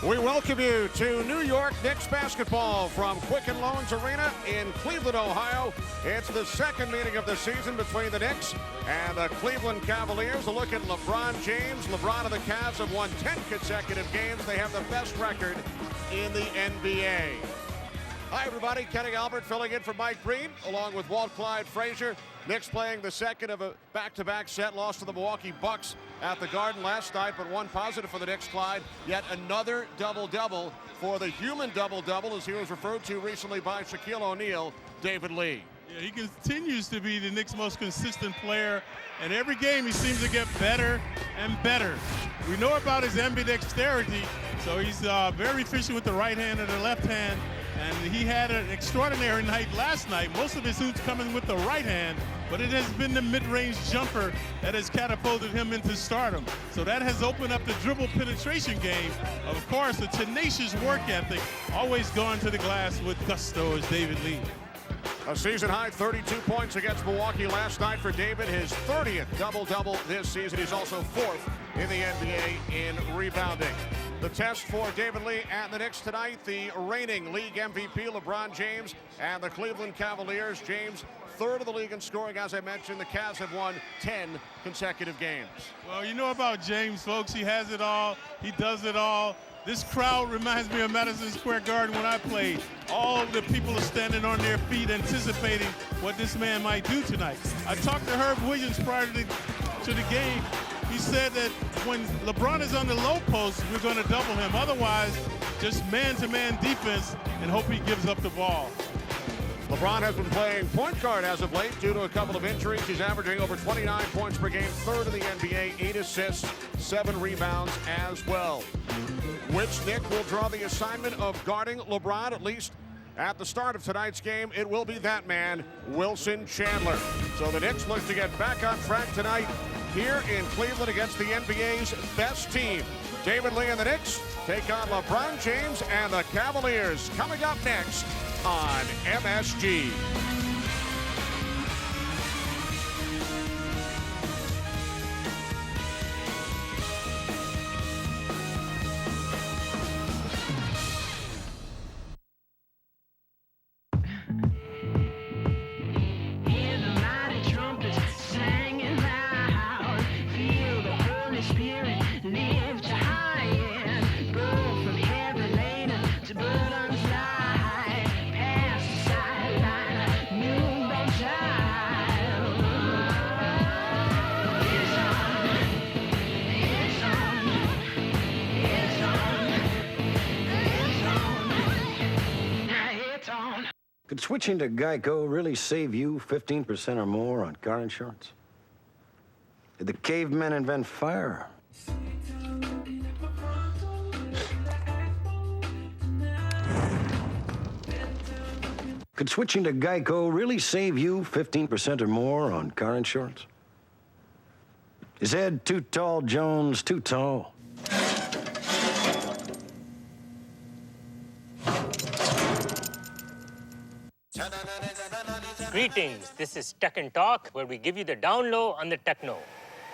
We welcome you to New York Knicks basketball from Quicken Loans Arena in Cleveland, Ohio. It's the second meeting of the season between the Knicks and the Cleveland Cavaliers. A look at LeBron James. LeBron and the Cavs have won 10 consecutive games. They have the best record in the NBA. Hi, everybody. Kenny Albert filling in for Mike Breen, along with Walt Clyde Frazier. Knicks playing the second of a back-to-back set. Lost to the Milwaukee Bucks at the Garden last night, but one positive for the Knicks, Clyde. Yet another double-double for the human double-double, as he was referred to recently by Shaquille O'Neal, David Lee. Yeah, he continues to be the Knicks' most consistent player, and every game he seems to get better and better. We know about his ambidexterity, so he's very efficient with the right hand and the left hand, and he had an extraordinary night last night. Most of his hoops coming with the right hand, but it has been the mid-range jumper that has catapulted him into stardom. So that has opened up the dribble penetration game. Of course, the tenacious work ethic, always going to the glass with gusto, as David Lee. A season-high 32 points against Milwaukee last night for David, his 30th double-double this season. He's also fourth in the NBA in rebounding. The test for David Lee and the Knicks tonight, the reigning league MVP LeBron James and the Cleveland Cavaliers. James, third of the league in scoring. As I mentioned, the Cavs have won 10 consecutive games. Well, you know about James, folks. He has it all. He does it all. This crowd reminds me of Madison Square Garden when I played. All of the people are standing on their feet anticipating what this man might do tonight. I talked to Herb Williams prior to the game. He said that when LeBron is on the low post, we're going to double him. Otherwise, just man-to-man defense and hope he gives up the ball. LeBron has been playing point guard as of late due to a couple of injuries. He's averaging over 29 points per game, third in the NBA, 8 assists, 7 rebounds as well. Which Nick will draw the assignment of guarding LeBron, at least at the start of tonight's game? It will be that man, Wilson Chandler. So the Knicks look to get back on track tonight here in Cleveland against the NBA's best team. David Lee and the Knicks take on LeBron James and the Cavaliers. Coming up next on MSG. Could switching to Geico really save you 15% or more on car insurance? Did the cavemen invent fire? Could switching to Geico really save you 15% or more on car insurance? Is Ed too tall, Jones too tall? Greetings, this is Tech and Talk, where we give you the down low on the techno.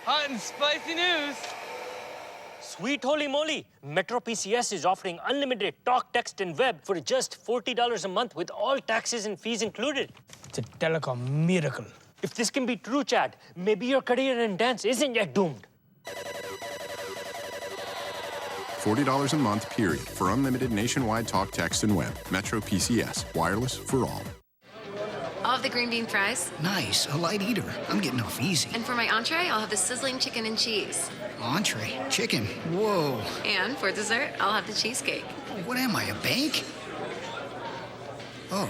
Hot and spicy news. Sweet holy moly, Metro PCS is offering unlimited talk, text, and web for just $40 a month with all taxes and fees included. It's a telecom miracle. If this can be true, Chad, maybe your career in dance isn't yet doomed. $40 a month, period, for unlimited nationwide talk, text, and web. Metro PCS, wireless for all. I'll have the green bean fries. Nice, a light eater. I'm getting off easy. And for my entree, I'll have the sizzling chicken and cheese. Entree? Chicken? Whoa. And for dessert, I'll have the cheesecake. What am I, a bank? Oh.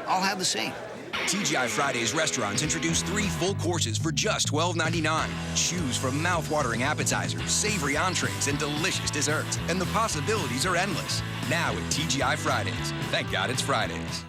I'll have the same. TGI Fridays restaurants introduce 3 full courses for just $12.99. Choose from mouth-watering appetizers, savory entrees, and delicious desserts. And the possibilities are endless. Now at TGI Fridays. Thank God it's Fridays.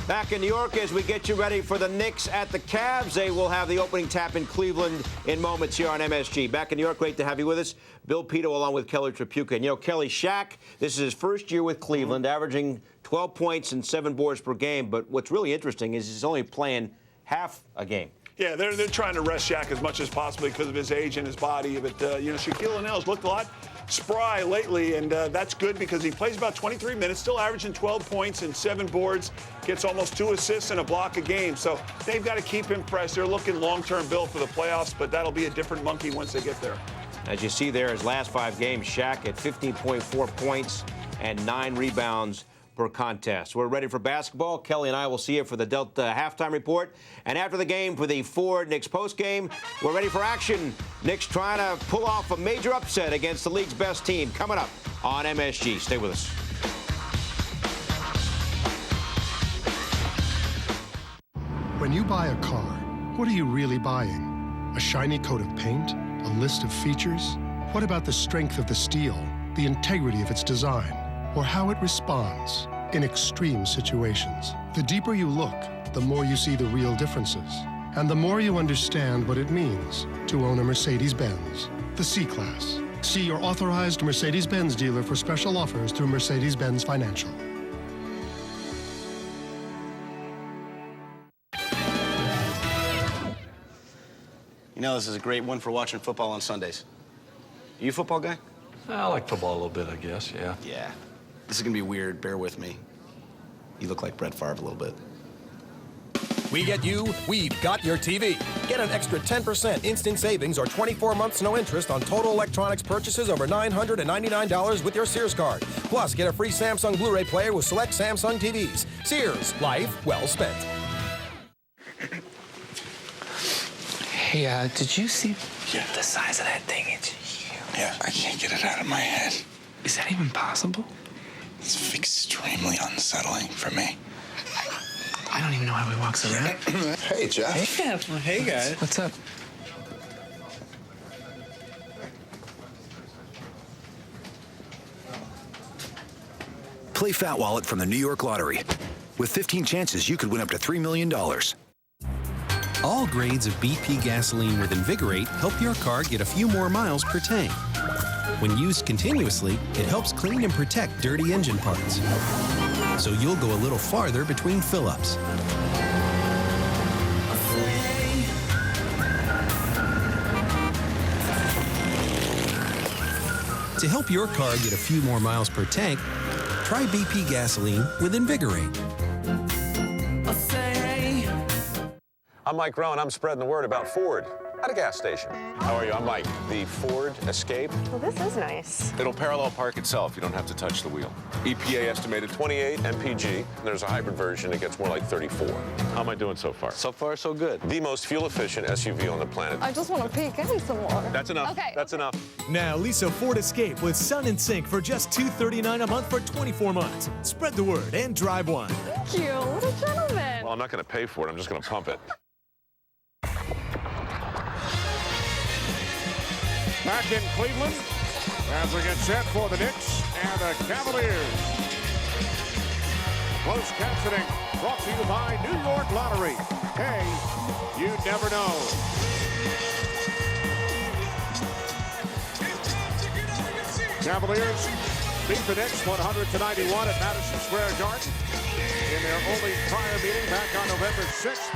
Back in New York as we get you ready for the Knicks at the Cavs. They will have the opening tap in Cleveland in moments here on MSG. Back in New York, great to have you with us. Bill Pito along with Kelly Tripucka. And, you know, Kelly, Shaq, this is his first year with Cleveland, averaging 12 points and 7 boards per game. But what's really interesting is he's only playing half a game. Yeah, they're trying to rest Shaq as much as possible because of his age and his body. But, Shaquille O'Neal's looked a lot spry lately, and that's good because he plays about 23 minutes, still averaging 12 points and 7 boards, gets almost 2 assists and a block a game. So they've got to keep him fresh. They're looking long-term build for the playoffs, but that'll be a different monkey once they get there. As you see there, his last 5 games, Shaq at 15.4 points and 9 rebounds per contest. We're ready for basketball. Kelly and I will see you for the Delta halftime report. And after the game for the Ford Knicks postgame, we're ready for action. Knicks trying to pull off a major upset against the league's best team. Coming up on MSG. Stay with us. When you buy a car, what are you really buying? A shiny coat of paint? A list of features? What about the strength of the steel, the integrity of its design, or how it responds in extreme situations? The deeper you look, the more you see the real differences, and the more you understand what it means to own a Mercedes-Benz, the C-Class. See your authorized Mercedes-Benz dealer for special offers through Mercedes-Benz Financial. You know, this is a great one for watching football on Sundays. Are you a football guy? I like football a little bit, I guess, yeah. Yeah. This is gonna be weird, bear with me. You look like Brett Favre a little bit. We get you, we've got your TV. Get an extra 10% instant savings or 24 months no interest on total electronics purchases over $999 with your Sears card. Plus, get a free Samsung Blu-ray player with select Samsung TVs. Sears, life well spent. Hey, did you see the size of that thing? It's huge. Yeah, I can't get it out of my head. Is that even possible? It's extremely unsettling for me. I don't even know how he walks around. Hey, Jeff. Hey, Jeff. Hey, guys. What's up? Play Fat Wallet from the New York Lottery. With 15 chances, you could win up to $3 million. All grades of BP gasoline with Invigorate help your car get a few more miles per tank. When used continuously, it helps clean and protect dirty engine parts. So you'll go a little farther between fill-ups. To help your car get a few more miles per tank, try BP gasoline with Invigorate. I'm Mike Rowan. I'm spreading the word about Ford at a gas station. How are you? I'm Mike. The Ford Escape. Well, this is nice. It'll parallel park itself. You don't have to touch the wheel. EPA estimated 28 mpg. And there's a hybrid version that gets more like 34. How am I doing so far? So far, so good. The most fuel-efficient SUV on the planet. I just want to peek in some more. That's enough. Okay. That's enough. Now, lease a Ford Escape with Sun and Sync for just $239 a month for 24 months. Spread the word and drive one. Thank you. What a gentleman. Well, I'm not going to pay for it. I'm just going to pump it. Back in Cleveland as we get set for the Knicks and the Cavaliers. Closed captioning brought to you by New York Lottery. Hey, you never know. Cavaliers beat the Knicks 100-91 at Madison Square Garden in their only prior meeting back on November 6th.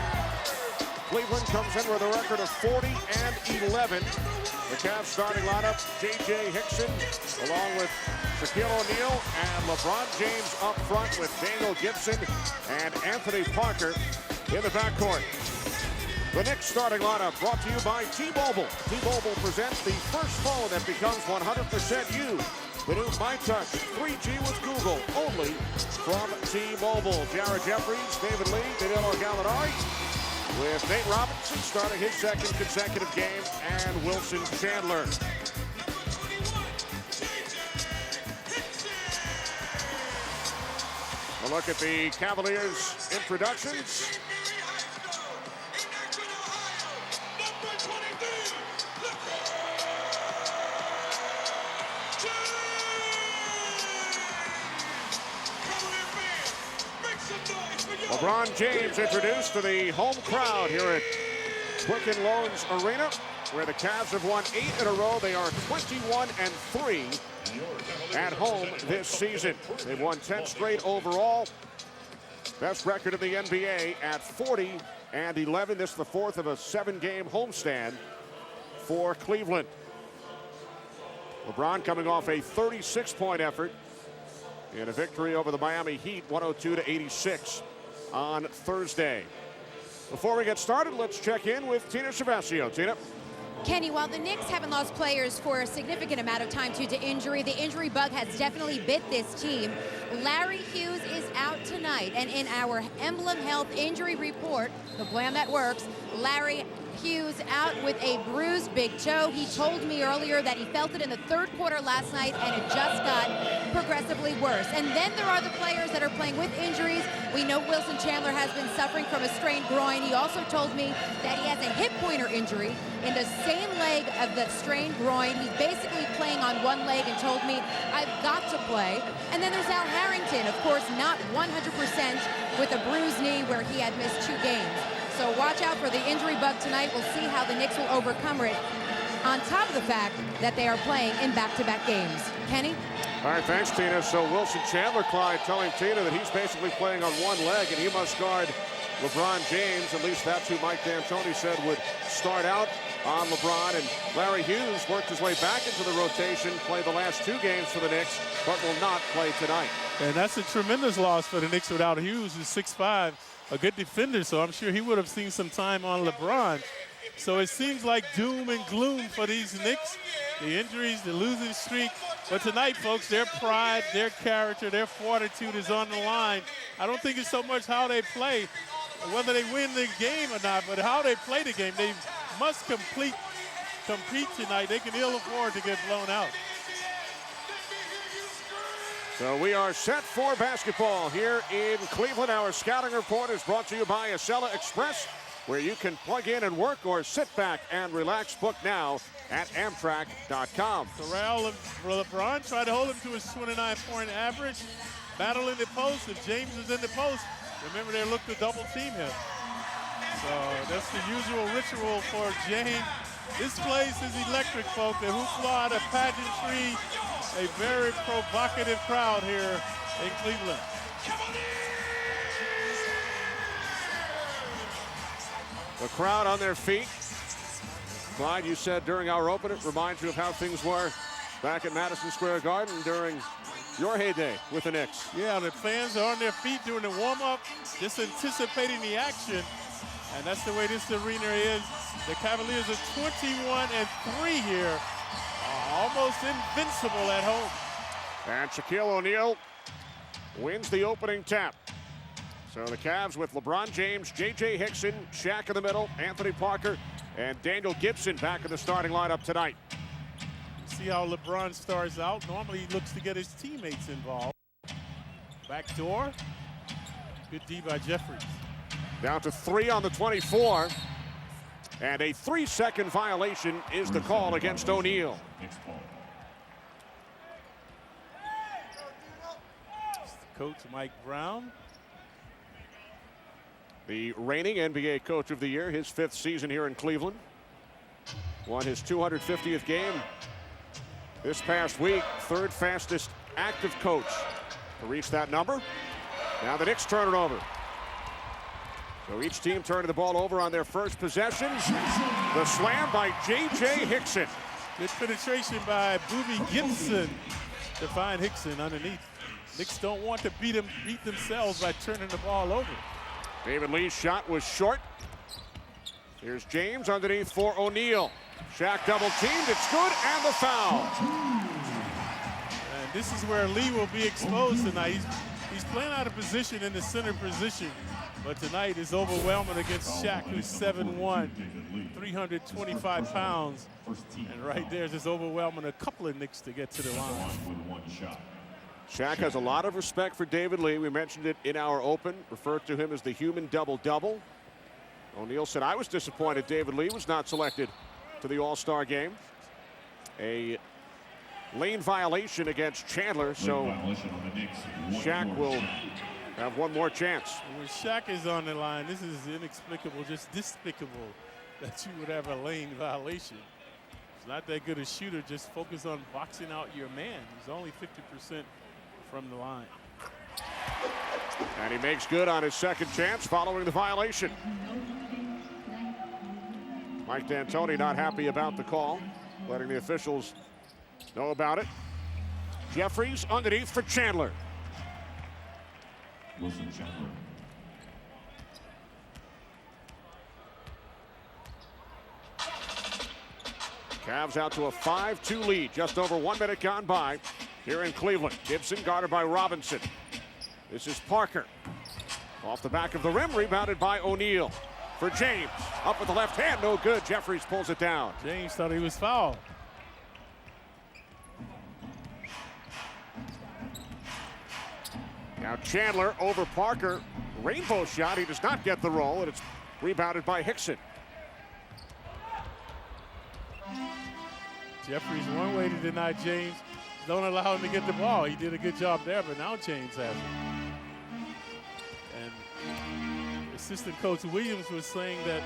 Cleveland comes in with a record of 40-11. The Cavs starting lineup, J.J. Hickson, along with Shaquille O'Neal and LeBron James up front with Daniel Gibson and Anthony Parker in the backcourt. The Knicks starting lineup brought to you by T-Mobile. T-Mobile presents the first phone that becomes 100% you. The new MyTouch 3G with Google, only from T-Mobile. Jared Jeffries, David Lee, Danilo Gallinari, with Nate Robinson starting his second consecutive game, and Wilson Chandler. A look at the Cavaliers' introductions. LeBron James introduced to the home crowd here at Quicken Loans Arena, where the Cavs have won 8 in a row. They are 21-3 at home this season. They've won 10 straight overall. Best record in the NBA at 40-11. This is the fourth of a 7-game homestand for Cleveland. LeBron coming off a 36-point effort in a victory over the Miami Heat, 102-86 on Thursday. Before we get started, let's check in with Tina Cervasio. Tina. Kenny, while the Knicks haven't lost players for a significant amount of time due to injury, the injury bug has definitely bit this team. Larry Hughes is out tonight, and in our Emblem Health injury report, the plan that works, Larry Hughes out with a bruised big toe. He told me earlier that he felt it in the third quarter last night, and it just got progressively worse. And then there are the players that are playing with injuries. We know Wilson Chandler has been suffering from a strained groin. He also told me that he has a hip pointer injury in the same leg of the strained groin. He's basically playing on one leg and told me, I've got to play. And then there's Al Harrington, of course, not 100% with a bruised knee where he had missed 2 games. So watch out for the injury bug tonight. We'll see how the Knicks will overcome it, on top of the fact that they are playing in back-to-back games. Kenny? All right, thanks, Tina. So Wilson Chandler, Clyde, telling Tina that he's basically playing on one leg and he must guard LeBron James. At least that's who Mike D'Antoni said would start out on LeBron. And Larry Hughes worked his way back into the rotation, played the last 2 games for the Knicks, but will not play tonight. And that's a tremendous loss for the Knicks without Hughes, who's 6'5", a good defender, so I'm sure he would have seen some time on LeBron. So it seems like doom and gloom for these Knicks. The injuries, the losing streak. But tonight, folks, their pride, their character, their fortitude is on the line. I don't think it's so much how they play, whether they win the game or not, but how they play the game. They must compete tonight. They can ill afford to get blown out. So we are set for basketball here in Cleveland. Our scouting report is brought to you by Acela Express, where you can plug in and work or sit back and relax. Book now at Amtrak.com. Corral of LeBron tried to hold him to his 29-point average. Battle in the post. If James is in the post, remember they look to double team him. So that's the usual ritual for James. This place is electric, folks. The hoopla, the pageantry, a very provocative crowd here in Cleveland. The crowd on their feet. Clyde, you said during our open, it reminds you of how things were back at Madison Square Garden during your heyday with the Knicks. Yeah, the fans are on their feet during the warm-up, just anticipating the action. And that's the way this arena is. The Cavaliers are 21-3 here, almost invincible at home. And Shaquille O'Neal wins the opening tap. So the Cavs with LeBron James, J.J. Hickson, Shaq in the middle, Anthony Parker, and Daniel Gibson back in the starting lineup tonight. See how LeBron starts out. Normally he looks to get his teammates involved. Back door. Good D by Jeffries. Down to 3 on the 24. And a 3-second violation is the call against O'Neal. Coach Mike Brown. The reigning NBA Coach of the Year, his 5th season here in Cleveland. Won his 250th game this past week. 3rd fastest active coach to reach that number. Now the Knicks turn it over. So each team turning the ball over on their first possession. The slam by J.J. Hickson. Good penetration by Boobie Gibson to find Hickson underneath. Knicks don't want to beat themselves by turning the ball over. David Lee's shot was short. Here's James underneath for O'Neal. Shaq double teamed, it's good, and the foul. And this is where Lee will be exposed tonight. He's playing out of position in the center position, but tonight is overwhelming against Shaq, who's 7'1", 325 pounds. And right there is just overwhelming a couple of Knicks to get to the line. Shaq has a lot of respect for David Lee. We mentioned it in our open, referred to him as the human double-double. O'Neal said, I was disappointed David Lee was not selected to the All-Star game. A lane violation against Chandler, so Shaq will have one more chance. When Shaq is on the line, this is inexplicable, just despicable that you would have a lane violation. He's not that good a shooter, just focus on boxing out your man. He's only 50% from the line. And he makes good on his second chance following the violation. Mike D'Antoni not happy about the call, letting the officials know about it. Jeffries underneath for Chandler. Wilson Chandler. Cavs out to a 5-2 lead. Just over 1 minute gone by here in Cleveland. Gibson guarded by Robinson. This is Parker. Off the back of the rim, rebounded by O'Neal. For James, up with the left hand, no good. Jeffries pulls it down. James thought he was fouled. Now Chandler over Parker. Rainbow shot, he does not get the roll, and it's rebounded by Hickson. Jeffries, one way to deny James, don't allow him to get the ball. He did a good job there, but now James has it. And assistant coach Williams was saying that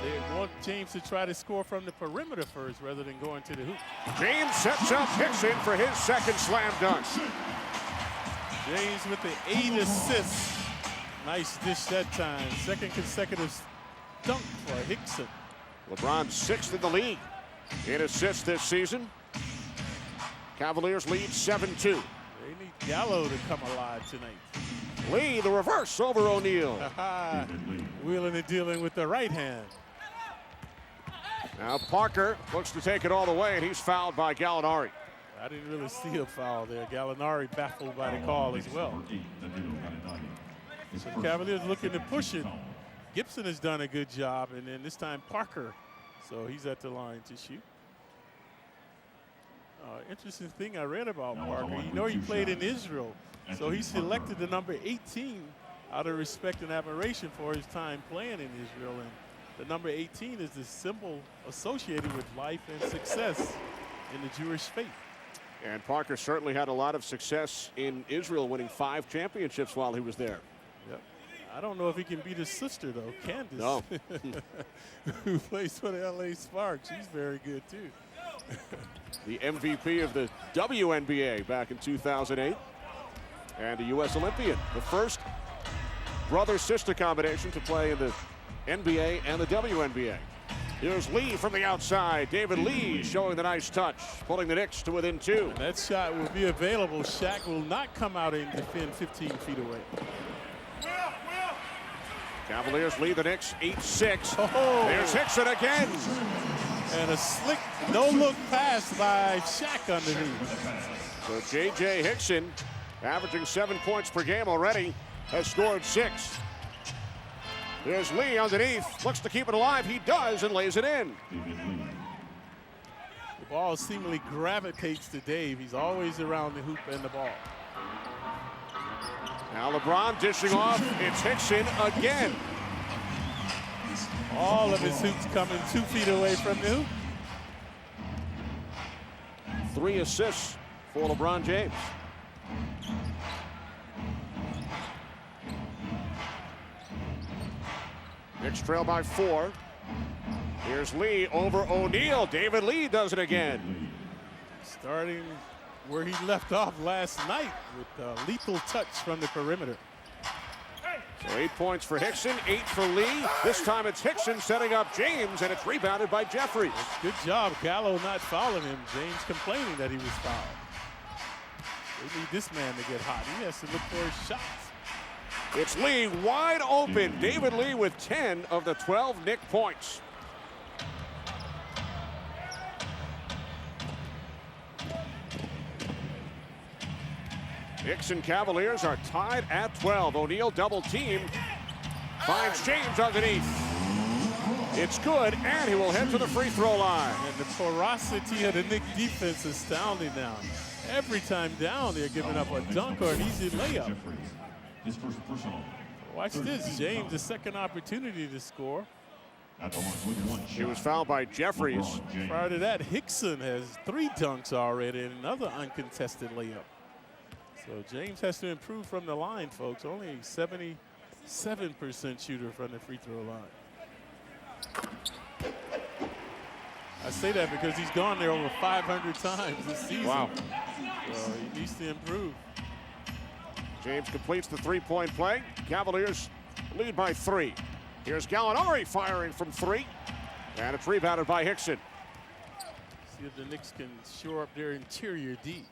they want James to try to score from the perimeter first rather than going to the hoop. James sets up Hickson for his second slam dunk. James with the 8 assists. Nice dish that time. Second consecutive dunk for Hickson. LeBron 6th in the league in assists this season. Cavaliers lead 7-2. They need Gallo to come alive tonight. Lee, the reverse over O'Neal. Wheeling and dealing with the right hand. Now Parker looks to take it all the way, and he's fouled by Gallinari. I didn't really see a foul there. Gallinari baffled by the call as well. So the Cavaliers looking to push it. Gibson has done a good job, and then this time Parker. So he's at the line to shoot. Interesting thing I read about Parker. You know he played in Israel, so he selected the number 18 out of respect and admiration for his time playing in Israel. And the number 18 is the symbol associated with life and success in the Jewish faith. And Parker certainly had a lot of success in Israel, winning 5 championships while he was there. Yep. I don't know if he can beat his sister, though, Candace. No. Who plays for the LA Sparks. She's very good, too. The MVP of the WNBA back in 2008. And a U.S. Olympian. The first brother-sister combination to play in the NBA and the WNBA. Here's Lee from the outside. David Lee showing the nice touch, pulling the Knicks to within 2. And that shot will be available. Shaq will not come out and defend 15 feet away. Cavaliers lead the Knicks 8-6. Oh. There's Hickson again. And a slick no-look pass by Shaq underneath. So J.J. Hickson, averaging 7 points per game already, has scored 6. There's Lee underneath, looks to keep it alive. He does and lays it in. The ball seemingly gravitates to Dave. He's always around the hoop and the ball. Now LeBron dishing off. It's Hickson again. All of his hoops coming 2 feet away from the hoop. 3 assists for LeBron James. Knicks trail by 4. Here's Lee over O'Neal. David Lee does it again. Starting where he left off last night with a lethal touch from the perimeter. So 8 points for Hickson, 8 for Lee. This time it's Hickson setting up James, and it's rebounded by Jeffries. Good job, Gallo not fouling him. James complaining that he was fouled. They need this man to get hot. He has to look for his shots. It's Lee wide open. David Lee with 10 of the 12 Knick points. Knicks and Cavaliers are tied at 12. O'Neal double team. Finds James underneath. It's good, and he will head to the free throw line. And the porosity of the Knick defense is astounding now. Every time down, they're giving up a dunk or an easy layup. His first personal. Watch this, James, a second opportunity to score. He was fouled by Jeffries. Prior to that, Hickson has 3 dunks already and another uncontested layup. So James has to improve from the line, folks. Only a 77% shooter from the free throw line. I say that because he's gone there over 500 times this season. Wow. So he needs to improve. James completes the three-point play. Cavaliers lead by 3. Here's Gallinari firing from 3. And it's rebounded by Hickson. See if the Knicks can shore up their interior D.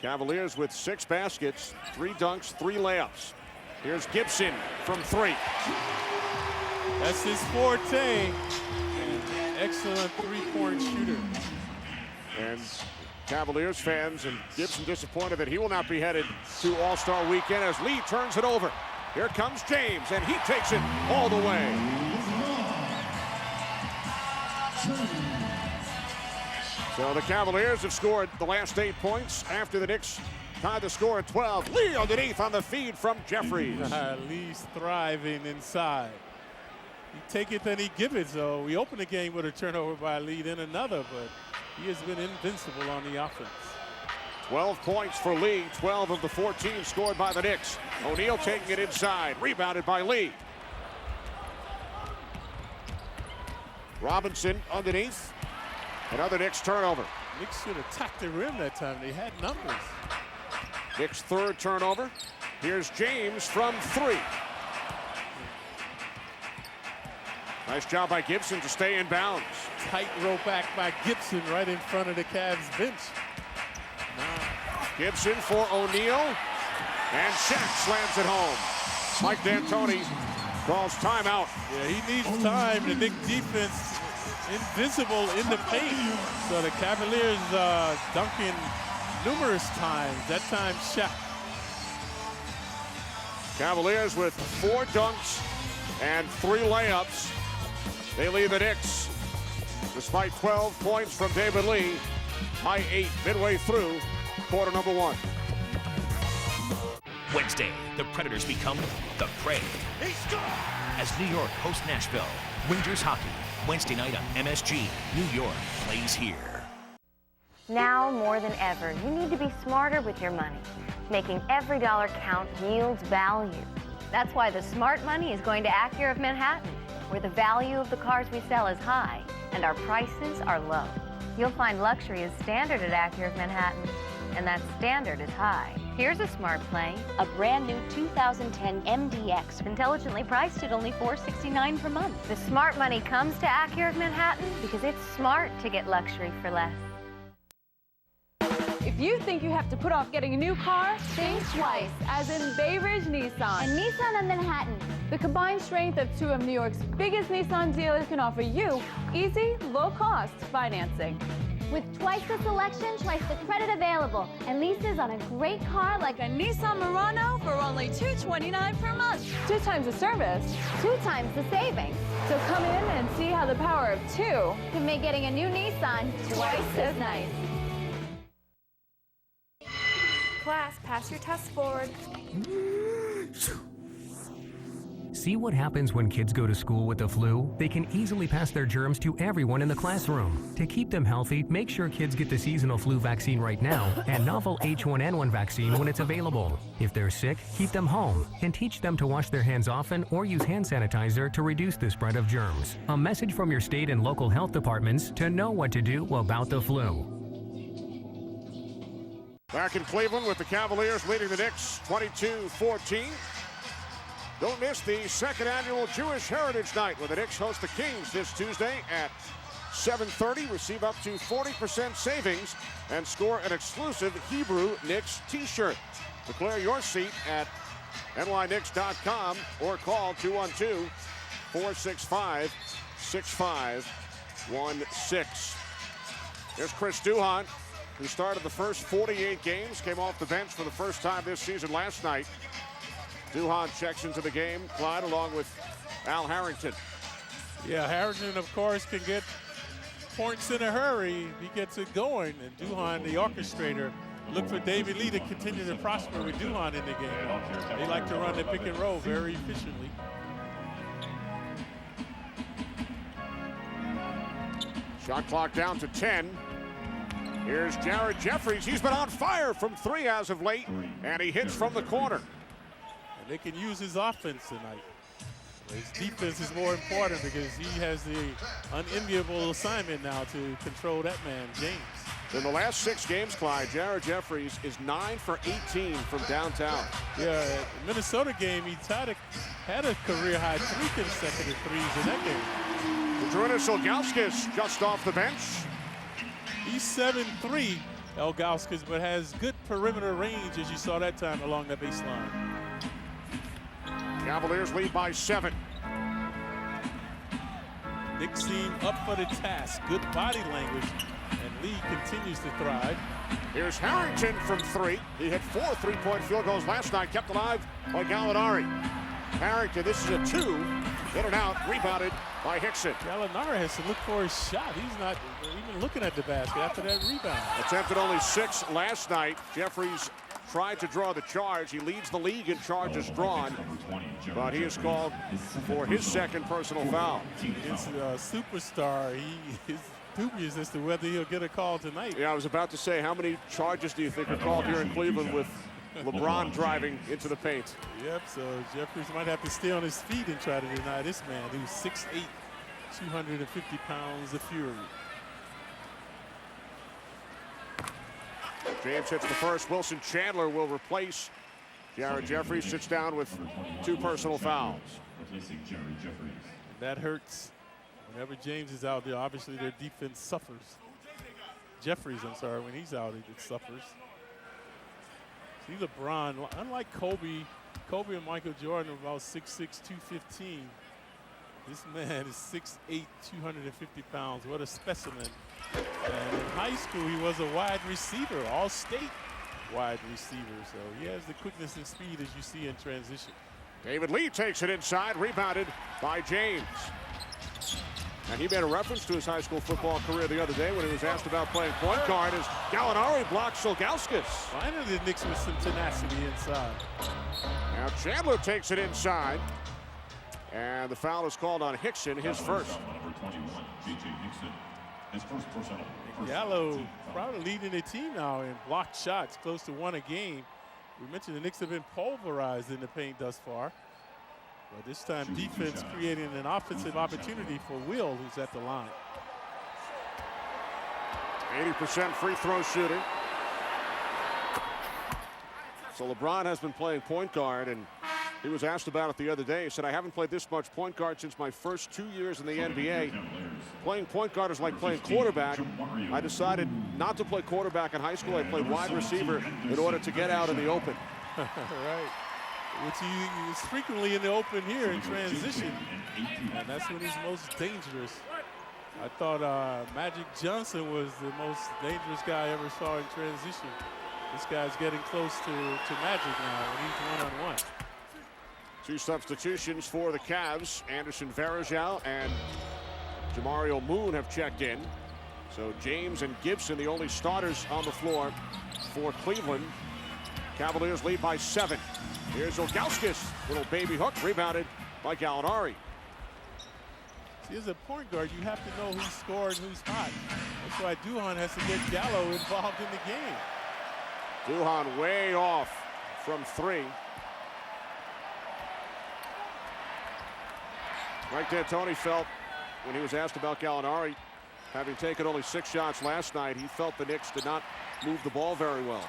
Cavaliers with 6 baskets, 3 dunks, 3 layups. Here's Gibson from 3. That's his forte. An excellent three-point shooter. And Cavaliers fans and Gibson disappointed that he will not be headed to All-Star Weekend as Lee turns it over. Here comes James, and he takes it all the way. So the Cavaliers have scored the last 8 points after the Knicks tied the score at 12. Lee underneath on the feed from Jeffries. Lee's thriving inside. You take it, then he give it. So we opened the game with a turnover by Lee, then another, but he has been invincible on the offense. 12 points for Lee, 12 of the 14 scored by the Knicks. O'Neal taking it inside, rebounded by Lee. Robinson underneath. Another Knicks turnover. Knicks should attack the rim that time. They had numbers. Knicks' 3rd turnover. Here's James from 3. Nice job by Gibson to stay in bounds. Tight rope back by Gibson right in front of the Cavs bench. Gibson for O'Neal. And Shaq slams it home. Mike D'Antoni calls timeout. Yeah, he needs time. The Knicks defense invincible in the paint. So the Cavaliers dunking numerous times. That time, Shaq. Cavaliers with 4 dunks and 3 layups. They lead the Knicks, despite 12 points from David Lee, by 8 midway through quarter number 1. Wednesday, the Predators become the Prey. As New York hosts Nashville, Rangers hockey, Wednesday night on MSG. New York plays here. Now more than ever, you need to be smarter with your money. Making every dollar count yields value. That's why the smart money is going to Acura of Manhattan, where the value of the cars we sell is high and our prices are low. You'll find luxury is standard at Acura of Manhattan, and that standard is high. Here's a smart play, a brand new 2010 MDX, intelligently priced at only $469 per month. The smart money comes to Acura of Manhattan because it's smart to get luxury for less. If you think you have to put off getting a new car, think twice, as in Bay Ridge Nissan. And Nissan of Manhattan. The combined strength of 2 of New York's biggest Nissan dealers can offer you easy, low-cost financing. With twice the selection, twice the credit available, and leases on a great car like A Nissan Murano for only $229 per month. 2 times the service. 2 times the savings. So come in and see how the power of 2 can make getting a new Nissan twice as nice. Class, pass your test forward. See what happens when kids go to school with the flu? They can easily pass their germs to everyone in the classroom. To keep them healthy, make sure kids get the seasonal flu vaccine right now and novel H1N1 vaccine when it's available. If they're sick, keep them home and teach them to wash their hands often or use hand sanitizer to reduce the spread of germs. A message from your state and local health departments to know what to do about the flu. Back in Cleveland with the Cavaliers leading the Knicks 22-14. Don't miss the 2nd annual Jewish Heritage Night where the Knicks host the Kings this Tuesday at 7:30. Receive up to 40% savings and score an exclusive Hebrew Knicks t-shirt. Declare your seat at nyknicks.com or call 212-465-6516. Here's Chris Duhon, who started the first 48 games, came off the bench for the first time this season last night. Duhon checks into the game, Clyde, along with Al Harrington. Yeah, Harrington, of course, can get points in a hurry. He gets it going. And Duhon, the orchestrator, look for David Lee to continue to prosper with Duhon in the game. They like to run the pick and roll very efficiently. Shot clock down to 10. Here's Jared Jeffries. He's been on fire from 3 as of late, and he hits from the corner. They can use his offense tonight. His defense is more important because he has the unenviable assignment now to control that man, James. In the last 6 games, Clyde, Jared Jeffries is 9 for 18 from downtown. Yeah, the Minnesota game, he had a career-high 3 consecutive threes in that game. Drunus Ilgauskas just off the bench. He's 7'3", Ilgauskas, but has good perimeter range, as you saw that time along the baseline. Cavaliers lead by 7. Knicks seem up for the task. Good body language, and Lee continues to thrive. Here's Harrington from 3. He hit 4 3-point field goals last night, kept alive by Gallinari. Harrington, this is a 2. In and out, rebounded by Hickson. Gallinari has to look for his shot. He's not even looking at the basket after that rebound. Attempted only 6 last night. Jeffries tried to draw the charge. He leads the league in charges drawn, but he is called for his 2nd personal foul. It's a superstar. He is dubious as to whether he'll get a call tonight. Yeah, I was about to say, how many charges do you think are called here in Cleveland with LeBron driving into the paint? Yep, so Jeffries might have to stay on his feet and try to deny this man, who's 6'8", 250 pounds of fury. James hits the first. Wilson Chandler will replace Jared Jeffries. Sits down with 2 personal fouls. That hurts. Whenever James is out there, obviously their defense suffers. Jeffries, I'm sorry, when he's out, it suffers. See LeBron, unlike Kobe and Michael Jordan are about 6'6", 215. This man is 6'8", 250 pounds. What a specimen. And in high school, he was a wide receiver, all-state wide receiver. So he has the quickness and speed as you see in transition. David Lee takes it inside, rebounded by James. And he made a reference to his high school football career the other day when he was asked about playing point guard as Gallinari blocks Ilgauskas. Finally, the Knicks with some tenacity inside. Now Chandler takes it inside. And the foul is called on Hickson, his first. Gallo probably leading the team now in blocked shots, close to 1 a game. We mentioned the Knicks have been pulverized in the paint thus far. But this time defense creating an offensive opportunity for Will, who's at the line. 80% free throw shooting. So LeBron has been playing point guard, and he was asked about it the other day. He said, I haven't played this much point guard since my first 2 years in the NBA. Playing point guard is like playing quarterback. I decided not to play quarterback in high school. I played wide receiver in order to get out in the open. Right. Which he is frequently in the open here in transition. And that's when he's most dangerous. I thought Magic Johnson was the most dangerous guy I ever saw in transition. This guy's getting close to Magic now when he's one-on-one. 2 substitutions for the Cavs. Anderson Varejao and Jamario Moon have checked in. So James and Gibson, the only starters on the floor for Cleveland. Cavaliers lead by 7. Here's Ilgauskas, little baby hook, rebounded by Gallinari. See, as a point guard, you have to know who's scoring, who's hot. That's why Duhan has to get Gallo involved in the game. Duhan way off from 3. Mike D'Antoni felt when he was asked about Gallinari, having taken only 6 shots last night, he felt the Knicks did not move the ball very well.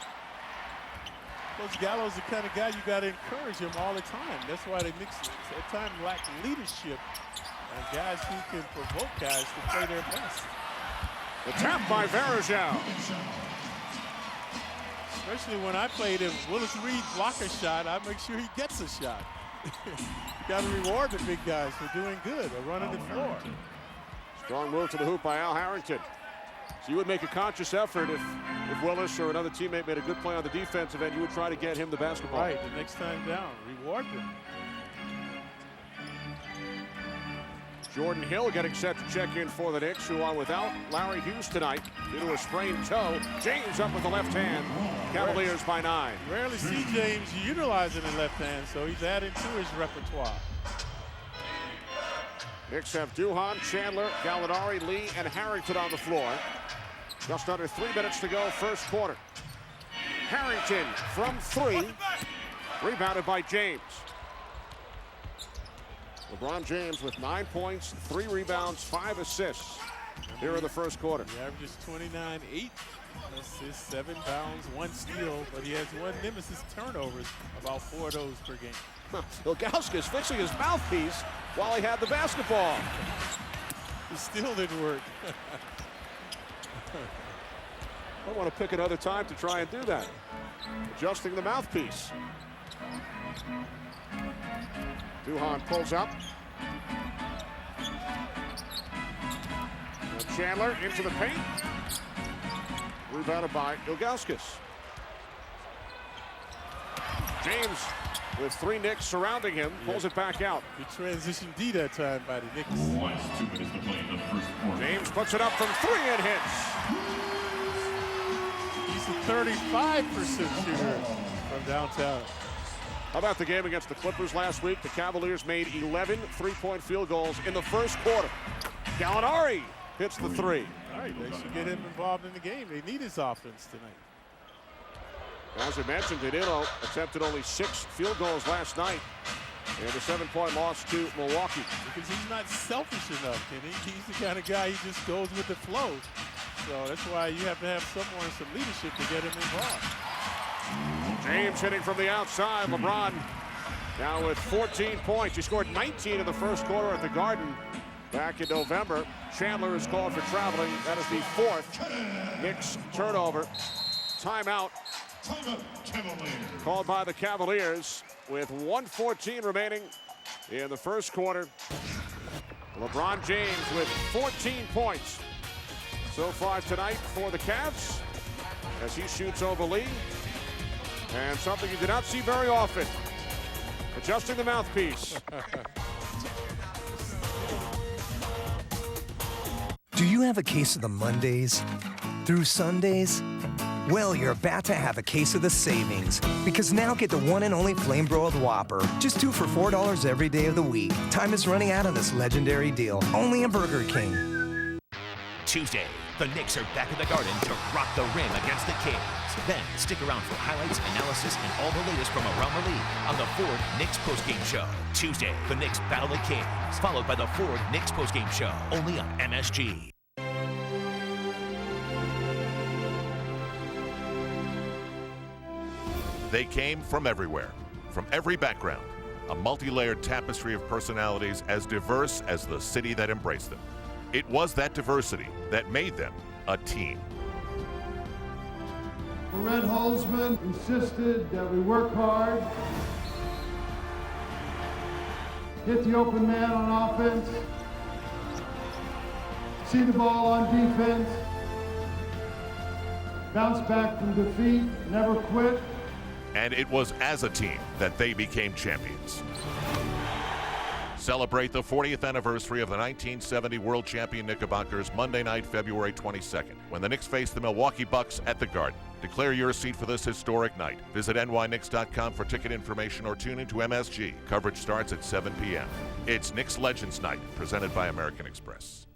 Coach Gallo's the kind of guy you got to encourage him all the time. That's why the Knicks at times lack leadership and guys who can provoke guys to play their best. The tap by Varejao. Especially when I played, if Willis Reed block a shot, I make sure he gets a shot. You got to reward the big guys for doing good or running the floor. Strong move to the hoop by Al Harrington. So you would make a conscious effort if Willis or another teammate made a good play on the defensive end, you would try to get him the basketball. Right, the next time down, reward them. Jordan Hill getting set to check in for the Knicks, who are without Larry Hughes tonight due to a sprained toe. James up with the left hand. Cavaliers by 9. You rarely see James utilizing the left hand, so he's adding to his repertoire. Knicks have Duhan, Chandler, Gallinari, Lee, and Harrington on the floor. Just under 3 minutes to go, first quarter. Harrington from 3, rebounded by James. LeBron James with 9 points, 3 rebounds, 5 assists here in the first quarter. He averages 29, 8 assists, 7 pounds, 1 steal, but he has 1 nemesis turnovers, about 4 of those per game. Ilgauskas fixing his mouthpiece while he had the basketball. It still didn't work. I want to pick another time to try and do that. Adjusting the mouthpiece. Duhan pulls up. And Chandler into the paint. Rebounded by Ilgauskas. James with 3 Knicks surrounding him, pulls it back out. Good transition D that time by the Knicks. James puts it up from 3 and hits. He's a 35% shooter from downtown. How about the game against the Clippers last week? The Cavaliers made 11 3-point field goals in the first quarter. Gallinari hits the 3. All right, they should get him involved in the game. They need his offense tonight. As I mentioned, Danilo attempted only 6 field goals last night in a 7-point loss to Milwaukee. Because he's not selfish enough, Kenny. He's the kind of guy, he just goes with the flow. So that's why you have to have someone, some leadership to get him involved. James hitting from the outside. LeBron now with 14 points. He scored 19 in the first quarter at the Garden back in November. Chandler is called for traveling. That is the 4th Knicks turnover. Timeout called by the Cavaliers with 1:14 remaining in the first quarter. LeBron James with 14 points so far tonight for the Cavs as he shoots over Lee. And something you do not see very often, adjusting the mouthpiece. Do you have a case of the Mondays through Sundays? Well, you're about to have a case of the savings, because now get the one and only flame broiled Whopper. Just 2 for $4 every day of the week. Time is running out on this legendary deal. Only at Burger King. Tuesday, the Knicks are back at the Garden to rock the rim against the Kings. Then stick around for highlights, analysis, and all the latest from around the league on the Ford Knicks postgame show. Tuesday, the Knicks battle the Kings, followed by the Ford Knicks postgame show, only on MSG. They came from everywhere, from every background, a multi-layered tapestry of personalities as diverse as the city that embraced them. It was that diversity that made them a team. Red Holzman insisted that we work hard, hit the open man on offense, see the ball on defense, bounce back from defeat, never quit. And it was as a team that they became champions. Celebrate the 40th anniversary of the 1970 World Champion Knickerbockers Monday night, February 22nd, when the Knicks face the Milwaukee Bucks at the Garden. Declare your seat for this historic night. Visit nyknicks.com for ticket information or tune into MSG. Coverage starts at 7 p.m. It's Knicks Legends Night, presented by American Express.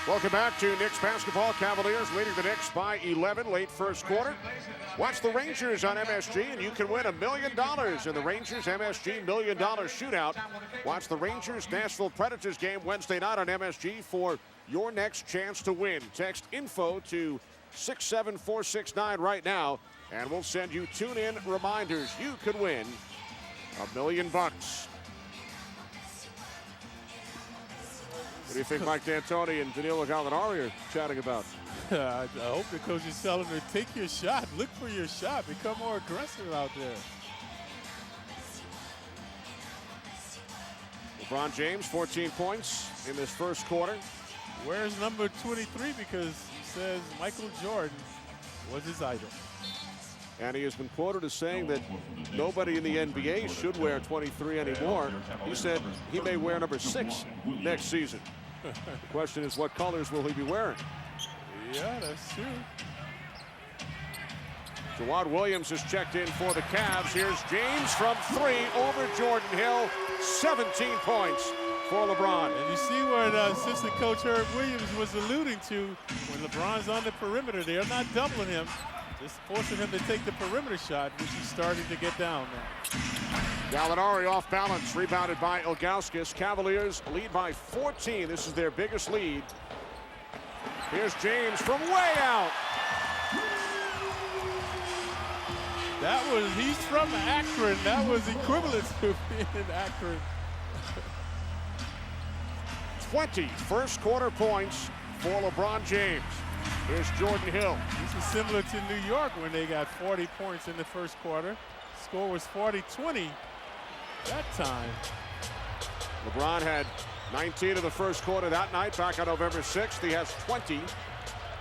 Welcome back to Knicks basketball. Cavaliers leading the Knicks by 11 late first quarter. Watch the Rangers on MSG and you can win $1 million in the Rangers MSG $1 Million Shootout. Watch the Rangers Nashville Predators game Wednesday night on MSG for your next chance to win. Text info to 67469 right now and we'll send you tune-in reminders. You could win $1 million. What do you think Mike D'Antoni and Danilo Gallinari are chatting about? I hope the coach is telling them to take your shot. Look for your shot. Become more aggressive out there. LeBron James, 14 points in this first quarter. Where's number 23? Because he says Michael Jordan was his idol. And he has been quoted as saying that nobody in the NBA should wear 23 anymore. He said he may wear number 6 next season. The question is, what colors will he be wearing? Yeah, that's true. Jawad Williams has checked in for the Cavs. Here's James from 3 over Jordan Hill. 17 points for LeBron. And you see what assistant coach Herb Williams was alluding to when LeBron's on the perimeter. They're not doubling him. Just forcing him to take the perimeter shot, which he's starting to get down now. Gallinari off balance, rebounded by Ilgauskas. Cavaliers lead by 14. This is their biggest lead. Here's James from way out. He's from Akron. That was equivalent to being in Akron. 20 first quarter points for LeBron James. Here's Jordan Hill. This is similar to New York when they got 40 points in the first quarter. Score was 40-20 that time. LeBron had 19 in the first quarter that night, back on November 6th. He has 20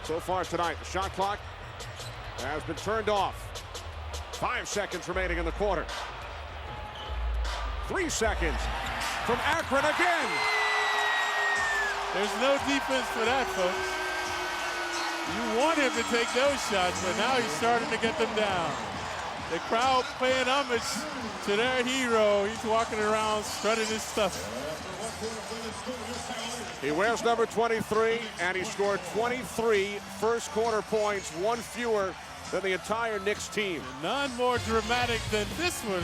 so far tonight. The shot clock has been turned off. 5 seconds remaining in the quarter. 3 seconds from Akron again. There's no defense for that, folks. You want him to take those shots, but now he's starting to get them down. The crowd paying homage to their hero. He's walking around strutting his stuff. He wears number 23, and he scored 23 first quarter points, one fewer than the entire Knicks team. None more dramatic than this one.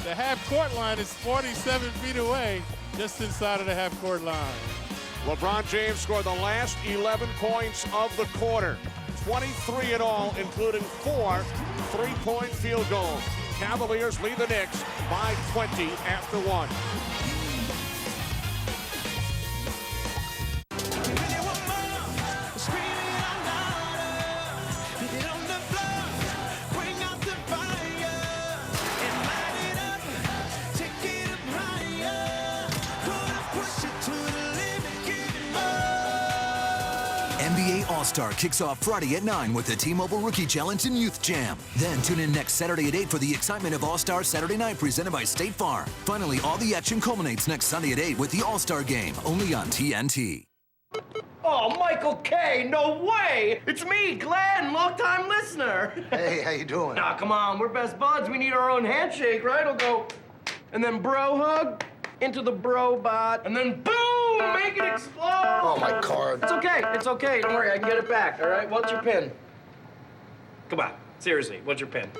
The half-court line is 47 feet away, just inside of the half-court line. LeBron James scored the last 11 points of the quarter. 23 in all, including 4 three-point field goals. Cavaliers lead the Knicks by 20 after 1. NBA All-Star kicks off Friday at 9 with the T-Mobile Rookie Challenge and Youth Jam. Then tune in next Saturday at 8 for the excitement of All-Star Saturday Night presented by State Farm. Finally, all the action culminates next Sunday at 8 with the All-Star Game, only on TNT. Oh, Michael K, no way! It's me, Glenn, long-time listener. Hey, how you doing? Nah, come on, we're best buds. We need our own handshake, right? I'll go, and then bro hug into the bro bot, and then boom! Make it explode! Oh, my card. It's okay. Don't worry, I can get it back, all right? What's your pin? Come on, seriously, what's your pin?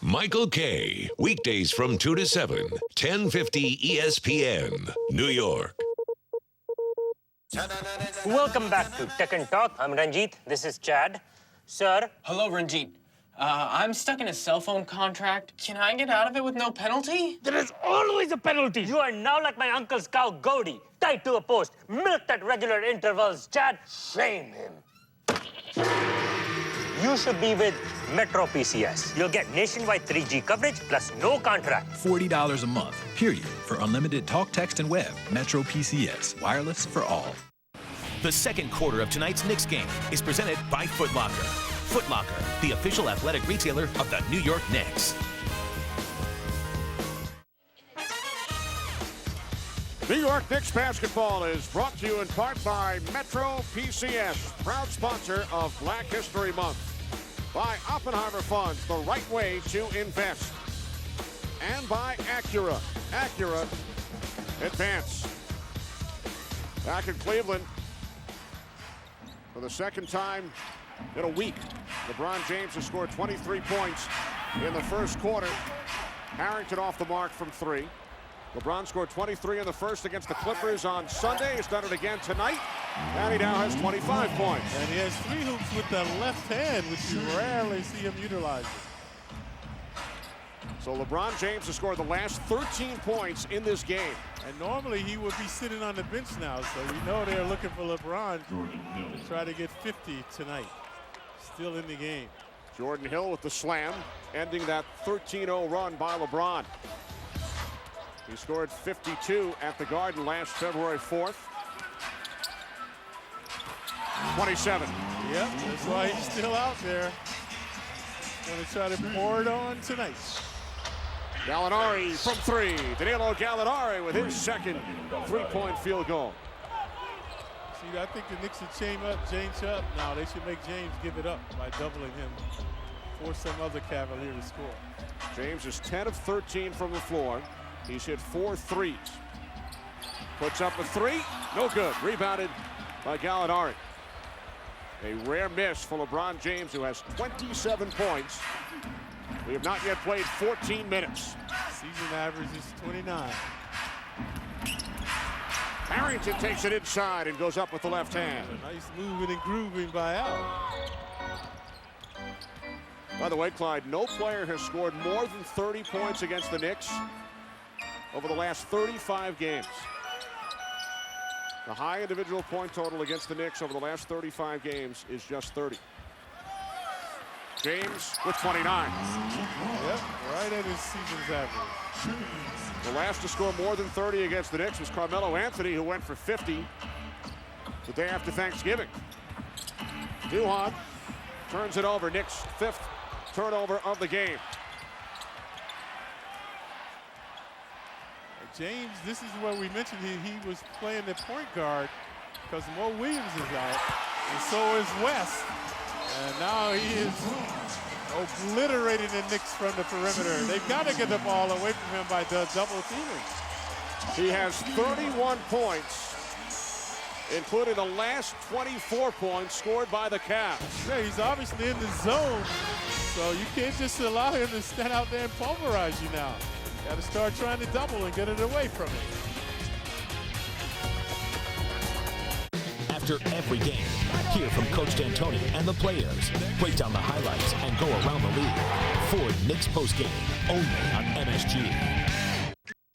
Michael K. Weekdays from 2 to 7, 1050 ESPN, New York. Welcome back to Tech and Talk. I'm Ranjit. This is Chad. Sir. Hello, Ranjit. I'm stuck in a cell phone contract. Can I get out of it with no penalty? There is always a penalty. You are now like my uncle's cow, Goldie, tied to a post, milked at regular intervals. Chad, shame him. You should be with Metro PCS. You'll get nationwide 3G coverage plus no contract. $40 a month, period, for unlimited talk, text, and web. Metro PCS, wireless for all. The second quarter of tonight's Knicks game is presented by Foot Locker. Foot Locker, the official athletic retailer of the New York Knicks. New York Knicks basketball is brought to you in part by Metro PCS, proud sponsor of Black History Month. By Oppenheimer Funds, the right way to invest. And by Acura. Acura Advance. Back in Cleveland for the second time in a week. LeBron James has scored 23 points in the first quarter. Harrington off the mark from 3. LeBron scored 23 in the first against the Clippers on Sunday. He's done it again tonight. And he now has 25 points. And he has 3 hoops with the left hand, which you rarely see him utilizing. So LeBron James has scored the last 13 points in this game. And normally he would be sitting on the bench now, so we know they're looking for LeBron to try to get 50 tonight. Still in the game. Jordan Hill with the slam, ending that 13-0 run by LeBron. He scored 52 at the Garden last February 4th. 27. Yep, that's why he's still out there. Going to try to pour it on tonight. Gallinari from 3. Danilo Gallinari with his second three-point field goal. See, I think the Knicks should change up now. They should make James give it up by doubling him. Force some other Cavalier to score. James is 10 of 13 from the floor. He's hit 4 threes. Puts up a 3. No good. Rebounded by Gallinari. A rare miss for LeBron James, who has 27 points. We have not yet played 14 minutes. Season average is 29. Harrington takes it inside and goes up with the left hand. Nice moving and grooving by Al. By the way, Clyde, no player has scored more than 30 points against the Knicks over the last 35 games. The high individual point total against the Knicks over the last 35 games is just 30. James with 29. Yep, right at his season's average. The last to score more than 30 against the Knicks was Carmelo Anthony, who went for 50 the day after Thanksgiving. Duhon turns it over. Knicks' 5th turnover of the game. James, this is where we mentioned he was playing the point guard because Mo Williams is out, and so is West. And now he is obliterating the Knicks from the perimeter. They've got to get the ball away from him by double teaming. He has 31 points, including the last 24 points scored by the Cavs. Yeah, he's obviously in the zone, so you can't just allow him to stand out there and pulverize you now. Got to start trying to double and get it away from him. After every game, hear from Coach D'Antoni and the players. Break down the highlights and go around the league. For Knicks postgame, only on MSG.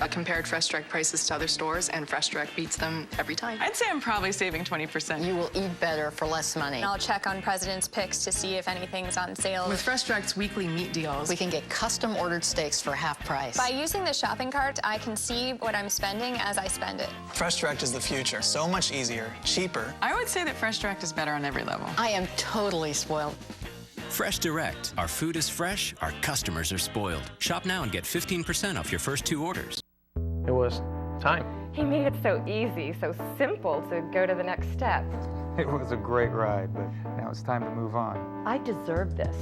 I compared Fresh Direct prices to other stores, and Fresh Direct beats them every time. I'd say I'm probably saving 20%. You will eat better for less money. I'll check on President's Picks to see if anything's on sale. With Fresh Direct's weekly meat deals, we can get custom ordered steaks for half price. By using the shopping cart, I can see what I'm spending as I spend it. Fresh Direct is the future. So much easier, cheaper. I would say that Fresh Direct is better on every level. I am totally spoiled. Fresh Direct. Our food is fresh, our customers are spoiled. Shop now and get 15% off your first 2 orders. It was time. He made it so easy, so simple to go to the next step. It was a great ride, but now it's time to move on. I deserved this,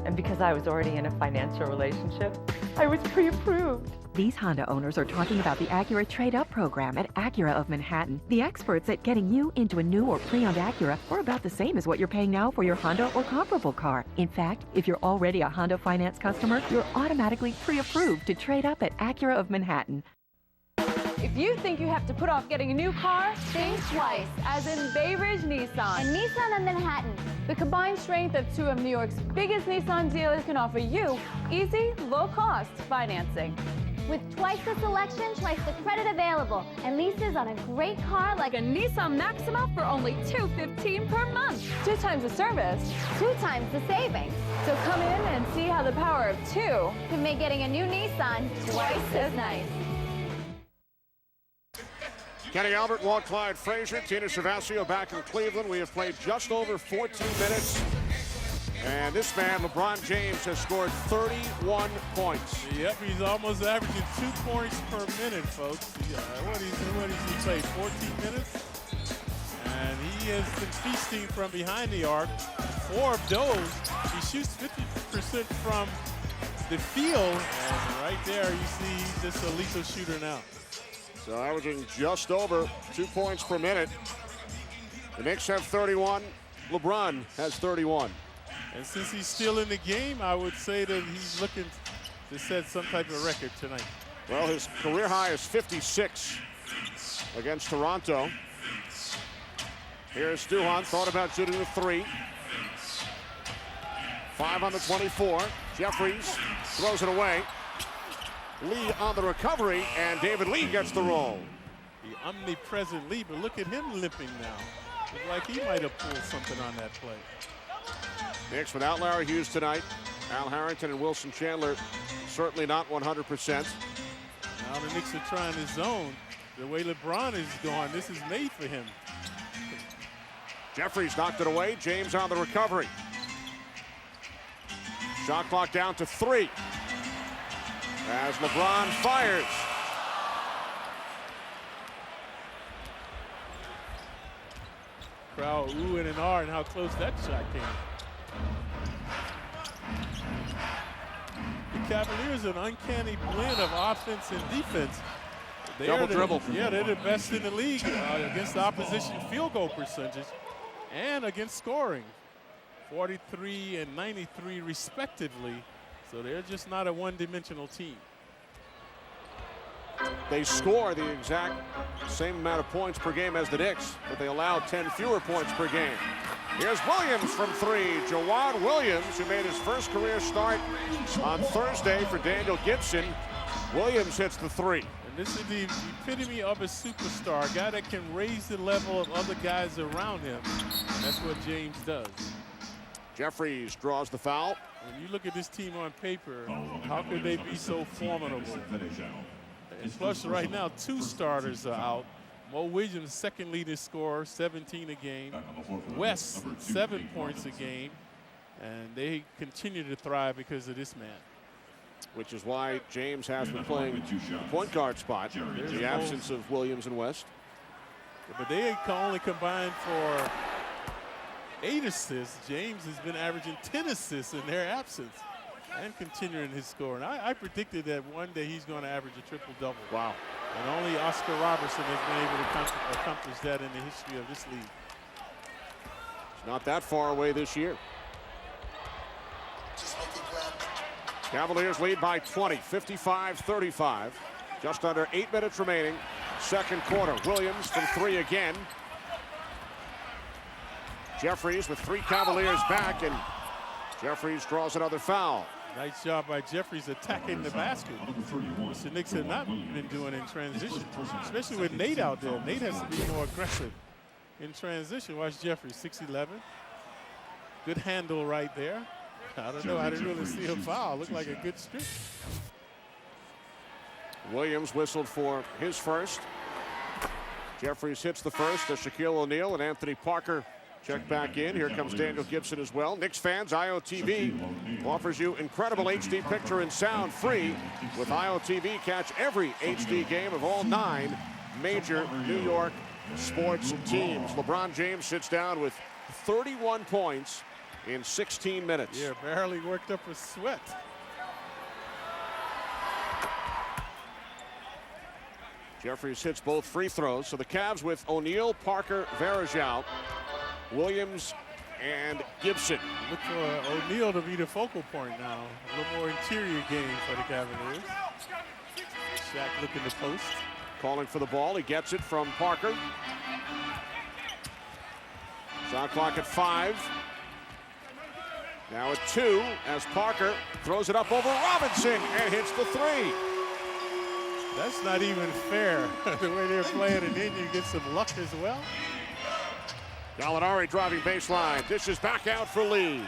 and because I was already in a financial relationship, I was pre-approved. These Honda owners are talking about the Acura Trade-Up program at Acura of Manhattan. The experts at getting you into a new or pre-owned Acura are about the same as what you're paying now for your Honda or comparable car. In fact, if you're already a Honda Finance customer, you're automatically pre-approved to trade up at Acura of Manhattan. If you think you have to put off getting a new car, think twice, as in Bay Ridge Nissan. And Nissan of Manhattan. The combined strength of 2 of New York's biggest Nissan dealers can offer you easy, low-cost financing. With twice the selection, twice the credit available, and leases on a great car like a Nissan Maxima for only $215 per month. 2 times the service, 2 times the savings. So come in and see how the power of 2 can make getting a new Nissan twice as nice. Kenny Albert, Walt Clyde Frazier, Tina Cervasio back in Cleveland. We have played just over 14 minutes. And this man, LeBron James, has scored 31 points. Yep, he's almost averaging 2 points per minute, folks. What has he played, 14 minutes? And he has been feasting from behind the arc. 4 of those, he shoots 50% from the field. And right there, you see he's just a lethal shooter now. So averaging just over 2 points per minute. The Knicks have 31. LeBron has 31. And since he's still in the game, I would say that he's looking to set some type of record tonight. Well, his career high is 56 against Toronto. Here's Duhon, thought about shooting the 3. 5 on the 24. Jeffries throws it away. Lee on the recovery, and David Lee gets the roll. The omnipresent Lee, but look at him limping now. Looks like he might have pulled something on that play. Knicks without Larry Hughes tonight. Al Harrington and Wilson Chandler certainly not 100%. Now the Knicks are trying his zone. The way LeBron is going, this is made for him. Jeffries knocked it away. James on the recovery. Shot clock down to 3. As LeBron fires. Crowd oohing and ahhing how close that shot came. The Cavaliers are an uncanny blend of offense and defense. Double dribble. Yeah, they're the best in the league against the opposition field goal percentage. and against scoring, 43 and 93 respectively. So they're just not a one-dimensional team. They score the exact same amount of points per game as the Knicks, but they allow 10 fewer points per game. Here's Williams from three. Jawad Williams, who made his first career start on Thursday for Daniel Gibson. Williams hits the three. And this is the epitome of a superstar, a guy that can raise the level of other guys around him. And that's what James does. Jeffries draws the foul. When you look at this team on paper, how could they be so formidable? And plus, right now, 2 starters are out. Mo Williams, second leading scorer, 17 a game. West, 7 points a game. And they continue to thrive because of this man. Which is why James has been playing the point guard spot. There's the absence of Williams and West. But they can only combine for 8 assists. James has been averaging 10 assists in their absence and continuing his scoring. I predicted that one day he's going to average a triple-double. Wow. And only Oscar Robertson has been able to accomplish that in the history of this league. It's not that far away this year. Cavaliers lead by 20, 55-35. Just under 8 minutes remaining. Second quarter. Williams from three again. Jeffries with 3 Cavaliers back, and Jeffries draws another foul. Nice job by Jeffries attacking the basket, which the Knicks have not been doing in transition, especially with Nate out there. Nate has to be more aggressive in transition. Watch Jeffries, 6'11". Good handle right there. I don't know. I didn't really see a foul. Looked like a good strip. Williams whistled for his first. Jeffries hits the first to Shaquille O'Neal, and Anthony Parker check back in. Here comes Daniel Gibson as well. Knicks fans, IOTV offers you incredible HD picture and sound free. With IOTV, catch every HD game of all 9 major New York sports teams. LeBron James sits down with 31 points in 16 minutes. Yeah, barely worked up a sweat. Jeffries hits both free throws. So the Cavs with O'Neal, Parker, Varejao, Williams, and Gibson. Look for O'Neal to be the focal point now. A little more interior game for the Cavaliers. Shaq looking to post. Calling for the ball. He gets it from Parker. Shot clock at 5. Now at 2 as Parker throws it up over Robinson and hits the 3. That's not even fair, the way they're playing, and then you get some luck as well. Gallinari driving baseline. Dishes back out for Lee.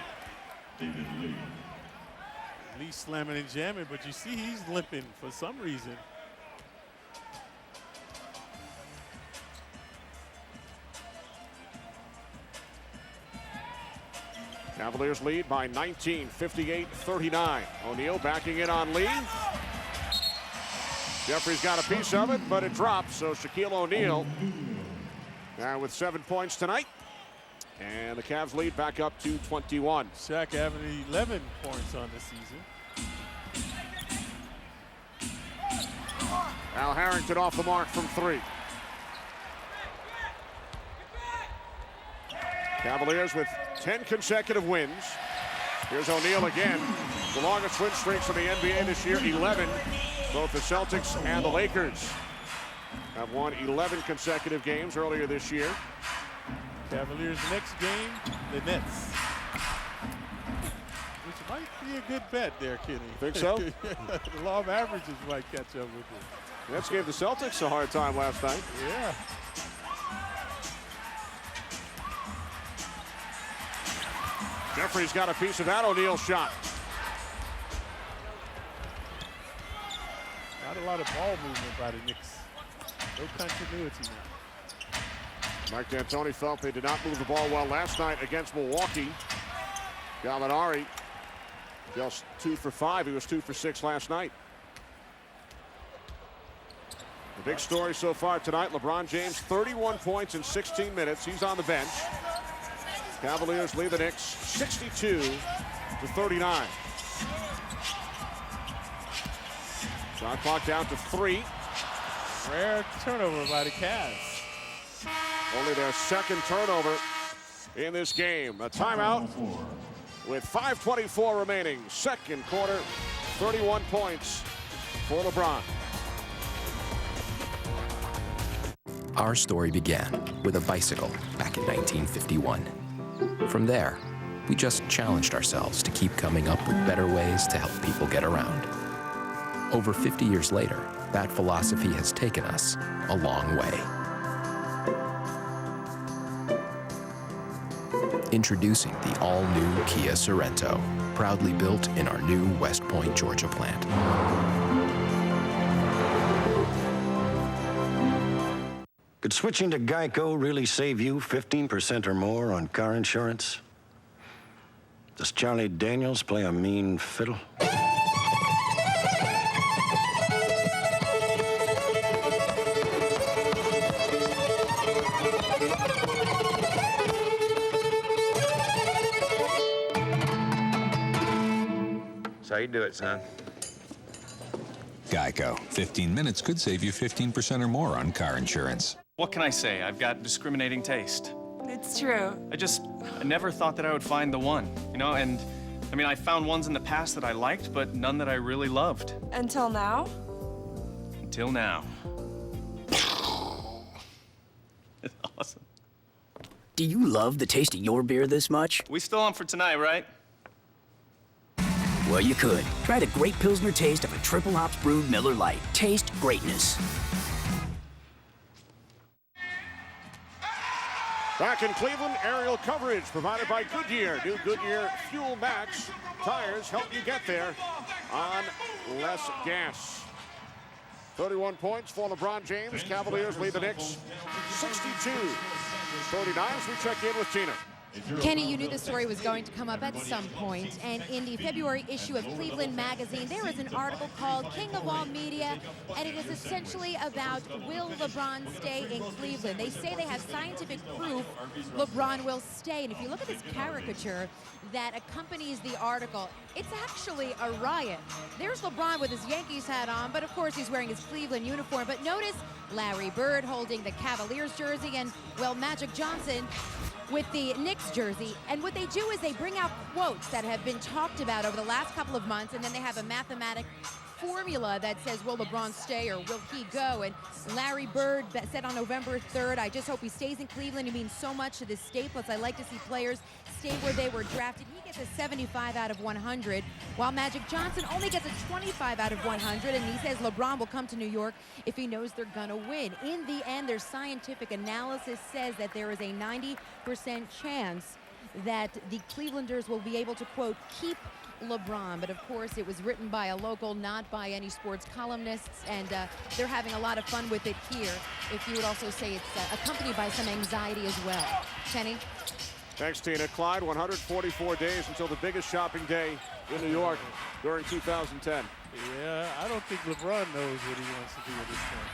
Lee slamming and jamming, but you see he's limping for some reason. Cavaliers lead by 19, 58-39. O'Neal backing in on Lee. Jeffries got a piece of it, but it drops, so Shaquille O'Neal now with 7 points tonight. And the Cavs lead back up to 21. Shaq having 11 points on the season. Al Harrington off the mark from 3. Cavaliers with 10 consecutive wins. Here's O'Neal again. The longest win streaks in the NBA this year, 11. Both the Celtics and the Lakers have won 11 consecutive games earlier this year. Cavaliers next game, the Nets. Which might be a good bet there, Kenny. Think so? The law of averages might catch up with you. Nets gave the Celtics a hard time last night. Yeah. Jeffries got a piece of that O'Neal shot. Not a lot of ball movement by the Knicks. No continuity now. Mike D'Antoni felt they did not move the ball well last night against Milwaukee. Gallinari just 2 for 5. He was 2 for 6 last night. The big story so far tonight, LeBron James, 31 points in 16 minutes. He's on the bench. Cavaliers lead the Knicks 62-39. Shot clock down to 3. Rare turnover by the Cavs. Only their second turnover in this game. A timeout with 5:24 remaining. Second quarter, 31 points for LeBron. Our story began with a bicycle back in 1951. From there, we just challenged ourselves to keep coming up with better ways to help people get around. Over 50 years later, that philosophy has taken us a long way. Introducing the all-new Kia Sorento, proudly built in our new West Point, Georgia plant. Could switching to Geico really save you 15% or more on car insurance? Does Charlie Daniels play a mean fiddle? That's how you do it, son. Geico. 15 minutes could save you 15% or more on car insurance. What can I say? I've got discriminating taste. It's true. I never thought that I would find the one, you know, and I mean, I found ones in the past that I liked, but none that I really loved. Until now? Until now. It's awesome. Do you love the taste of your beer this much? We still on for tonight, right? Well, you could. Try the great Pilsner taste of a triple hops brewed Miller Lite. Taste greatness. Back in Cleveland, aerial coverage provided by Goodyear. New Goodyear Fuel Max tires help you get there on less gas. 31 points for LeBron James. Cavaliers lead the Knicks 62-39 as we check in with Tina. Kenny, you knew the story was going to come up at some point, and in the February issue of Cleveland Magazine, there is an article called King of All Media, and it is essentially about will LeBron stay in Cleveland. They say they have scientific proof LeBron will stay, and if you look at this caricature that accompanies the article, it's actually a riot. There's LeBron with his Yankees hat on, but of course he's wearing his Cleveland uniform, but notice Larry Bird holding the Cavaliers jersey, and, well, Magic Johnson with the Knicks jersey. And what they do is they bring out quotes that have been talked about over the last couple of months, and then they have a mathematic formula that says, will LeBron stay or will he go? And Larry Bird said on November 3rd, I just hope he stays in Cleveland. He means so much to this state. Plus, I like to see players stay where they were drafted. He gets a 75 out of 100, while Magic Johnson only gets a 25 out of 100. And he says LeBron will come to New York if he knows they're going to win. In the end, their scientific analysis says that there is a 90% chance that the Clevelanders will be able to, quote, keep LeBron. But of course it was written by a local, not by any sports columnists, and they're having a lot of fun with it here. If you would also say it's accompanied by some anxiety as well. Kenny? Thanks, Tina. Clyde, 144 days until the biggest shopping day in New York during 2010. Yeah, I don't think LeBron knows what he wants to do at this point.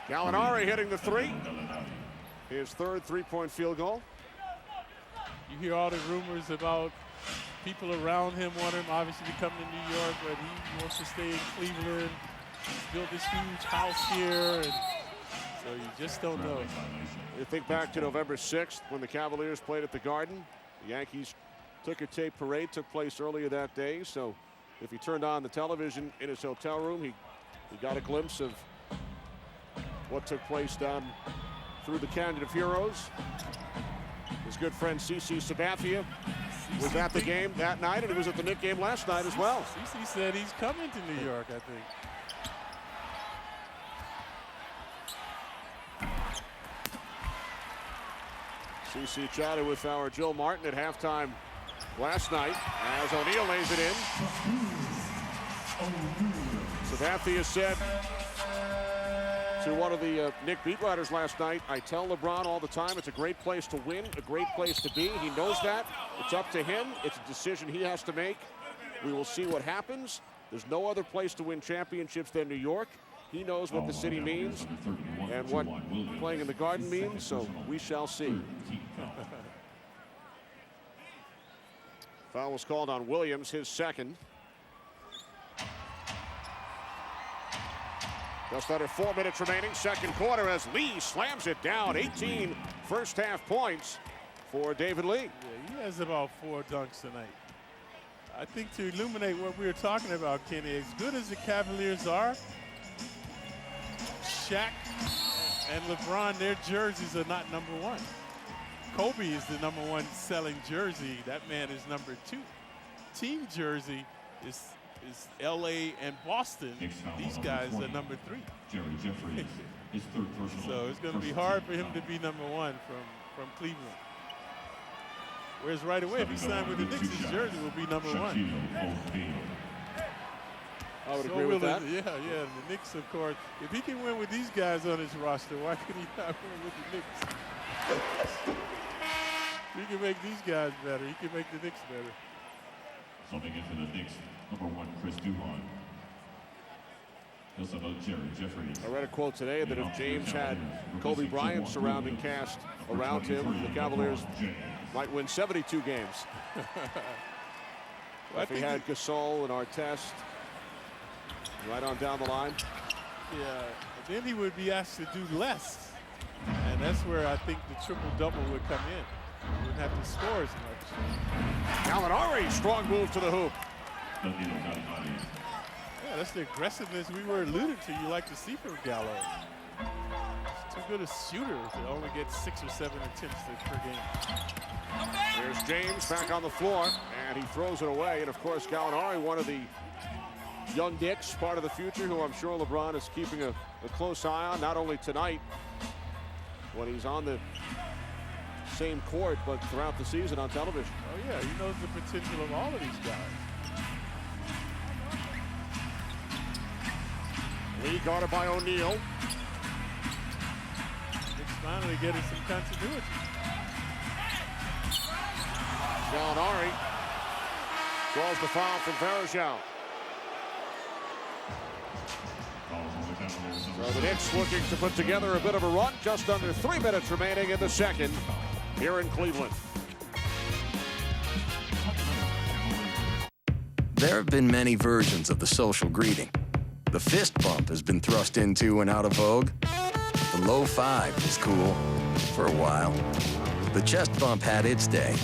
Gallinari hitting the three. His third three-point field goal. You hear all the rumors about people around him want him obviously to come to New York, but he wants to stay in Cleveland. He's built this huge house here, and so you just don't know. You think back to November 6th when the Cavaliers played at the Garden. The Yankees ticker tape parade took place earlier that day, so if he turned on the television in his hotel room, he got a glimpse of what took place down through the Canyon of Heroes. His good friend CC Sabathia was at the game that night, and he was at the Knicks game last night as well. CC said he's coming to New York, I think. CC chatted with our Jill Martin at halftime last night as O'Neal lays it in. Sabathia said to one of the Knicks beat writers last night, I tell LeBron all the time, it's a great place to win, a great place to be. He knows that. It's up to him. It's a decision he has to make. We will see what happens. There's no other place to win championships than New York. He knows what the city means and what playing in the Garden means, so we shall see. Foul was called on Williams, his second. Just under 4 minutes remaining, second quarter, as Lee slams it down. 18 first half points for David Lee. Yeah, he has about 4 dunks tonight. I think to illuminate what we were talking about, Kenny, as good as the Cavaliers are, Shaq and LeBron, their jerseys are not number 1. Kobe is the number 1 selling jersey. That man is number 2. Team jersey is LA and Boston. These guys are number 3. So it's going to be hard for him to be number 1 from Cleveland. Whereas right away, if he signed with the Knicks, his jersey will be number 1. I would agree with that. Yeah. The Knicks, of course. If he can win with these guys on his roster, why could he not win with the Knicks? He can make these guys better. He can make the Knicks better. Coming in for the Knicks, number 1, Chris Duhon. Also about Jerry Jeffries. I read a quote today that if James had Kobe Bryant surrounding cast around him, the Cavaliers might win 72 games. If he had Gasol and Artest right on down the line. Yeah, but then he would be asked to do less. And that's where I think the triple-double would come in. He wouldn't have to score as much. Gallinari, strong move to the hoop. Yeah, that's the aggressiveness we were alluding to. You like to see from Gallo. He's too good a shooter to only get 6 or 7 attempts per game. Here's James back on the floor, and he throws it away. And of course, Gallinari, one of the young Knicks, part of the future, who I'm sure LeBron is keeping a close eye on, not only tonight when he's on the same court, but throughout the season on television. Oh yeah, he knows the potential of all of these guys. Lee guarded by O'Neal. Knicks finally getting some continuity. Gallinari draws the foul from Varejao. So the Knicks looking to put together a bit of a run. Just under 3 minutes remaining in the second here in Cleveland. There have been many versions of the social greeting. The fist bump has been thrust into and out of vogue. The low five was cool for a while. The chest bump had its day,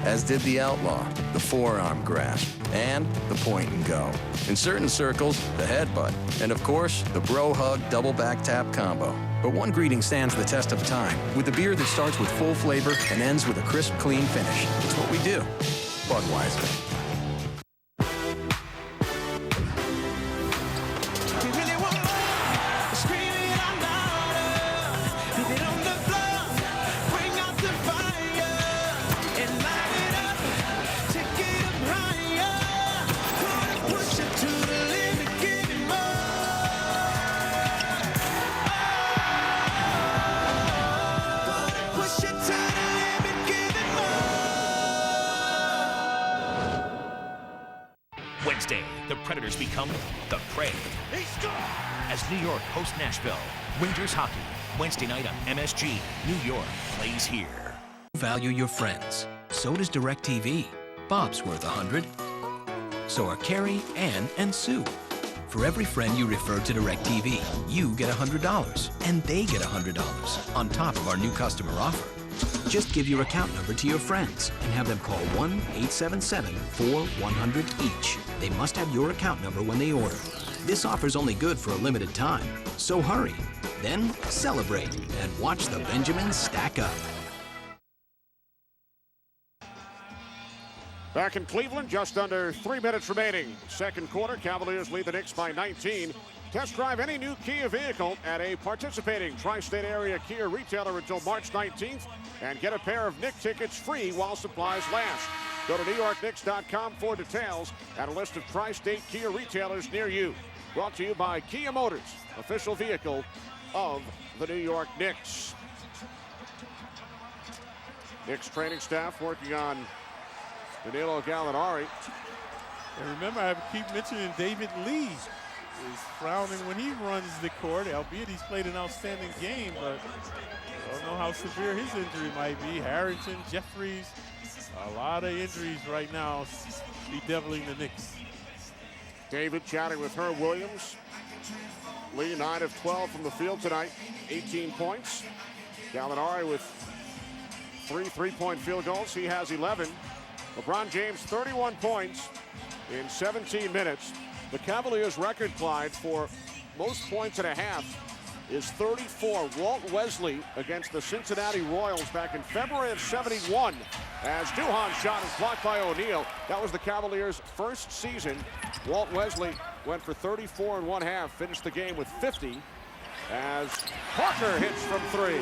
as did the outlaw, the forearm grasp, and the point and go. In certain circles, the headbutt, and of course, the bro hug double back tap combo. But one greeting stands the test of time, with a beer that starts with full flavor and ends with a crisp, clean finish. It's what we do. Budweiser. Wednesday, the Predators become the Prey. As New York hosts Nashville, Rangers hockey, Wednesday night on MSG. New York plays here. Value your friends. So does DirecTV. Bob's worth 100. So are Carrie, Ann, and Sue. For every friend you refer to DirecTV, you get $100, and they get $100 on top of our new customer offer. Just give your account number to your friends and have them call 1-877-4-100 each. They must have your account number when they order. This offer's only good for a limited time, so hurry. Then celebrate and watch the Benjamins stack up. Back in Cleveland, just under 3 minutes remaining. Second quarter, Cavaliers lead the Knicks by 19. Test drive any new Kia vehicle at a participating tri-state area Kia retailer until March 19th and get a pair of Knick tickets free while supplies last. Go to NewYorkKnicks.com for details and a list of tri-state Kia retailers near you. Brought to you by Kia Motors, official vehicle of the New York Knicks. Knicks training staff working on Danilo Gallinari. And remember, I keep mentioning David Lee is frowning when he runs the court, albeit he's played an outstanding game, but I don't know how severe his injury might be. Harrington, Jeffries, a lot of injuries right now bedeviling the Knicks. David chatting with Herb Williams. Lee, 9 of 12 from the field tonight, 18 points. Gallinari with 3 3-point field goals. He has 11. LeBron James, 31 points in 17 minutes. The Cavaliers' record, Clyde, for most points and a half is 34. Walt Wesley against the Cincinnati Royals back in February of '71 as Duhan's shot is blocked by O'Neal. That was the Cavaliers' first season. Walt Wesley went for 34 and 1/2, finished the game with 50 as Parker hits from 3.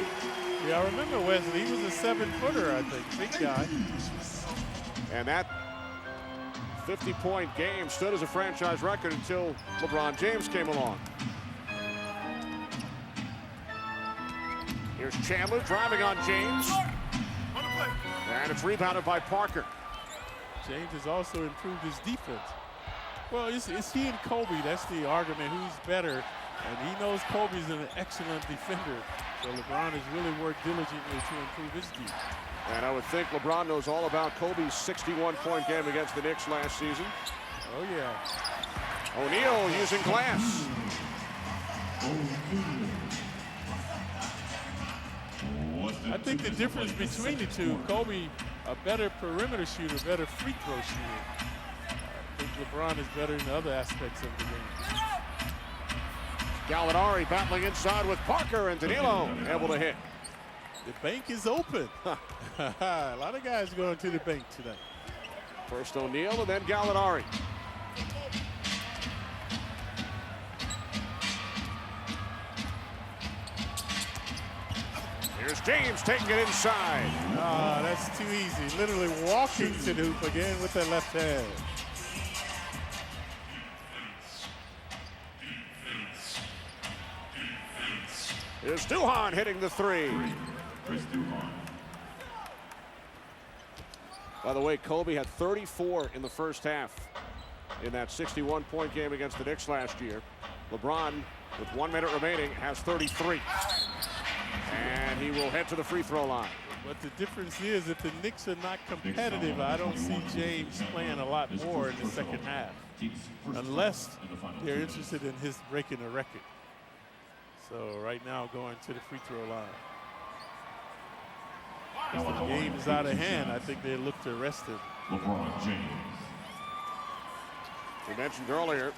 Yeah, I remember Wesley. He was a 7-footer, I think. Big guy. And that 50-point game stood as a franchise record until LeBron James came along. Here's Chandler driving on James. And it's rebounded by Parker. James has also improved his defense. Well, it's he and Kobe. That's the argument. Who's better? And he knows Kobe's an excellent defender. So LeBron has really worked diligently to improve his defense. And I would think LeBron knows all about Kobe's 61-point game against the Knicks last season. Oh, yeah. O'Neal using glass. I think the difference between the two, Kobe, a better perimeter shooter, better free throw shooter. I think LeBron is better in other aspects of the game. Gallinari battling inside with Parker, and Danilo able to hit. The bank is open. A lot of guys going to the bank tonight. First O'Neal and then Gallinari. Here's James taking it inside. Ah, that's too easy. Literally walking to the hoop again with that left hand. Here's Duhan hitting the 3. By the way, Kobe had 34 in the first half in that 61-point game against the Knicks last year. LeBron, with 1 minute remaining, has 33. And he will head to the free throw line. But the difference is, if the Knicks are not competitive, I don't see James playing a lot more in the second half, unless they're interested in his breaking a record. So right now, going to the free throw line. If the game is out of hand, I think they look to arrest him. LeBron James. We mentioned earlier,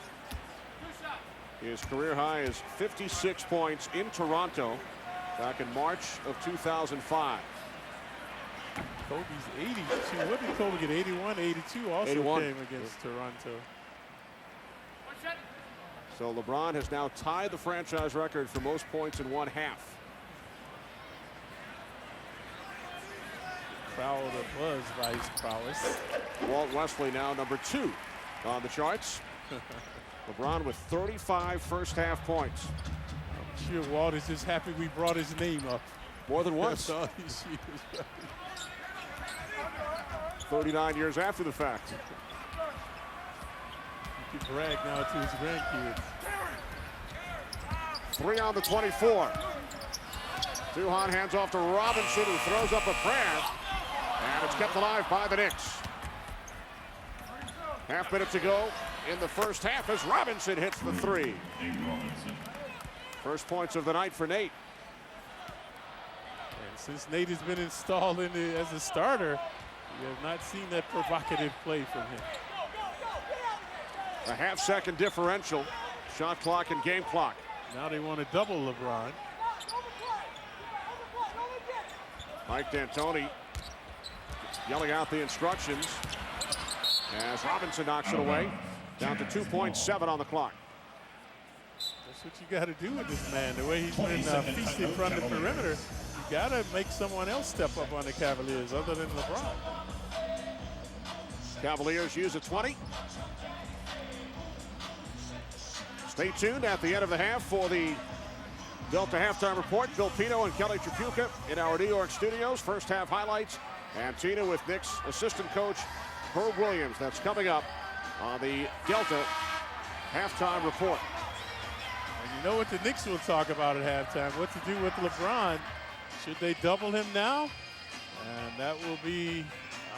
his career high is 56 points in Toronto back in March of 2005. Kobe's 82. What did Kobe get? 81, 82 also 81. came against Toronto. So LeBron has now tied the franchise record for most points in 1/2. Crowd abuzz by his prowess. Walt Wesley now number 2 on the charts. LeBron with 35 first half points. I'm sure Walt is just happy we brought his name up. More than once. 39 years after the fact. He can brag now to his grandkids. 3 on the 24. Duhan hands off to Robinson, who throws up a prayer. And it's kept alive by the Knicks. Half minute to go in the first half as Robinson hits the 3. First points of the night for Nate. And since Nate has been installed as a starter, we have not seen that provocative play from him. A half-second differential, shot clock and game clock. Now they want to double LeBron. Mike D'Antoni yelling out the instructions as Robinson knocks it away. Down to 2.7 on the clock. That's what you got to do with this man. The way he's been feasting from the perimeter, you got to make someone else step up on the Cavaliers other than LeBron. Cavaliers use a 20. Stay tuned at the end of the half for the Delta Halftime Report. Bill Pino and Kelly Tripucka in our New York studios. First half highlights. And Tina with Knicks assistant coach Herb Williams. That's coming up on the Delta Halftime Report. And you know what the Knicks will talk about at halftime, what to do with LeBron. Should they double him now? And that will be,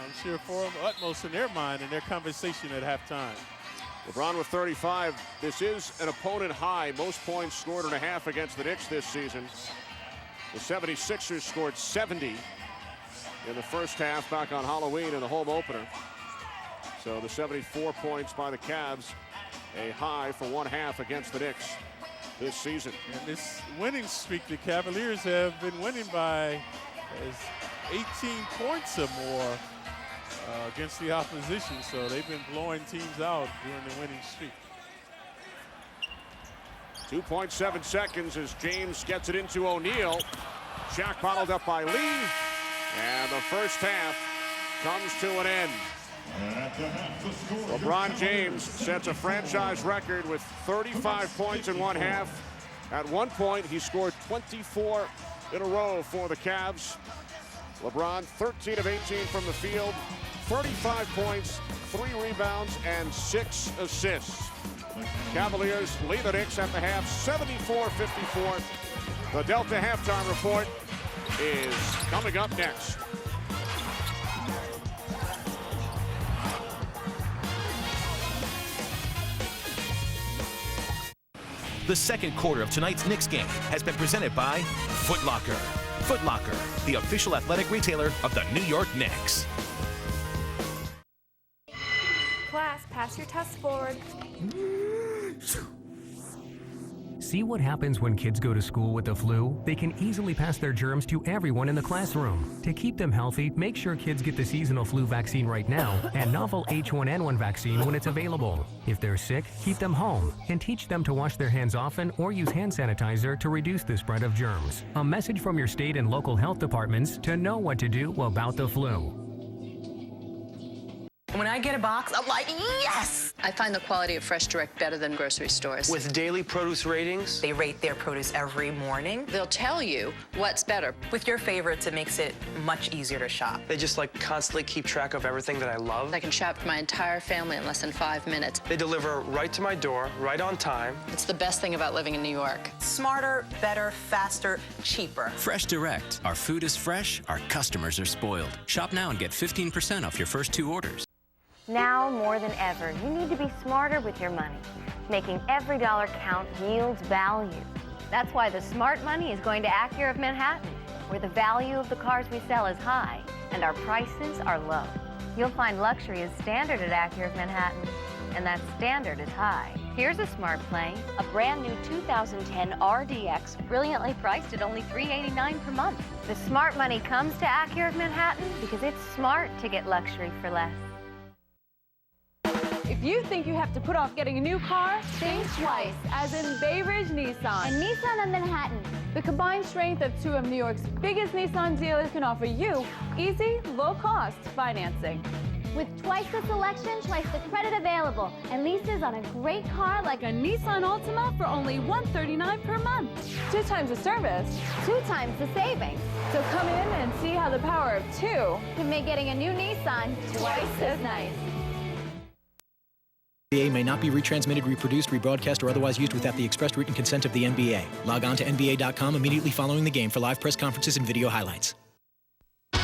I'm sure, for utmost in their mind in their conversation at halftime. LeBron with 35. This is an opponent high. Most points scored in a half against the Knicks this season. The 76ers scored 70 in the first half back on Halloween in the home opener. So the 74 points by the Cavs, a high for one half against the Knicks this season. And this winning streak, the Cavaliers have been winning by 18 points or more against the opposition. So they've been blowing teams out during the winning streak. 2.7 seconds as James gets it into O'Neal. Shaq bottled up by Lee. And the first half comes to an end. LeBron James sets a franchise record with 35 points in one half. At one point, he scored 24 in a row for the Cavs. LeBron, 13 of 18 from the field, 35 points, 3 rebounds, and 6 assists. Cavaliers lead the Knicks at the half, 74-54. The Delta halftime report is coming up next. The second quarter of tonight's Knicks game has been presented by Foot Locker. Foot Locker, the official athletic retailer of the New York Knicks. Class, pass your test forward. See what happens when kids go to school with the flu? They can easily pass their germs to everyone in the classroom. To keep them healthy, make sure kids get the seasonal flu vaccine right now and novel H1N1 vaccine when it's available. If they're sick, keep them home and teach them to wash their hands often or use hand sanitizer to reduce the spread of germs. A message from your state and local health departments to know what to do about the flu. When I get a box, I'm like, yes! I find the quality of Fresh Direct better than grocery stores. With daily produce ratings? They rate their produce every morning. They'll tell you what's better. With your favorites, it makes it much easier to shop. They just constantly keep track of everything that I love. I can shop for my entire family in less than 5 minutes. They deliver right to my door, right on time. It's the best thing about living in New York. Smarter, better, faster, cheaper. Fresh Direct. Our food is fresh, our customers are spoiled. Shop now and get 15% off your first 2 orders. Now more than ever, you need to be smarter with your money. Making every dollar count yields value. That's why the smart money is going to Acura of Manhattan, where the value of the cars we sell is high and our prices are low. You'll find luxury is standard at Acura of Manhattan, and that standard is high. Here's a smart play, a brand new 2010 RDX, brilliantly priced at only $389 per month. The smart money comes to Acura of Manhattan because it's smart to get luxury for less. If you think you have to put off getting a new car, think twice, as in Bay Ridge Nissan. And Nissan of Manhattan. The combined strength of 2 of New York's biggest Nissan dealers can offer you easy, low-cost financing. With twice the selection, twice the credit available, and leases on a great car like a Nissan Altima for only $139 per month. 2 times the service. 2 times the savings. So come in and see how the power of 2 can make getting a new Nissan twice as nice. NBA may not be retransmitted, reproduced, rebroadcast, or otherwise used without the express written consent of the NBA. Log on to NBA.com immediately following the game for live press conferences and video highlights. The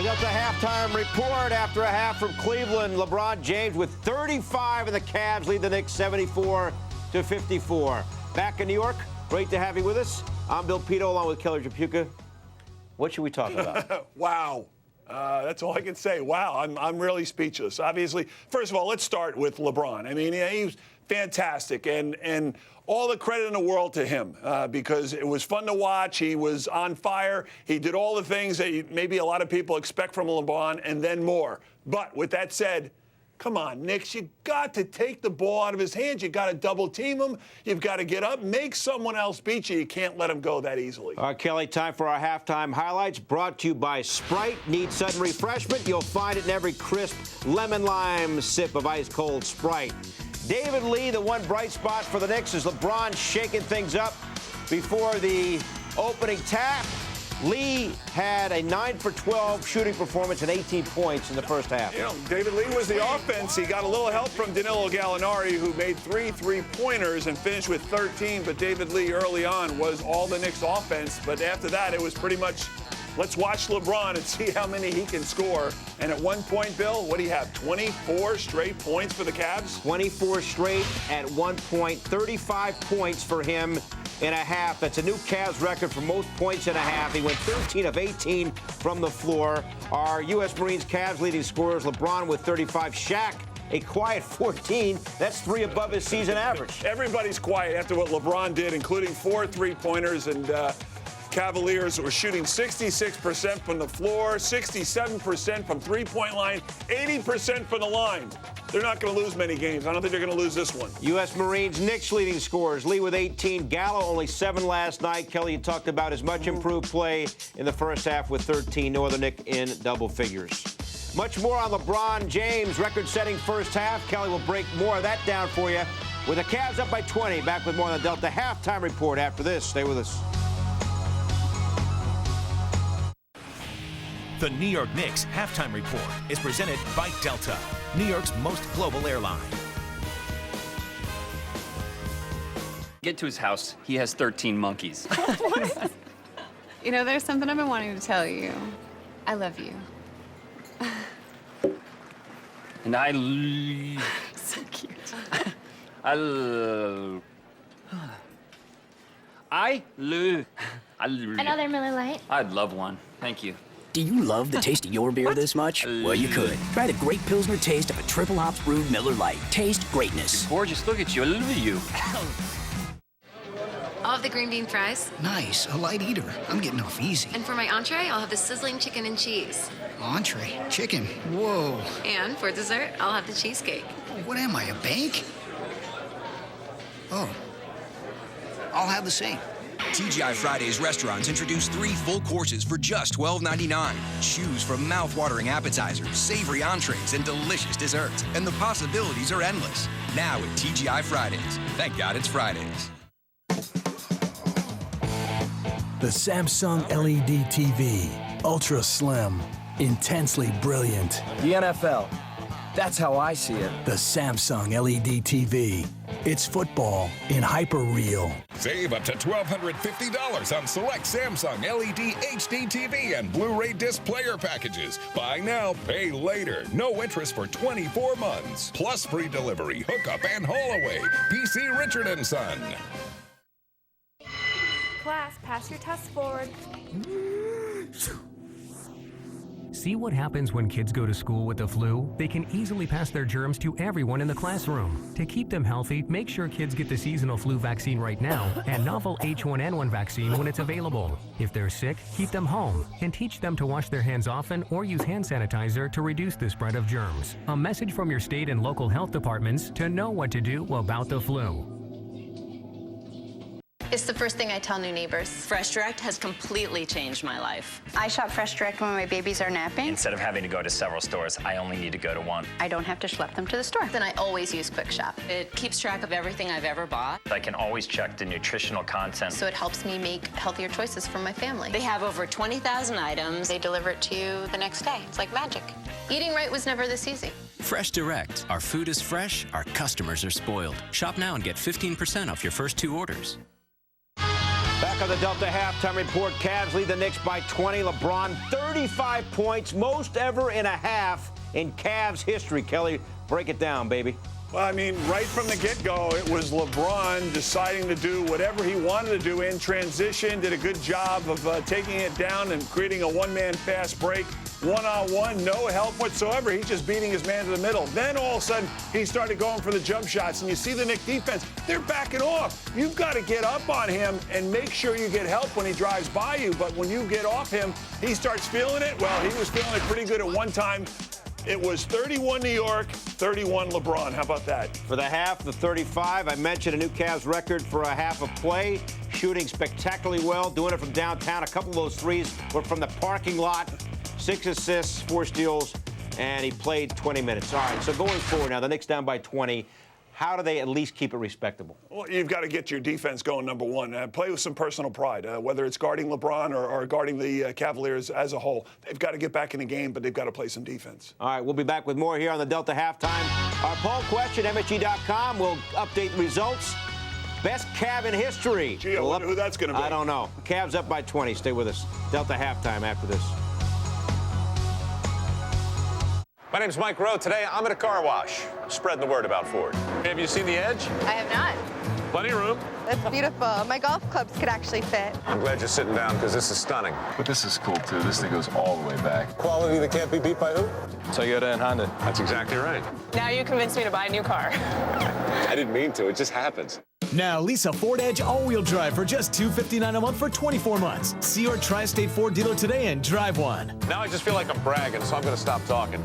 Delta halftime report after a half from Cleveland. LeBron James with 35, and the Cavs lead the Knicks 74-54. Back in New York, great to have you with us. I'm Bill Pito along with Kelly Tripucka. What should we talk about? Wow. That's all I can say. Wow, I'm really speechless. Obviously, first of all, let's start with LeBron. I mean, he was fantastic, and all the credit in the world to him because it was fun to watch. He was on fire. He did all the things that maybe a lot of people expect from LeBron and then more. But with that said, come on, Knicks, you got to take the ball out of his hands. You got to double team him. You've got to get up, make someone else beat you. You can't let him go that easily. All right, Kelly, time for our halftime highlights brought to you by Sprite. Need sudden refreshment? You'll find it in every crisp lemon lime sip of ice cold Sprite. David Lee, the one bright spot for the Knicks, is LeBron shaking things up before the opening tap. Lee had a 9 for 12 shooting performance and 18 points in the first half. You know, David Lee was the offense. He got a little help from Danilo Gallinari, who made 3 3-pointers and finished with 13. But David Lee early on was all the Knicks offense. But after that, it was pretty much Let's watch LeBron and see how many he can score. And at one point, Bill, what do you have? 24 straight points for the Cavs? 24 straight at one point. 35 points for him in a half. That's a new Cavs record for most points in a half. He went 13 of 18 from the floor. Our U.S. Marines Cavs leading scorers, LeBron with 35, Shaq a quiet 14. That's 3 above his season average. Everybody's quiet after what LeBron did, including 4 3-pointers. And Cavaliers were shooting 66% from the floor, 67% from three-point line, 80% from the line. They're not going to lose many games. I don't think they're going to lose this one. U.S. Marines Knicks leading scorers. Lee with 18. Gallo only 7 last night. Kelly, you talked about his much improved play in the first half with 13. No other Knick in double figures. Much more on LeBron James' record-setting first half. Kelly will break more of that down for you with the Cavs up by 20. Back with more on the Delta halftime report after this. Stay with us. The New York Knicks halftime report is presented by Delta, New York's most global airline. Get to his house. He has 13 monkeys. You know, there's something I've been wanting to tell you. I love you. And I So cute. Another Miller Lite? I'd love one. Thank you. Do you love the taste of your beer this much? Well, you could. Try the great Pilsner taste of a triple hops brewed Miller Lite. Taste greatness. Gorgeous. Look at you. I love you. I'll have the green bean fries. Nice. A light eater. I'm getting off easy. And for my entree, I'll have the sizzling chicken and cheese. Entree? Chicken? Whoa. And for dessert, I'll have the cheesecake. What am I, a bank? Oh. I'll have the same. TGI Fridays restaurants introduce 3 full courses for just $12.99. Choose from mouth-watering appetizers, savory entrees, and delicious desserts. And the possibilities are endless. Now at TGI Fridays. Thank God it's Fridays. The Samsung LED TV. Ultra slim. Intensely brilliant. The NFL. That's how I see it. The Samsung LED TV. It's football in hyper-real. Save up to $1,250 on select Samsung LED HD TV and Blu-ray disc player packages. Buy now, pay later. No interest for 24 months. Plus free delivery, hookup, and haul away. PC Richard & Son. Class, pass your test forward. See what happens when kids go to school with the flu? They can easily pass their germs to everyone in the classroom. To keep them healthy, make sure kids get the seasonal flu vaccine right now and novel H1N1 vaccine when it's available. If they're sick, keep them home and teach them to wash their hands often or use hand sanitizer to reduce the spread of germs. A message from your state and local health departments to know what to do about the flu. It's the first thing I tell new neighbors. Fresh Direct has completely changed my life. I shop Fresh Direct when my babies are napping. Instead of having to go to several stores, I only need to go to one. I don't have to schlep them to the store. Then I always use Quick Shop. It keeps track of everything I've ever bought. I can always check the nutritional content. So it helps me make healthier choices for my family. They have over 20,000 items. They deliver it to you the next day. It's like magic. Eating right was never this easy. Fresh Direct. Our food is fresh, our customers are spoiled. Shop now and get 15% off your first 2 orders. Back on the Delta halftime report, Cavs lead the Knicks by 20. LeBron, 35 points, most ever in a half in Cavs history. Kelly, break it down, baby. Well, I mean, right from the get-go, it was LeBron deciding to do whatever he wanted to do in transition, did a good job of taking it down and creating a one-man fast break. One-on-one, no help whatsoever. He's just beating his man to the middle. Then all of a sudden, he started going for the jump shots. And you see the Knicks defense, they're backing off. You've got to get up on him and make sure you get help when he drives by you. But when you get off him, he starts feeling it. Well, he was feeling it pretty good at one time. It was 31 New York, 31 LeBron. How about that? For the half, the 35, I mentioned a new Cavs record for a half of play. Shooting spectacularly well, doing it from downtown. A couple of those threes were from the parking lot. 6 assists, 4 steals, and he played 20 minutes. All right, so going forward now, the Knicks down by 20. How do they at least keep it respectable? Well, you've got to get your defense going, number one. Play with some personal pride, whether it's guarding LeBron or guarding the Cavaliers as a whole. They've got to get back in the game, but they've got to play some defense. All right, we'll be back with more here on the Delta halftime. Our poll question, MSG.com, will update the results. best Cav in history. Gee, I wonder who that's going to be. I don't know. Cavs up by 20. Stay with us. Delta halftime after this. My name's Mike Rowe. Today, I'm at a car wash. Spreading the word about Ford. Have you seen the Edge? I have not. Plenty of room. That's beautiful. My golf clubs could actually fit. I'm glad you're sitting down because this is stunning. But this is cool, too. This thing goes all the way back. Quality that can't be beat by who? Toyota and Honda. That's exactly right. Now you convinced me to buy a new car. I didn't mean to. It just happens. Now, lease a Ford Edge all-wheel drive for just $259 a month for 24 months. See your Tri-State Ford dealer today and drive one. Now I just feel like I'm bragging, so I'm going to stop talking.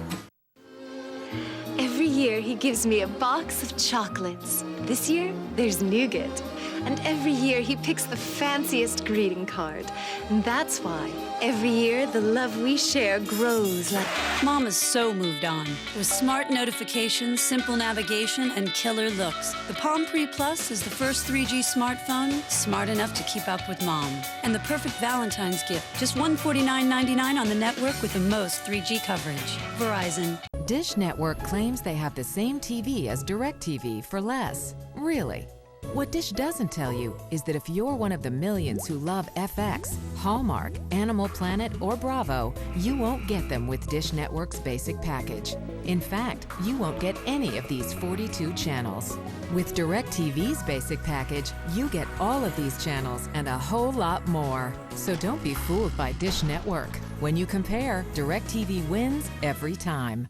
Every year, he gives me a box of chocolates. This year, there's nougat. And every year, he picks the fanciest greeting card. And that's why, every year, the love we share grows like... Mom is so moved on. With smart notifications, simple navigation, and killer looks. The Palm Pre Plus is the first 3G smartphone smart enough to keep up with Mom. And the perfect Valentine's gift. Just $149.99 on the network with the most 3G coverage. Verizon. Dish Network claims they have the same TV as DirecTV for less. Really? What Dish doesn't tell you is that if you're one of the millions who love FX, Hallmark, Animal Planet, or Bravo, you won't get them with Dish Network's basic package. In fact, you won't get any of these 42 channels. With DirecTV's basic package, you get all of these channels and a whole lot more. So don't be fooled by Dish Network. When you compare, DirecTV wins every time.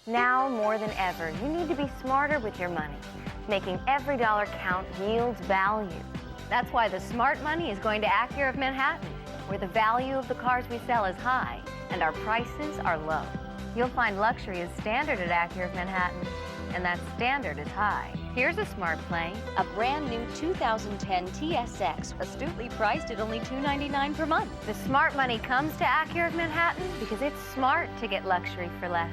Now more than ever, you need to be smarter with your money. Making every dollar count yields value. That's why the smart money is going to Acura of Manhattan, where the value of the cars we sell is high and our prices are low. You'll find luxury is standard at Acura of Manhattan, and that standard is high. Here's a smart play, a brand new 2010 TSX, astutely priced at only $299 per month. The smart money comes to Acura of Manhattan because it's smart to get luxury for less.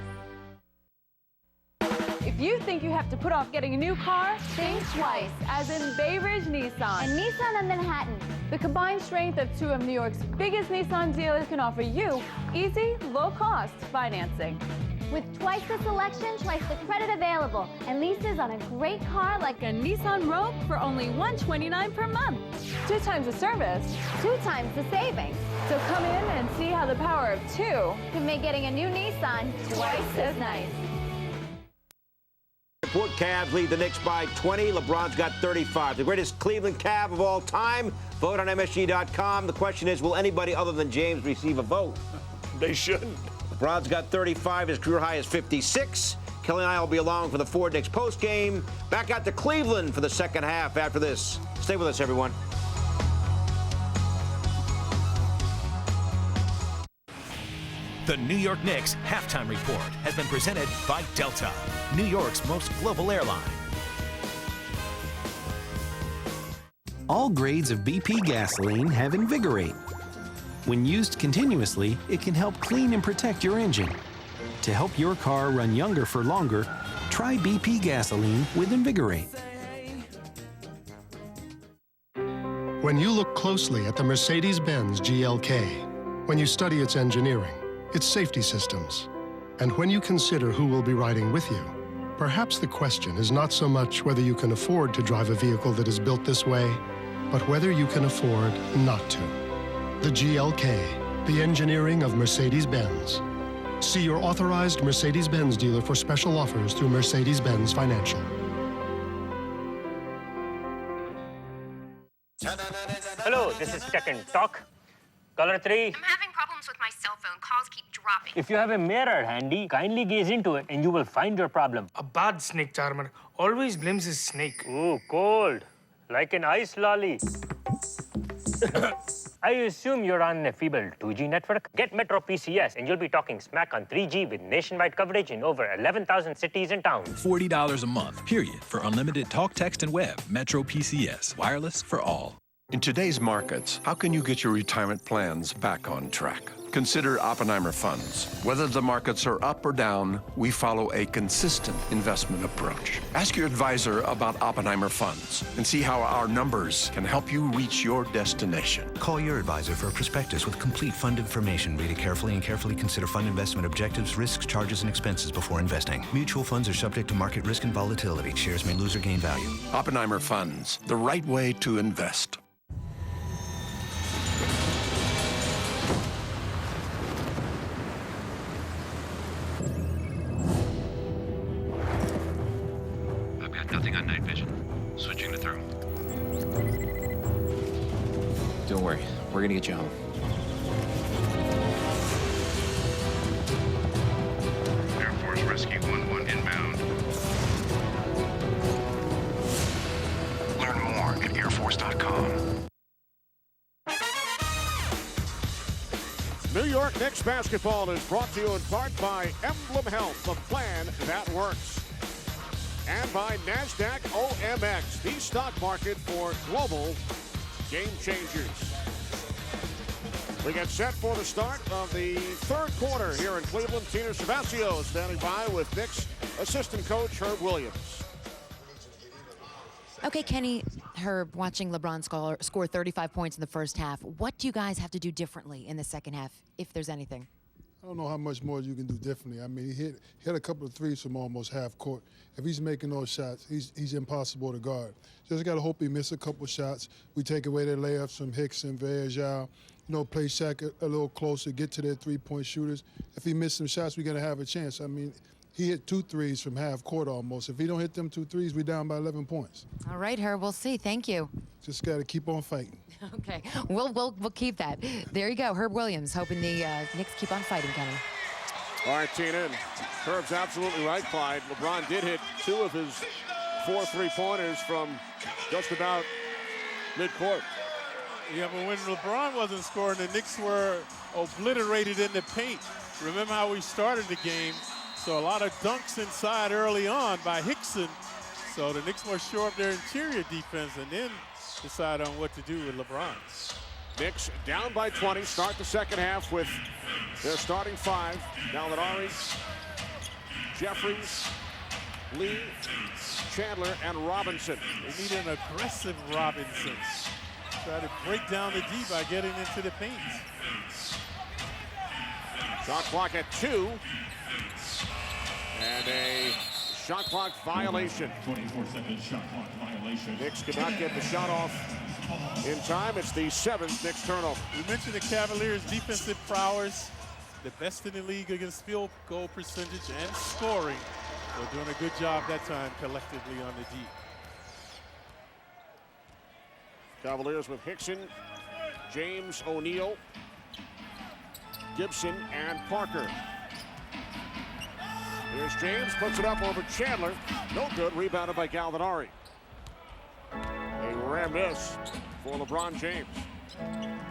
If you think you have to put off getting a new car, think twice, as in Bay Ridge Nissan. And Nissan of Manhattan. The combined strength of two of New York's biggest Nissan dealers can offer you easy, low-cost financing. With twice the selection, twice the credit available, and leases on a great car like A Nissan Rogue for only $129 per month. 2 times the service. 2 times the savings. So come in and see how the power of 2 can make getting a new Nissan twice as nice. Report Cavs lead the Knicks by 20. LeBron's got 35. The greatest Cleveland Cav of all time. Vote on MSG.com. The question is, will anybody other than James receive a vote? They shouldn't. LeBron's got 35. His career high is 56. Kelly and I will be along for the Ford Knicks postgame. Back out to Cleveland for the second half after this. Stay with us, everyone. The New York Knicks halftime report has been presented by Delta, New York's most global airline. All grades of BP gasoline have Invigorate. When used continuously, it can help clean and protect your engine. To help your car run younger for longer, try BP gasoline with Invigorate. When you look closely at the Mercedes-Benz GLK, when you study its engineering, its safety systems, and when you consider who will be riding with you, perhaps the question is not so much whether you can afford to drive a vehicle that is built this way, but whether you can afford not to. The GLK, the engineering of Mercedes-Benz. See your authorized Mercedes-Benz dealer for special offers through Mercedes-Benz Financial. Hello, this is Check and Talk. Caller 3. I'm having problems with my cell phone. Calls keep dropping. If you have a mirror handy, kindly gaze into it and you will find your problem. A bad snake charmer always blames his snake. Ooh, cold. Like an ice lolly. I assume you're on a feeble 2G network. Get Metro PCS and you'll be talking smack on 3G with nationwide coverage in over 11,000 cities and towns. $40 a month, period, for unlimited talk, text, and web. Metro PCS. Wireless for all. In today's markets, how can you get your retirement plans back on track? Consider Oppenheimer funds. Whether the markets are up or down, we follow a consistent investment approach. Ask your advisor about Oppenheimer funds and see how our numbers can help you reach your destination. Call your advisor for a prospectus with complete fund information. Read it carefully and carefully consider fund investment objectives, risks, charges, and expenses before investing. Mutual funds are subject to market risk and volatility. Shares may lose or gain value. Oppenheimer funds, the right way to invest. Nothing on night vision. Switching to thermal. Don't worry, we're gonna get you home. Air Force Rescue 11 inbound. Learn more at airforce.com. New York Knicks basketball is brought to you in part by Emblem Health, the plan that works. And by NASDAQ OMX, the stock market for global game changers. We get set for the start of the third quarter here in Cleveland. Tina Cervasio standing by with Knicks assistant coach Herb Williams. Okay, Kenny, Herb, watching LeBron score 35 points in the first half, what do you guys have to do differently in the second half, if there's anything? I don't know how much more you can do differently. I mean, he hit a couple of threes from almost half court. If he's making those shots, he's impossible to guard. Just got to hope he misses a couple of shots. We take away their layups from Hicks and Verjao. Play Shaq a little closer, get to their three-point shooters. If he misses some shots, we're going to have a chance. I mean, he hit 2 threes from half court almost. If he don't hit them 2 threes, we're down by 11 points. All right, Herb, we'll see. Thank you. Just got to keep on fighting. Okay, we'll keep that. There you go, Herb Williams, hoping the Knicks keep on fighting, Kenny. All right, Tina, and Herb's absolutely right, Clyde. LeBron did hit 2 of his 4 3-pointers from just about midcourt. Yeah, but when LeBron wasn't scoring, the Knicks were obliterated in the paint. Remember how we started the game? So a lot of dunks inside early on by Hickson. So the Knicks must shore up their interior defense and then decide on what to do with LeBron. Knicks down by 20, start the second half with their starting 5. Gallinari, Jeffries, Lee, Chandler, and Robinson. They need an aggressive Robinson. Try to break down the D by getting into the paint. Shot clock at 2. And a shot clock violation. 24-second shot clock violation. Knicks could not get the shot off in time. It's the 7th Knicks turnover. We mentioned the Cavaliers' defensive prowess, the best in the league against field goal percentage and scoring. They're doing a good job that time collectively on the D. Cavaliers with Hickson, James, O'Neal, Gibson, and Parker. Here's James, puts it up over Chandler. No good, rebounded by Gallinari. A rare miss for LeBron James,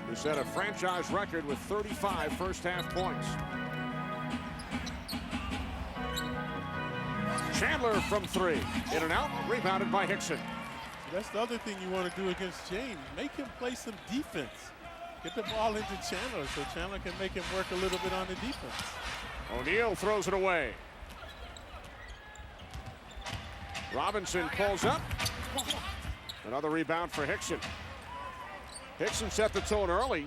who set a franchise record with 35 first-half points. Chandler from 3, in and out, rebounded by Hickson. That's the other thing you want to do against James. Make him play some defense. Get the ball into Chandler so Chandler can make him work a little bit on the defense. O'Neal throws it away. Robinson pulls up. Another rebound for Hickson. Hickson set the tone early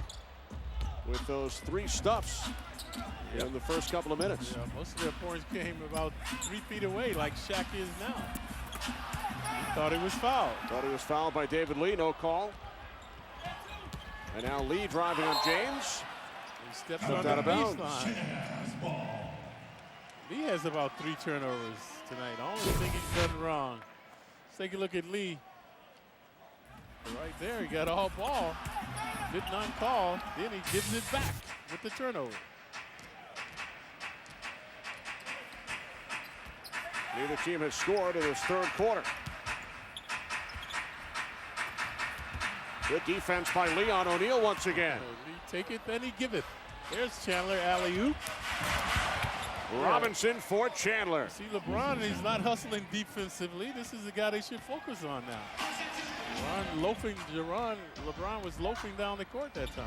with those 3 stuffs in the first couple of minutes. Yeah, most of their points came about 3 feet away like Shaq is now. He thought he was fouled. Thought he was fouled by David Lee, no call. And now Lee driving on James. He steps on the baseline. Lee has about 3 turnovers tonight. I don't think he's done wrong. Let's take a look at Lee. Right there, he got all ball. Did not call. Then he gives it back with the turnover. Neither team has scored in this third quarter. Good defense by Leon O'Neal once again. Lee take it, then he give it. There's Chandler, alley-oop. Robinson for Chandler. See, LeBron, he's not hustling defensively. This is the guy they should focus on now. LeBron was loafing down the court that time.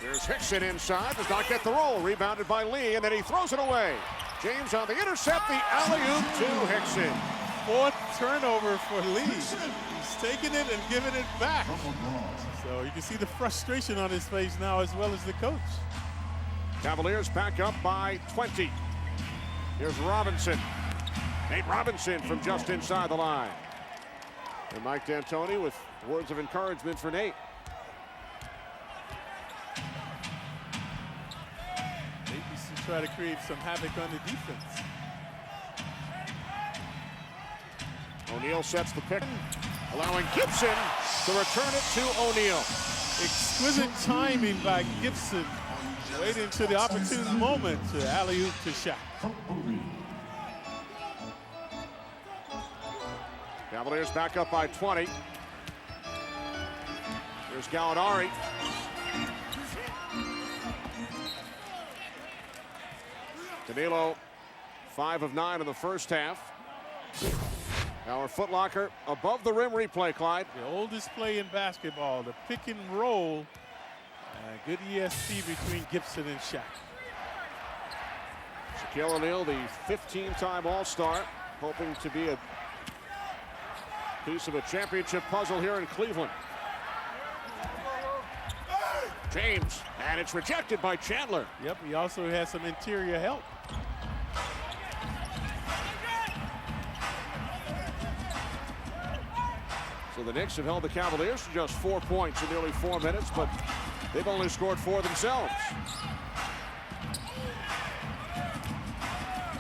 There's Hickson inside, does not get the roll. Rebounded by Lee, and then he throws it away. James on the intercept, the alley-oop to Hickson. 4th turnover for Lee. He's taking it and giving it back. So you can see the frustration on his face now as well as the coach. Cavaliers back up by 20. Here's Robinson. Nate Robinson from just inside the line. And Mike D'Antoni with words of encouragement for Nate. Nate needs to try to create some havoc on the defense. O'Neal sets the pick, allowing Gibson to return it to O'Neal. Exquisite timing by Gibson, waiting to the opportune moment to alley-oop to Shaq. Cavaliers back up by 20. Here's Gallinari. Danilo, 5 of 9 in the first half. Our Foot Locker above the rim replay, Clyde. The oldest play in basketball, the pick and roll. Good ESP between Gibson and Shaq. Shaquille O'Neal, the 15-time All-Star, hoping to be a piece of a championship puzzle here in Cleveland. James, and it's rejected by Chandler. Yep, he also has some interior help. So the Knicks have held the Cavaliers to just 4 points in nearly 4 minutes, but they've only scored 4 themselves.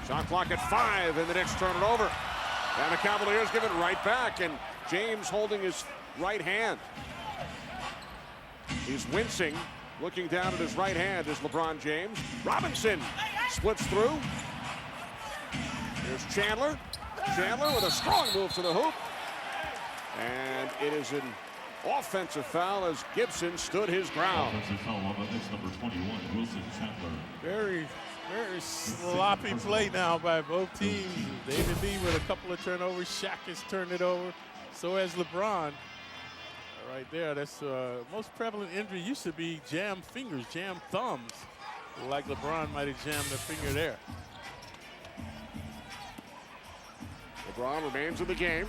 Shot clock at 5, and the Knicks turn it over. And the Cavaliers give it right back, and James holding his right hand. He's wincing, looking down at his right hand is LeBron James. Robinson splits through. Here's Chandler. Chandler with a strong move to the hoop. And it is an offensive foul as Gibson stood his ground. Offensive foul on the Knicks, number 21, Wilson Chandler. Very sloppy play now by both teams. David Lee with a couple of turnovers. Shaq has turned it over. So has LeBron. Right there, that's most prevalent injury used to be jam fingers, jam thumbs. Like LeBron might have jammed a finger there. LeBron remains in the game.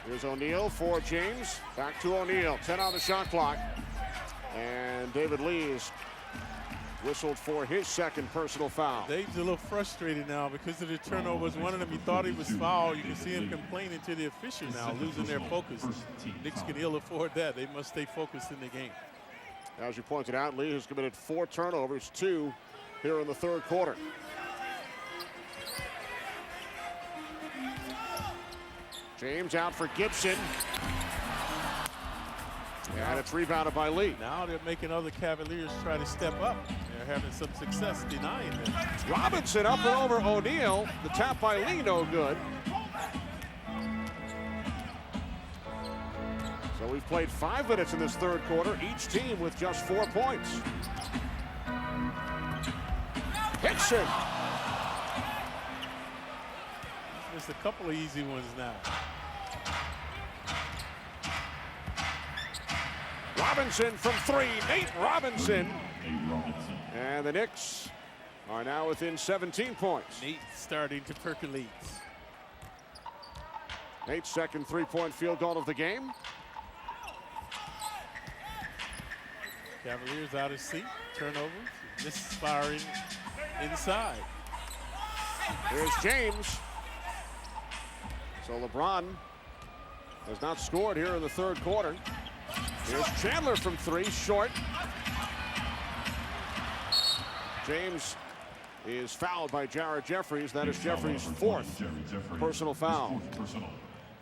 Here's O'Neal for James. Back to O'Neal. 10 on the shot clock. And David Lee is whistled for his second personal foul. Dave's a little frustrated now because of the turnovers. One of them, he thought he was fouled. You can see him complaining to the official now, losing their focus. Knicks can ill afford that. They must stay focused in the game. As you pointed out, Lee has committed 4 turnovers, 2 here in the third quarter. James out for Gibson. And it's rebounded by Lee. Now they're making other Cavaliers try to step up. They're having some success denying them. Robinson up and over O'Neal. The tap by Lee, no good. So we've played 5 minutes in this third quarter, each team with just 4 points. Hickson. Just a couple of easy ones now. Robinson from 3, Nate Robinson. And the Knicks are now within 17 points. Nate starting to percolate. Nate's second 3-point field goal of the game. Cavaliers out of sync, turnovers, misfiring inside. Here's James. So LeBron has not scored here in the third quarter. Here's Chandler from 3, short. James is fouled by Jared Jeffries. That is Jeffries' 4th personal foul.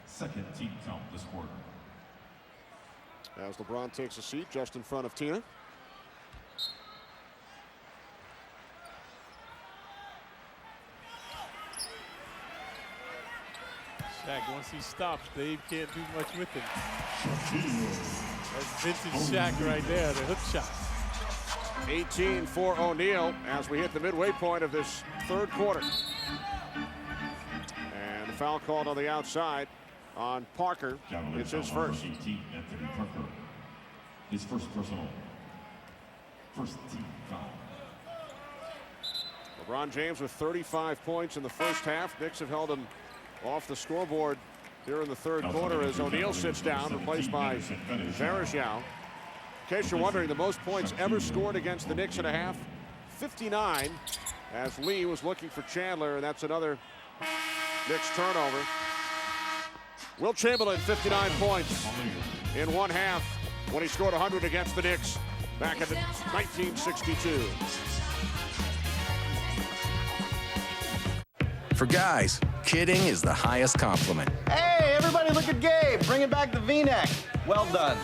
Second team foul this quarter. As LeBron takes a seat just in front of Tina. Shaq, once he stops, Dave can't do much with him. That's vintage Shaq right there, the hook shot. 18 for O'Neal as we hit the midway point of this third quarter. And the foul called on the outside on Parker. It's his first. Anthony Parker. His first personal. First team foul. LeBron James with 35 points in the first half. Knicks have held him off the scoreboard here in the third quarter as O'Neal sits down, replaced by Varejao. In case you're wondering, the most points ever scored against the Knicks in a half, 59, as Lee was looking for Chandler, and that's another Knicks turnover. Will Chamberlain, 59 points in one half when he scored 100 against the Knicks back in 1962. For guys, kidding is the highest compliment. Hey, everybody look at Gabe, bringing back the V-neck. Well done.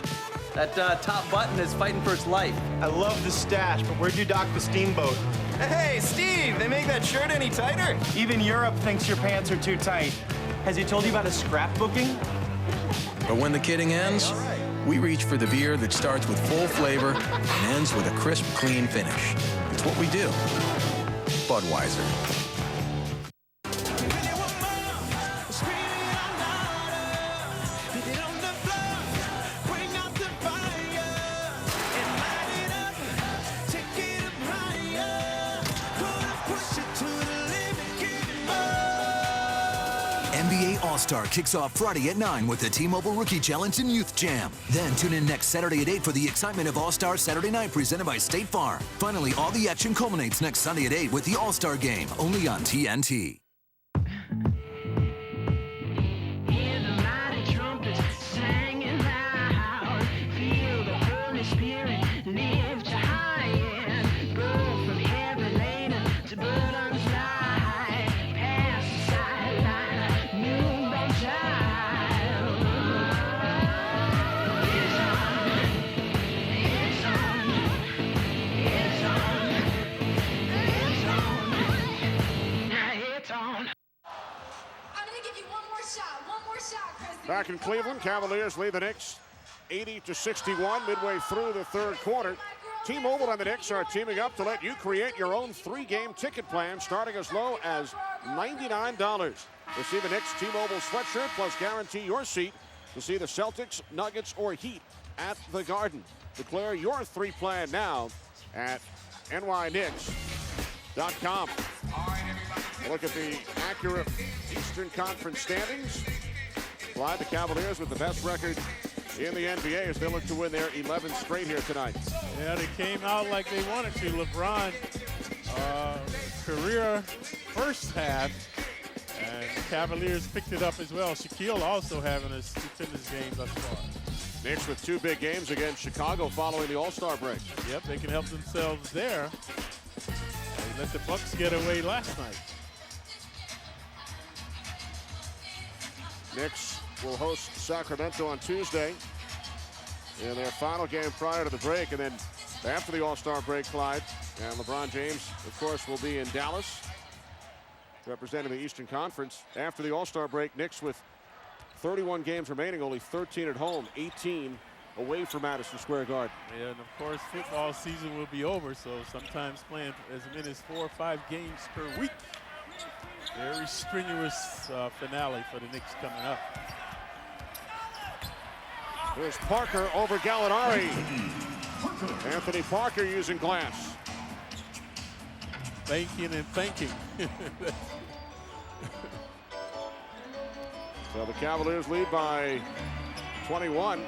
That top button is fighting for its life. I love the stash, but where'd you dock the steamboat? Hey, Steve, they make that shirt any tighter? Even Europe thinks your pants are too tight. Has he told you about his scrapbooking? But when the kidding ends, we reach for the beer that starts with full flavor and ends with a crisp, clean finish. It's what we do. Budweiser. NBA All-Star kicks off Friday at 9 with the T-Mobile Rookie Challenge and Youth Jam. Then tune in next Saturday at 8 for the excitement of All-Star Saturday Night presented by State Farm. Finally, all the action culminates next Sunday at 8 with the All-Star Game, only on TNT. Back in Cleveland, Cavaliers lead the Knicks 80-61 midway through the third quarter. T-Mobile and the Knicks are teaming up to let you create your own 3-game ticket plan starting as low as $99. Receive a Knicks T-Mobile sweatshirt plus guarantee your seat to see the Celtics, Nuggets, or Heat at the Garden. Declare your 3 plan now at nyknicks.com. Look at the accurate Eastern Conference standings. Slide the Cavaliers with the best record in the NBA as they look to win their 11th straight here tonight. Yeah, they came out like they wanted to. LeBron, career first half, and Cavaliers picked it up as well. Shaquille also having a stupendous game thus far. Knicks with 2 big games against Chicago following the All-Star break. Yep, they can help themselves there. They let the Bucks get away last night. Knicks will host Sacramento on Tuesday in their final game prior to the break. And then after the All-Star break, Clyde, and LeBron James, of course, will be in Dallas representing the Eastern Conference. After the All-Star break, Knicks with 31 games remaining, only 13 at home, 18 away from Madison Square Garden. Yeah, and of course, football season will be over, so sometimes playing as many as 4 or 5 games per week. Very strenuous finale for the Knicks coming up. There's Parker over Gallinari. Anthony Parker using glass. Thinking and thinking. So the Cavaliers lead by 21.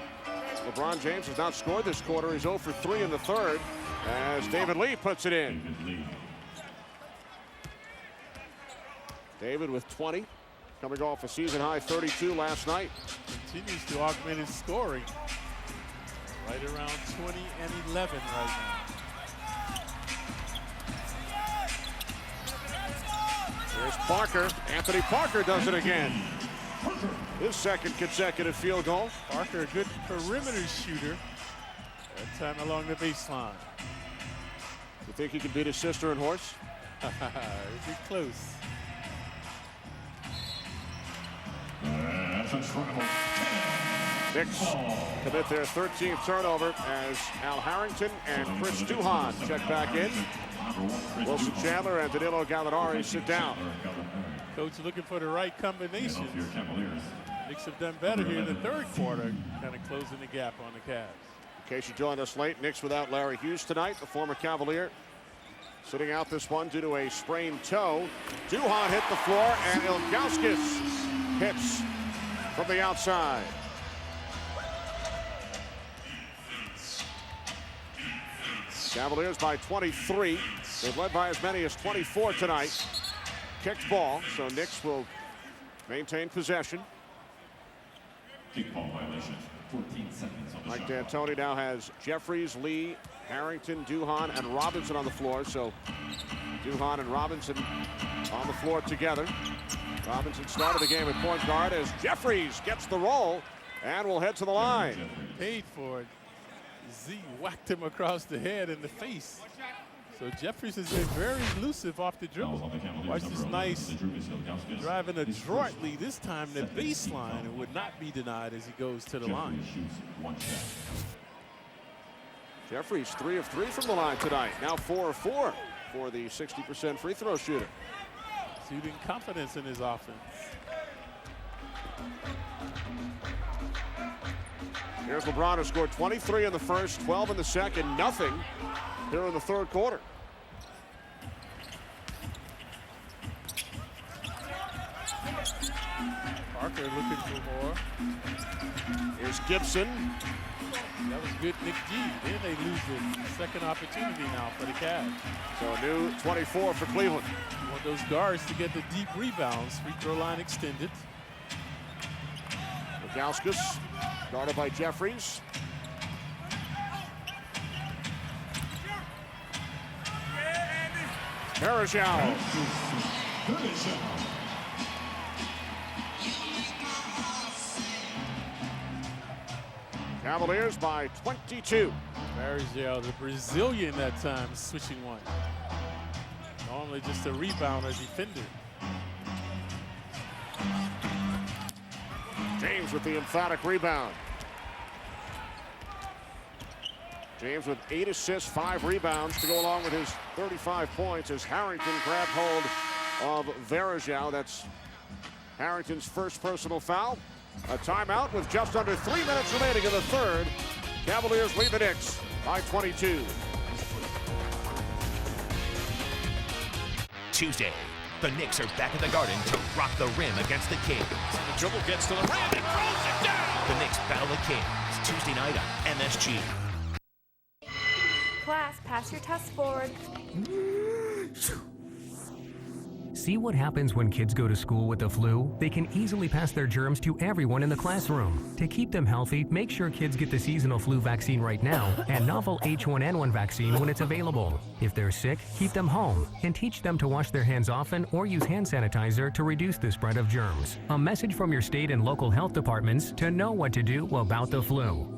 LeBron James has not scored this quarter. He's 0 for 3 in the third as David Lee puts it in. David with 20, coming off a season-high 32 last night. Continues to augment his scoring. Right around 20 and 11 right now. There's Parker. Anthony Parker does it again. His second consecutive field goal. Parker, a good perimeter shooter. That time along the baseline. You think he can beat his sister and horse? It'd be close. That's a travel. Knicks commit their 13th turnover as Al Harrington and Chris Duhon check back in. Wilson Chandler and Danilo Gallinari sit down. Coach looking for the right combinations. Knicks have done better here in the third quarter, kind of closing the gap on the Cavs. In case you joined us late, Knicks without Larry Hughes tonight, the former Cavalier, sitting out this one due to a sprained toe. Duhon hit the floor, and Ilgauskas hits from the outside. Cavaliers by 23. They've led by as many as 24 tonight. Kicked ball, so Knicks will maintain possession. Kick ball violation. 14 seconds on the Mike shot D'Antoni now has Jeffries, Lee, Harrington, Duhon, and Robinson on the floor. So Duhon and Robinson on the floor together. Robinson started the game at point guard as Jeffries gets the roll and will head to the line. Paid for it. Z whacked him across the head and the face. So Jeffries has been very elusive off the dribble. Watch this nice driving adroitly. This time the baseline and would not be denied as he goes to the line. Jeffries 3 of 3 from the line tonight. Now 4 of 4 for the 60% free throw shooter. Shooting confidence in his offense. Here's LeBron, who scored 23 in the first, 12 in the second, nothing here in the third quarter. Parker looking for more. Here's Gibson. That was good, Nick G. Then they lose the second opportunity now for the Cavs. So a new 24 for Cleveland. You want those guards to get the deep rebounds. Free throw line extended. Ilgauskas guarded by Jeffries. Varejao. Cavaliers by 22. Varejao, the Brazilian that time, switching one. Normally just a rebounder, defender. James with the emphatic rebound. James with 8 assists, 5 rebounds to go along with his 35 points as Harrington grabbed hold of Varejao. That's Harrington's first personal foul. A timeout with just under 3 minutes remaining in the third. Cavaliers lead the Knicks by 22. Tuesday, the Knicks are back at the Garden to rock the rim against the Kings. The dribble gets to the rim and throws it down. The Knicks battle the Kings Tuesday night on MSG. Class, pass your test forward. See what happens when kids go to school with the flu? They can easily pass their germs to everyone in the classroom. To keep them healthy, make sure kids get the seasonal flu vaccine right now and novel H1N1 vaccine when it's available. If they're sick, keep them home and teach them to wash their hands often or use hand sanitizer to reduce the spread of germs. A message from your state and local health departments to know what to do about the flu.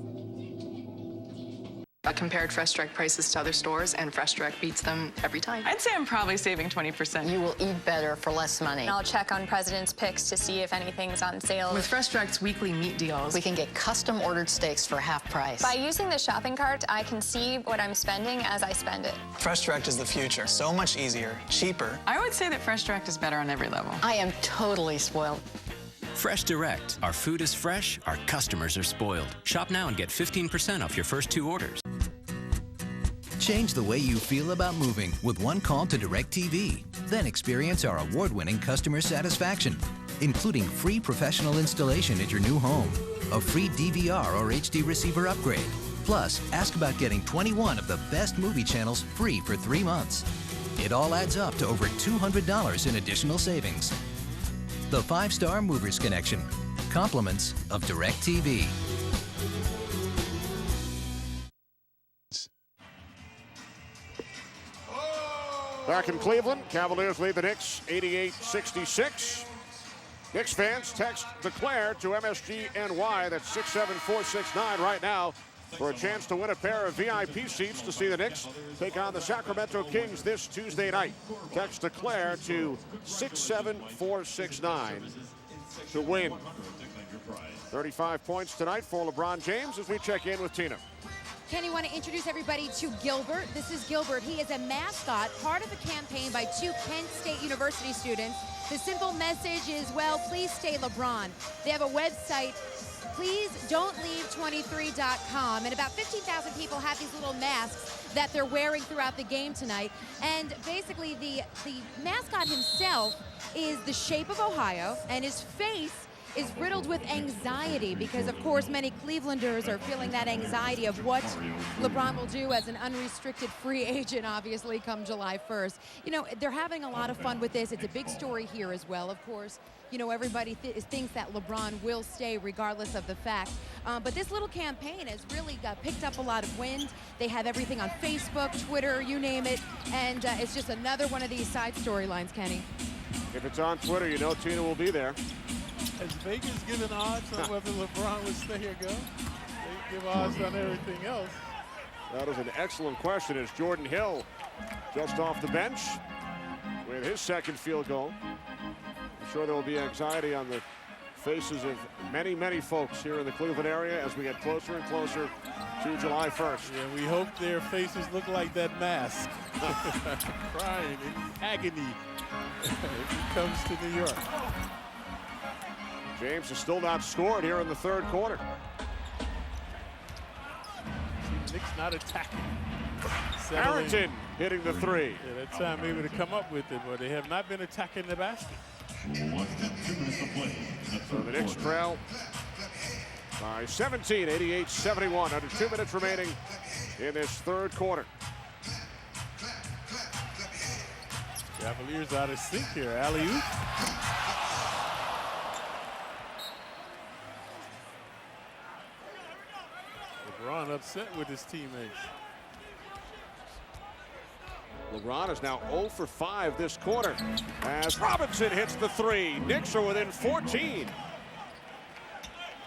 I compared Fresh Direct prices to other stores, and Fresh Direct beats them every time. I'd say I'm probably saving 20%. You will eat better for less money. I'll check on President's Picks to see if anything's on sale. With Fresh Direct's weekly meat deals, we can get custom-ordered steaks for half price. By using the shopping cart, I can see what I'm spending as I spend it. Fresh Direct is the future. So much easier, cheaper. I would say that Fresh Direct is better on every level. I am totally spoiled. Fresh Direct. Our food is fresh, our customers are spoiled. Shop now and get 15% off your first 2 orders. Change the way you feel about moving with one call to DirecTV. Then experience our award-winning customer satisfaction, including free professional installation at your new home, a free DVR or HD receiver upgrade. Plus, ask about getting 21 of the best movie channels free for 3 months. It all adds up to over $200 in additional savings. The 5-Star Movers Connection. Compliments of DirecTV. Back in Cleveland, Cavaliers lead the Knicks 88-66. Knicks fans, text DECLARE to MSGNY. That's 67469 right now for a chance to win a pair of VIP seats to see the Knicks take on the Sacramento Kings this Tuesday night. Text DECLARE to 67469 to win. 35 points tonight for LeBron James as we check in with Tina. Kenny, want to introduce everybody to Gilbert. This is Gilbert. He is a mascot, part of a campaign by 2 Kent State University students. The simple message is, well, please stay LeBron. They have a website, pleasedon'tleave23.com, and about 15,000 people have these little masks that they're wearing throughout the game tonight. And basically, the mascot himself is the shape of Ohio, and his face is riddled with anxiety because, of course, many Clevelanders are feeling that anxiety of what LeBron will do as an unrestricted free agent, obviously, come July 1st. You know, they're having a lot of fun with this. It's a big story here as well, of course. You know, everybody thinks that LeBron will stay regardless of the fact. But this little campaign has really picked up a lot of wind. They have everything on Facebook, Twitter, you name it. And it's just another one of these side storylines, Kenny. If it's on Twitter, you know Tina will be there. Has Vegas given odds on whether LeBron would stay or go? They give odds on everything else. That is an excellent question as Jordan Hill just off the bench with his second field goal. I'm sure there will be anxiety on the faces of many, many folks here in the Cleveland area as we get closer and closer to July 1st. Yeah, we hope their faces look like that mask. Crying in agony if he comes to New York. James has still not scored here in the third quarter. Knicks not attacking. Harrington hitting the three. Yeah, that time able to come up with it, but they have not been attacking the basket. So the Knicks trail by 17, 88-71. Under 2 minutes remaining in this third quarter. Cavaliers out of sync here. Alley-oop. LeBron upset with his teammates. LeBron is now 0 for 5 this quarter as Robinson hits the three. Knicks are within 14.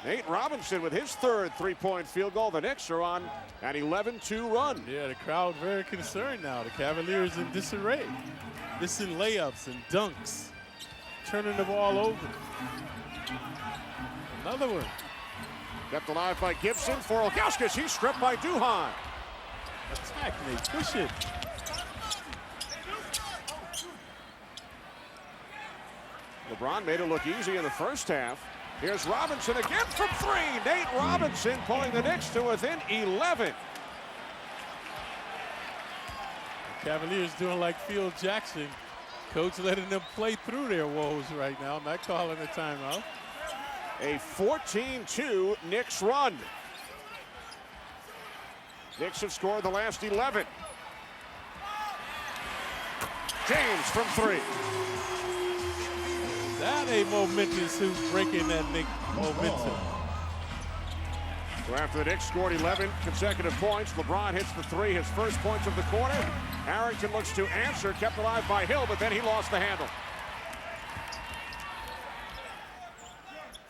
Nate Robinson with his third three-point field goal. The Knicks are on an 11-2 run. Yeah, the crowd very concerned now. The Cavaliers in disarray. Missing layups and dunks. Turning the ball over. Another one. Kept alive by Gibson for Ilgauskas. He's stripped by Duhan. Attack, Nate. Push it. LeBron made it look easy in the first half. Here's Robinson again from three. Nate Robinson pulling the Knicks to within 11. The Cavaliers doing like Phil Jackson. Coach letting them play through their woes right now. Not calling a timeout. A 14-2 Knicks run. Knicks have scored the last 11. James from three. That a momentous hoop breaking that Knicks momentum. So after the Knicks scored 11 consecutive points, LeBron hits the three, his first points of the quarter. Harrington looks to answer, kept alive by Hill, but then he lost the handle.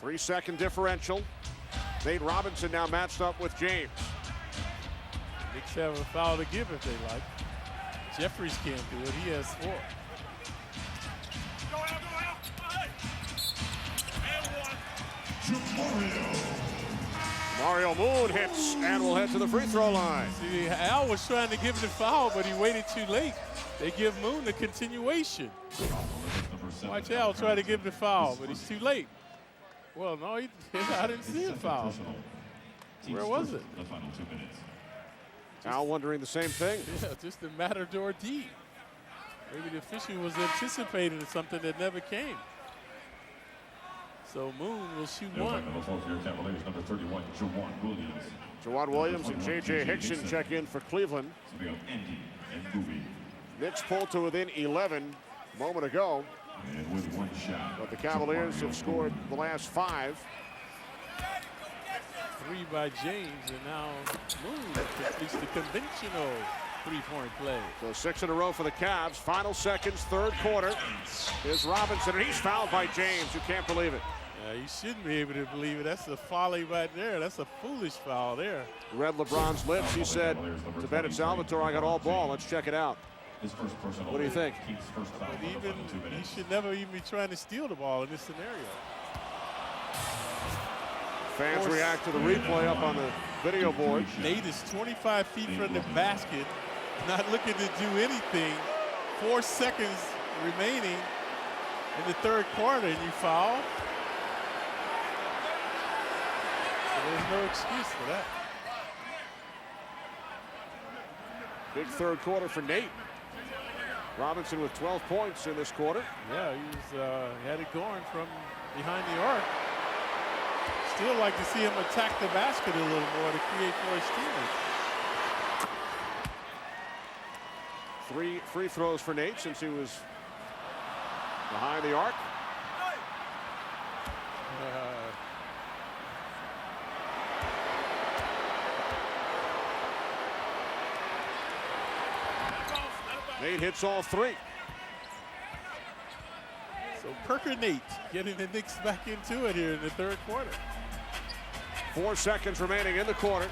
3-second differential. Nate Robinson now matched up with James. Knicks have a foul to give if they like. Jeffries can't do it. He has 4. Mario Moon hits and will head to the free throw line. See, Al was trying to give the foul, but he waited too late. They give Moon the continuation. Watch Al try to give the foul, but he's too late. Well, no, I didn't see a foul. Where was it? Al wondering the same thing. Yeah, just a Matador D. Maybe the official was anticipating something that never came. So Moon will shoot one. Jawan Williams and J.J. Hickson check in for Cleveland. Knicks pulled to within 11 a moment ago. But the Cavaliers have scored the last 5. 3 by James, and now Moon completes the conventional three-point play. So 6 in a row for the Cavs. Final seconds, third quarter. Here's Robinson, and he's fouled by James. You can't believe it. Yeah, you shouldn't be able to believe it. That's a folly right there. That's a foolish foul there. Read LeBron's lips. He said to Bennett Salvatore, I got all ball. Let's check it out. What do you think? But even he should never even be trying to steal the ball in this scenario. Fans react to the replay up on the video board. Nate is 25 feet from the basket, not looking to do anything. 4 seconds remaining in the third quarter, and you foul. So there's no excuse for that. Big third quarter for Nate. Robinson with 12 points in this quarter. Yeah, he had it going from behind the arc. Still like to see him attack the basket a little more to create for his teammates. 3 free throws for Nate since he was behind the arc. Nate hits all 3. So Perker Nate getting the Knicks back into it here in the third quarter. 4 seconds remaining in the quarter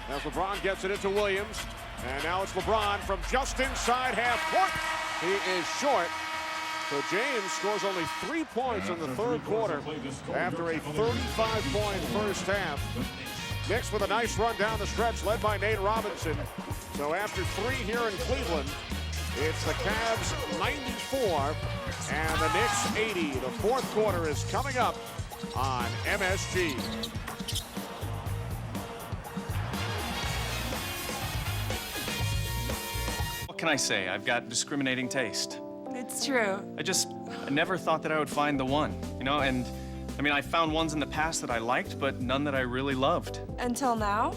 as LeBron gets it into Williams. And now it's LeBron from just inside half court. He is short. So James scores only 3 points in the third quarter after a 35-point first half. Knicks with a nice run down the stretch led by Nate Robinson. So after 3 here in Cleveland, it's the Cavs 94 and the Knicks 80. The fourth quarter is coming up on MSG. What can I say? I've got discriminating taste. It's true. I never thought that I would find the one, you know, and I mean, I found ones in the past that I liked, but none that I really loved. Until now?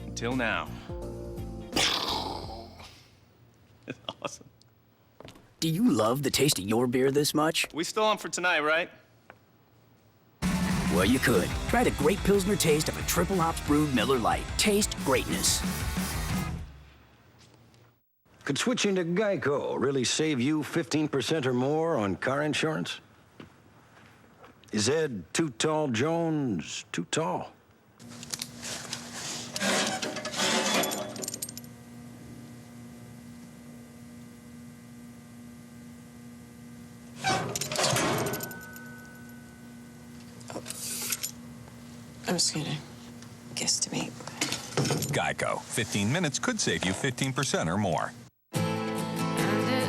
Until now. It's awesome. Do you love the taste of your beer this much? We still on for tonight, right? Well, you could. Try the great Pilsner taste of a triple hops brewed Miller Lite. Taste greatness. Could switching to Geico really save you 15% or more on car insurance? Is Ed Too Tall Jones too tall? I'm just gonna guesstimate. Geico. 15 minutes could save you 15% or more.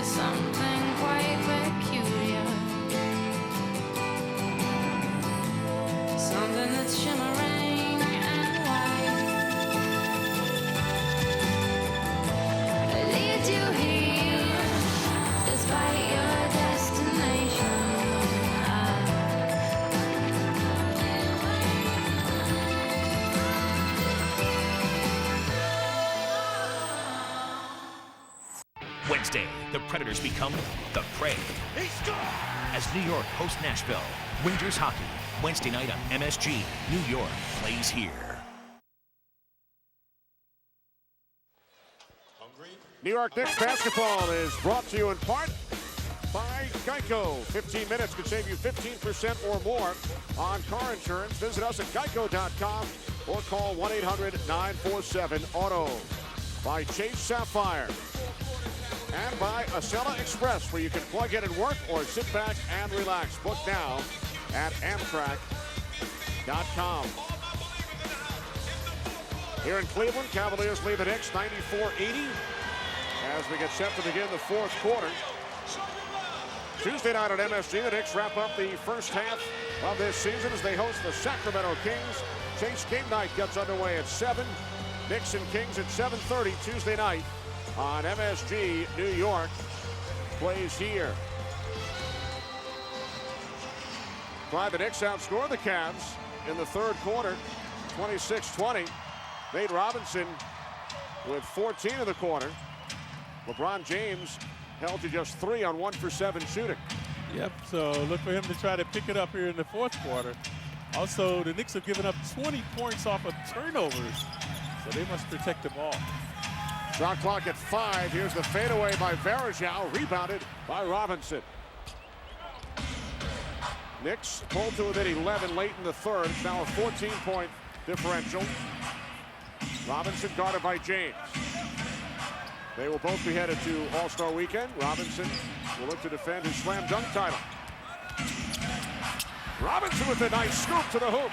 Something quite peculiar. Something that's shimmering and white. It leads you here despite your destination. Wednesday, the Predators become the Prey. He scored! As New York hosts Nashville, Rangers hockey, Wednesday night on MSG, New York plays here. New York Knicks basketball is brought to you in part by Geico. 15 minutes could save you 15% or more on car insurance. Visit us at geico.com or call 1-800-947-AUTO. By Chase Sapphire. And by Acela Express, where you can plug in and work or sit back and relax. Book now at Amtrak.com. Here in Cleveland, Cavaliers lead the Knicks 94-80 as we get set to begin the fourth quarter. Tuesday night on MSG, the Knicks wrap up the first half of this season as they host the Sacramento Kings. Chase game night gets underway at 7. Knicks and Kings at 7:30 Tuesday night on MSG. New York plays here. The Knicks outscore the Cavs in the third quarter, 26-20. Nate Robinson with 14 in the quarter. LeBron James held to just 3 on 1 for 7 shooting. Yep, so look for him to try to pick it up here in the fourth quarter. Also, the Knicks have given up 20 points off of turnovers, so they must protect the ball. Shot clock at 5. Here's the fadeaway by Varejao, rebounded by Robinson. Knicks pulled to within 11 late in the third. It's now a 14-point differential. Robinson guarded by James. They will both be headed to All-Star Weekend. Robinson will look to defend his slam dunk title. Robinson with a nice scoop to the hoop.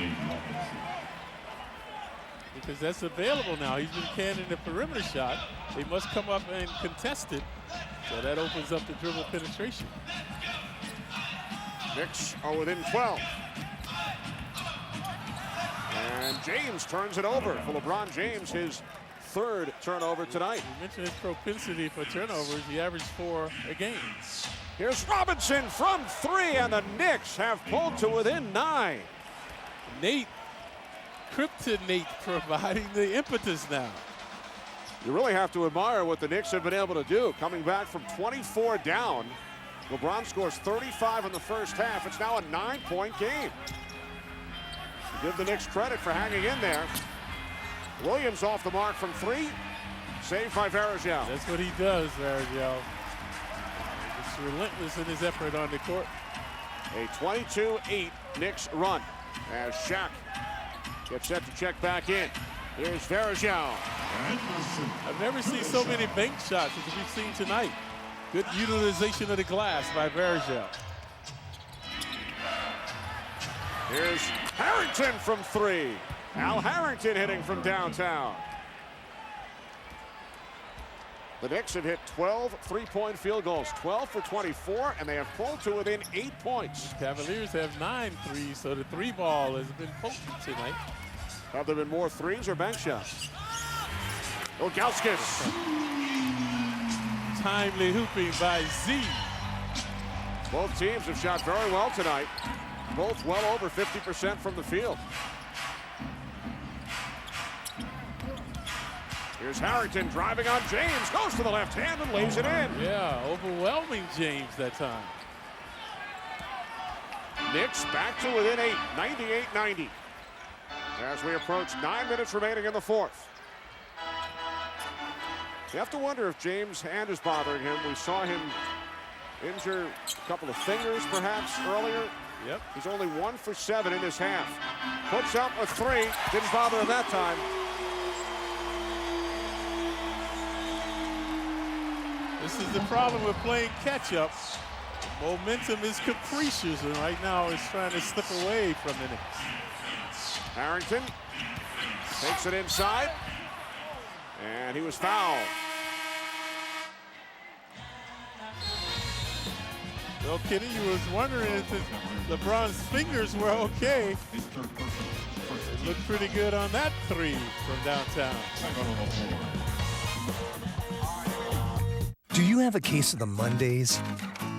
Because that's available now. He's been canning the perimeter shot. They must come up and contest it. So that opens up the dribble penetration. Knicks are within 12. And James turns it over for LeBron James, his third turnover tonight. You mentioned his propensity for turnovers. He averaged 4 a game. Here's Robinson from 3, and the Knicks have pulled to within 9. Kryptonate providing the impetus now. You really have to admire what the Knicks have been able to do. Coming back from 24 down, LeBron scores 35 in the first half. It's now a 9-point game. Give the Knicks credit for hanging in there. Williams off the mark from 3. Saved by Varejao. That's what he does, Varejao. Just relentless in his effort on the court. A 22-8 Knicks run as Shaq gets set to check back in. Here's Varejao. I've never seen so many bank shots as we've seen tonight. Good utilization of the glass by Varejao. Here's Harrington from 3. Al Harrington hitting from downtown. The Knicks have hit 12 three-point field goals, 12 for 24, and they have pulled to within 8 points. Cavaliers have 9 threes, so the 3-ball has been potent tonight. Have there been more threes or bank shots? Ilgauskas. Timely hooping by Z. Both teams have shot very well tonight. Both well over 50% from the field. Here's Harrington driving on James, goes to the left hand and lays it in. Yeah, overwhelming James that time. Knicks back to within 8, 98-90. As we approach 9 minutes remaining in the fourth. You have to wonder if James' hand is bothering him. We saw him injure a couple of fingers perhaps earlier. Yep. He's only 1 for 7 in his half. Puts up a 3, didn't bother him that time. This is the problem with playing catch-up. Momentum is capricious, and right now it's trying to slip away from the Knicks. Harrington takes it inside, and he was fouled. Well, Kenny, you was wondering if LeBron's fingers were okay. It looked pretty good on that 3 from downtown. Do you have a case of the Mondays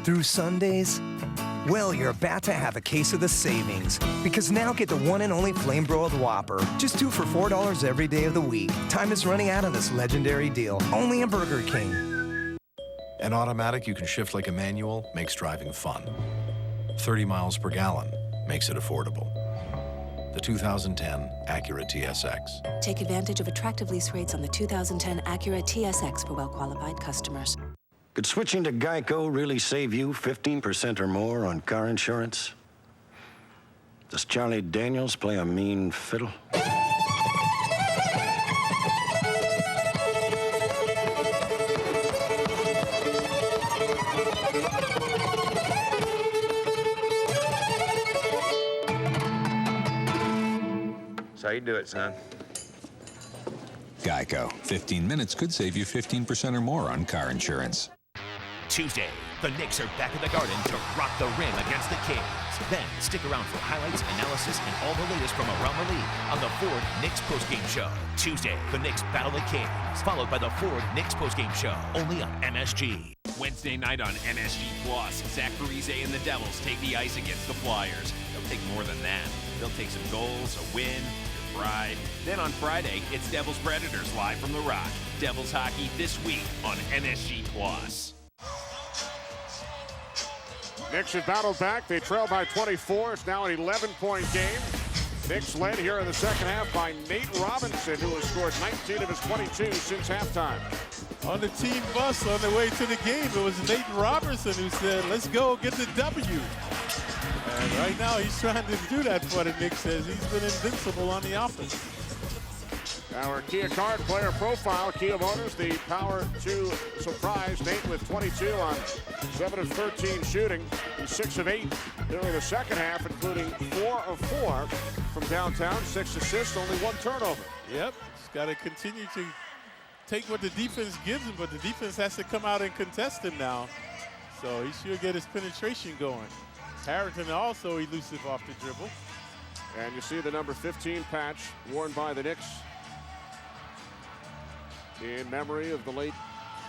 through Sundays? Well, you're about to have a case of the savings, because now get the one and only flame broiled Whopper. Just 2 for $4 every day of the week. Time is running out on this legendary deal, only at Burger King. An automatic you can shift like a manual makes driving fun. 30 miles per gallon makes it affordable. The 2010 Acura TSX. Take advantage of attractive lease rates on the 2010 Acura TSX for well-qualified customers. Could switching to Geico really save you 15% or more on car insurance? Does Charlie Daniels play a mean fiddle? That's how you do it, son. Geico. 15 minutes could save you 15% or more on car insurance. Tuesday, the Knicks are back at the Garden to rock the rim against the Kings. Then stick around for highlights, analysis, and all the latest from around the league on the Ford Knicks postgame show. Tuesday, the Knicks battle the Kings, followed by the Ford Knicks postgame show, only on MSG. Wednesday night on MSG Plus, Zach Parise and the Devils take the ice against the Flyers. They'll take more than that. They'll take some goals, a win, your pride. Then on Friday, it's Devils Predators live from the Rock. Devils hockey this week on MSG Plus. Knicks have battled back. They trail by 24. It's now an 11-point game. Knicks led here in the second half by Nate Robinson, who has scored 19 of his 22 since halftime. On the team bus on the way to the game, it was Nate Robertson who said, let's go get the W. And right now he's trying to do that for the Knicks, as he's been invincible on the offense. Our Kia card player profile. Kia Motors, the power to surprise. Nate with 22 on 7 of 13 shooting. He's 6 of 8 during the second half, including 4 of 4 from downtown. 6 assists, only 1 turnover. Yep, he's got to continue to take what the defense gives him, but the defense has to come out and contest him now. So he should get his penetration going. Harrington also elusive off the dribble. And you see the number 15 patch worn by the Knicks in memory of the late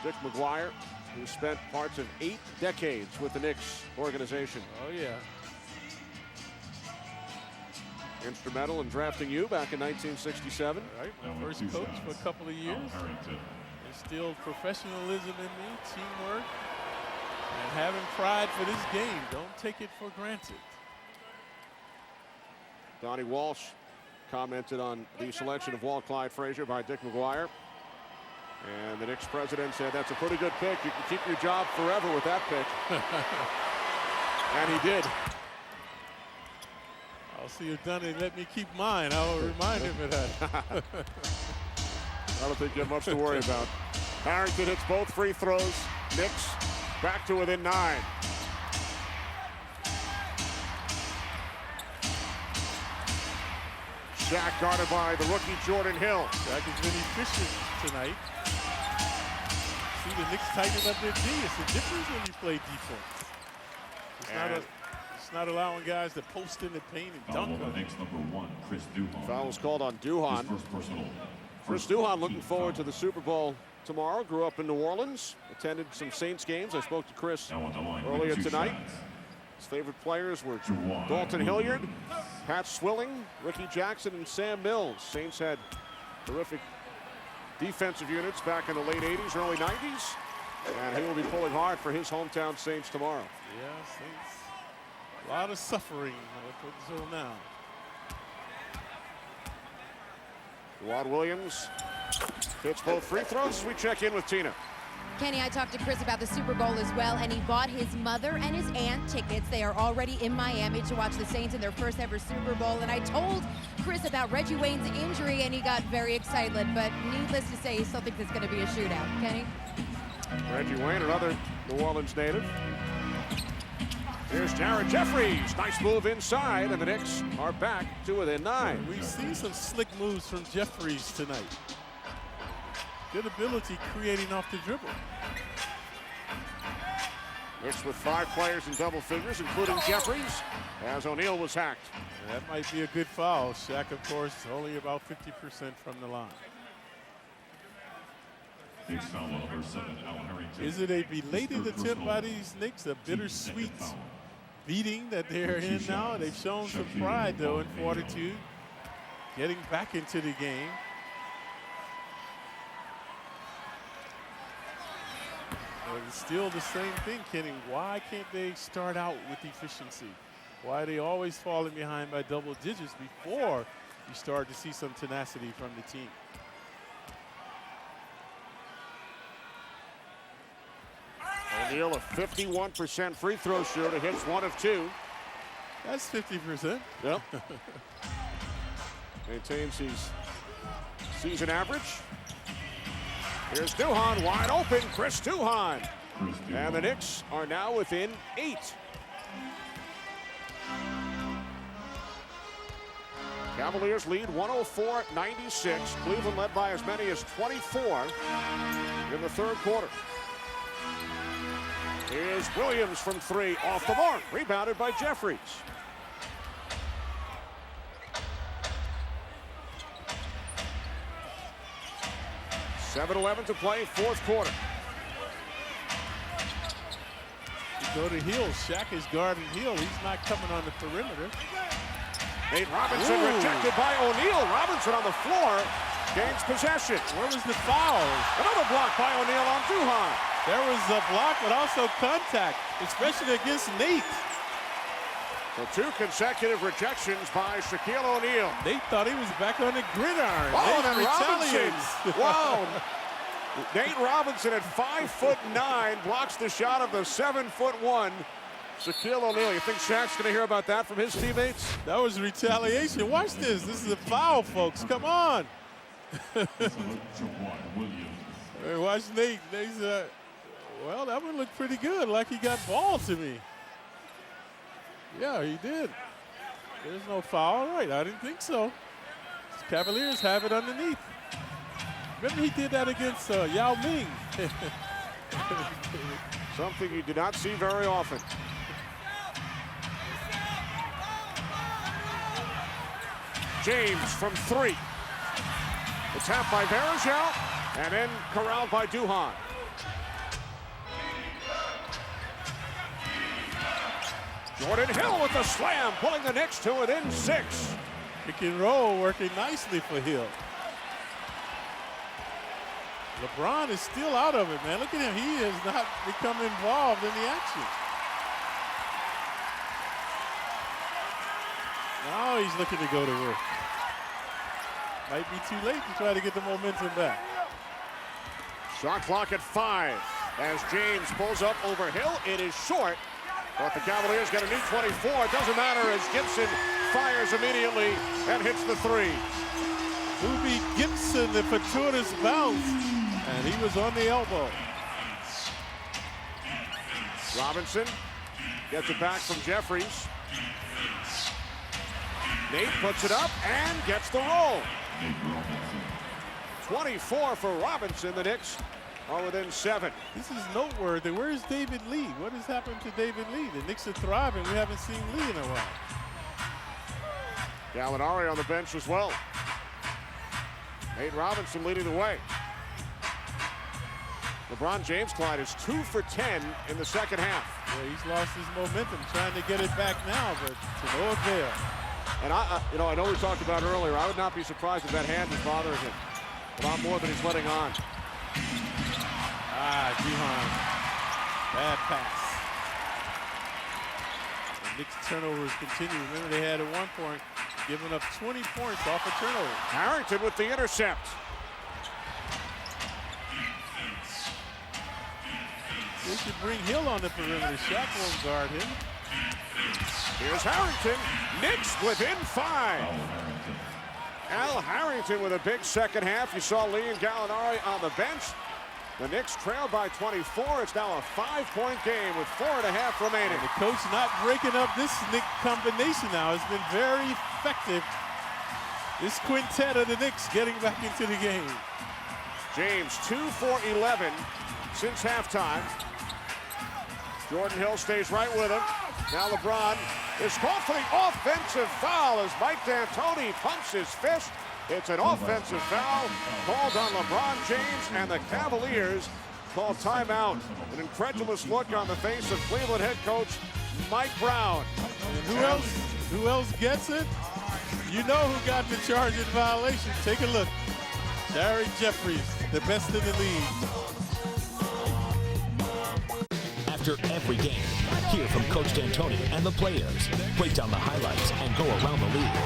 Dick McGuire, who spent parts of 8 decades with the Knicks organization. Oh, yeah. Instrumental in drafting you back in 1967. Right, my first coach for a couple of years. Instilled professionalism in me, teamwork, and having pride for this game. Don't take it for granted. Donnie Walsh commented on the selection of Walt Clyde Frazier by Dick McGuire. And the Knicks president said, that's a pretty good pick. You can keep your job forever with that pick. And he did. I'll see if Donnie let me keep mine. I will remind him of that. I don't think you have much to worry about. Harrington hits both free throws. Knicks back to within 9. Shaq guarded by the rookie Jordan Hill. Shaq has been efficient tonight. See the Knicks tighten up their D. It's the difference when you play defense. It's not allowing guys to post in the paint and dunk on Knicks number 1, Chris Duhon. Foul was called on Duhon. Chris Duhon looking forward to the Super Bowl tomorrow. Grew up in New Orleans. Attended some Saints games. I spoke to Chris earlier tonight. His favorite players were Dalton Hilliard, Pat Swilling, Ricky Jackson, and Sam Mills. Saints had terrific defensive units back in the late 80s, early 90s. And he will be pulling hard for his hometown Saints tomorrow. Yeah, Saints. A lot of suffering until now. Rod Williams hits both free throws as we check in with Tina. Kenny, I talked to Chris about the Super Bowl as well, and he bought his mother and his aunt tickets. They are already in Miami to watch the Saints in their first ever Super Bowl. And I told Chris about Reggie Wayne's injury, and he got very excited. But needless to say, he still thinks it's going to be a shootout. Kenny? Reggie Wayne, another New Orleans native. Here's Jared Jeffries. Nice move inside, and the Knicks are back to within 9. We've seen some slick moves from Jeffries tonight. Good ability creating off the dribble. Knicks with 5 players in double figures, including Jeffries, as O'Neal was hacked. That might be a good foul. Shaq, of course, only about 50% from the line. Knicks foul number 7, Al Harrington. Is it a belated attempt by these Knicks? A bittersweet beating that they're in now? They've shown some pride, though, and fortitude, getting back into the game. But it's still the same thing, Kenny. Why can't they start out with efficiency? Why are they always falling behind by double digits before you start to see some tenacity from the team? O'Neal, a 51% free throw shooter, hits 1 of 2. That's 50%. Yep. Maintains his season average. Here's Duhon, wide open, Chris Duhon. And the Knicks are now within 8. Cavaliers lead 104-96. Cleveland led by as many as 24 in the third quarter. Here's Williams from 3, off the mark, rebounded by Jeffries. .7:11 to play, fourth quarter. You go to Hill. Shaq is guarding Hill. He's not coming on the perimeter. Nate Robinson rejected by O'Neal. Robinson on the floor gains possession. Where was the foul? Another block by O'Neal on Duhon. There was a block, but also contact, especially against Nate. So 2 consecutive rejections by Shaquille O'Neal. Nate thought he was back on the gridiron. Oh, Nate and retaliates. Wow. Nate Robinson at 5'9" blocks the shot of the 7'1" Shaquille O'Neal. You think Shaq's going to hear about that from his teammates? That was retaliation. Watch this. This is a foul, folks. Come on. Hey, watch Nate. Nate said, well, that one looked pretty good, like he got ball to me. Yeah, he did. There's no foul. All right, I didn't think so. Cavaliers have it underneath. Remember he did that against Yao Ming. Something you do not see very often. James from 3. It's tapped by Varejao and then corralled by Duhan. Jordan Hill with the slam, pulling the Knicks to within 6. Pick and roll working nicely for Hill. LeBron is still out of it, man. Look at him. He has not become involved in the action. Now he's looking to go to work. Might be too late to try to get the momentum back. Shot clock at 5 as James pulls up over Hill. It is short, but the Cavaliers get a new 24. It doesn't matter as Gibson fires immediately and hits the 3. Boobie Gibson, the fortuitous bounce, and he was on the elbow. Robinson gets it back from Jeffries. Nate puts it up and gets the roll. 24 for Robinson. The Knicks are within 7. This is noteworthy. Where is David Lee? What has happened to David Lee? The Knicks are thriving. We haven't seen Lee in a while. Gallinari on the bench as well. Nate Robinson leading the way. LeBron James, Clyde, is 2 for 10 in the second half. Yeah, he's lost his momentum, trying to get it back now, but to no avail. And I know we talked about earlier, I would not be surprised if that hand is bothering him a lot more than he's letting on. Duhan, bad pass. The Knicks turnovers continue. Remember, they had at one point given up 20 points off a turnover. Harrington with the intercept. They should bring Hill on the perimeter. Shaq won't guard him. Here's Harrington. Knicks within 5. Al Harrington with a big second half. You saw Lee and Gallinari on the bench. The Knicks trail by 24. It's now a 5-point game with 4.5 remaining. And the coach not breaking up this Knicks combination now has been very effective. This quintet of the Knicks getting back into the game. James 2 for 11 since halftime. Jordan Hill stays right with him. Now LeBron is called for the offensive foul as Mike D'Antoni pumps his fist. It's an offensive foul called on LeBron James, and the Cavaliers call timeout. An incredulous look on the face of Cleveland head coach Mike Brown. And who else gets it? You know who got the charge in violation. Take a look. Larry Jeffries, the best in the league. After every game, hear from Coach D'Antoni and the players. Break down the highlights and go around the league.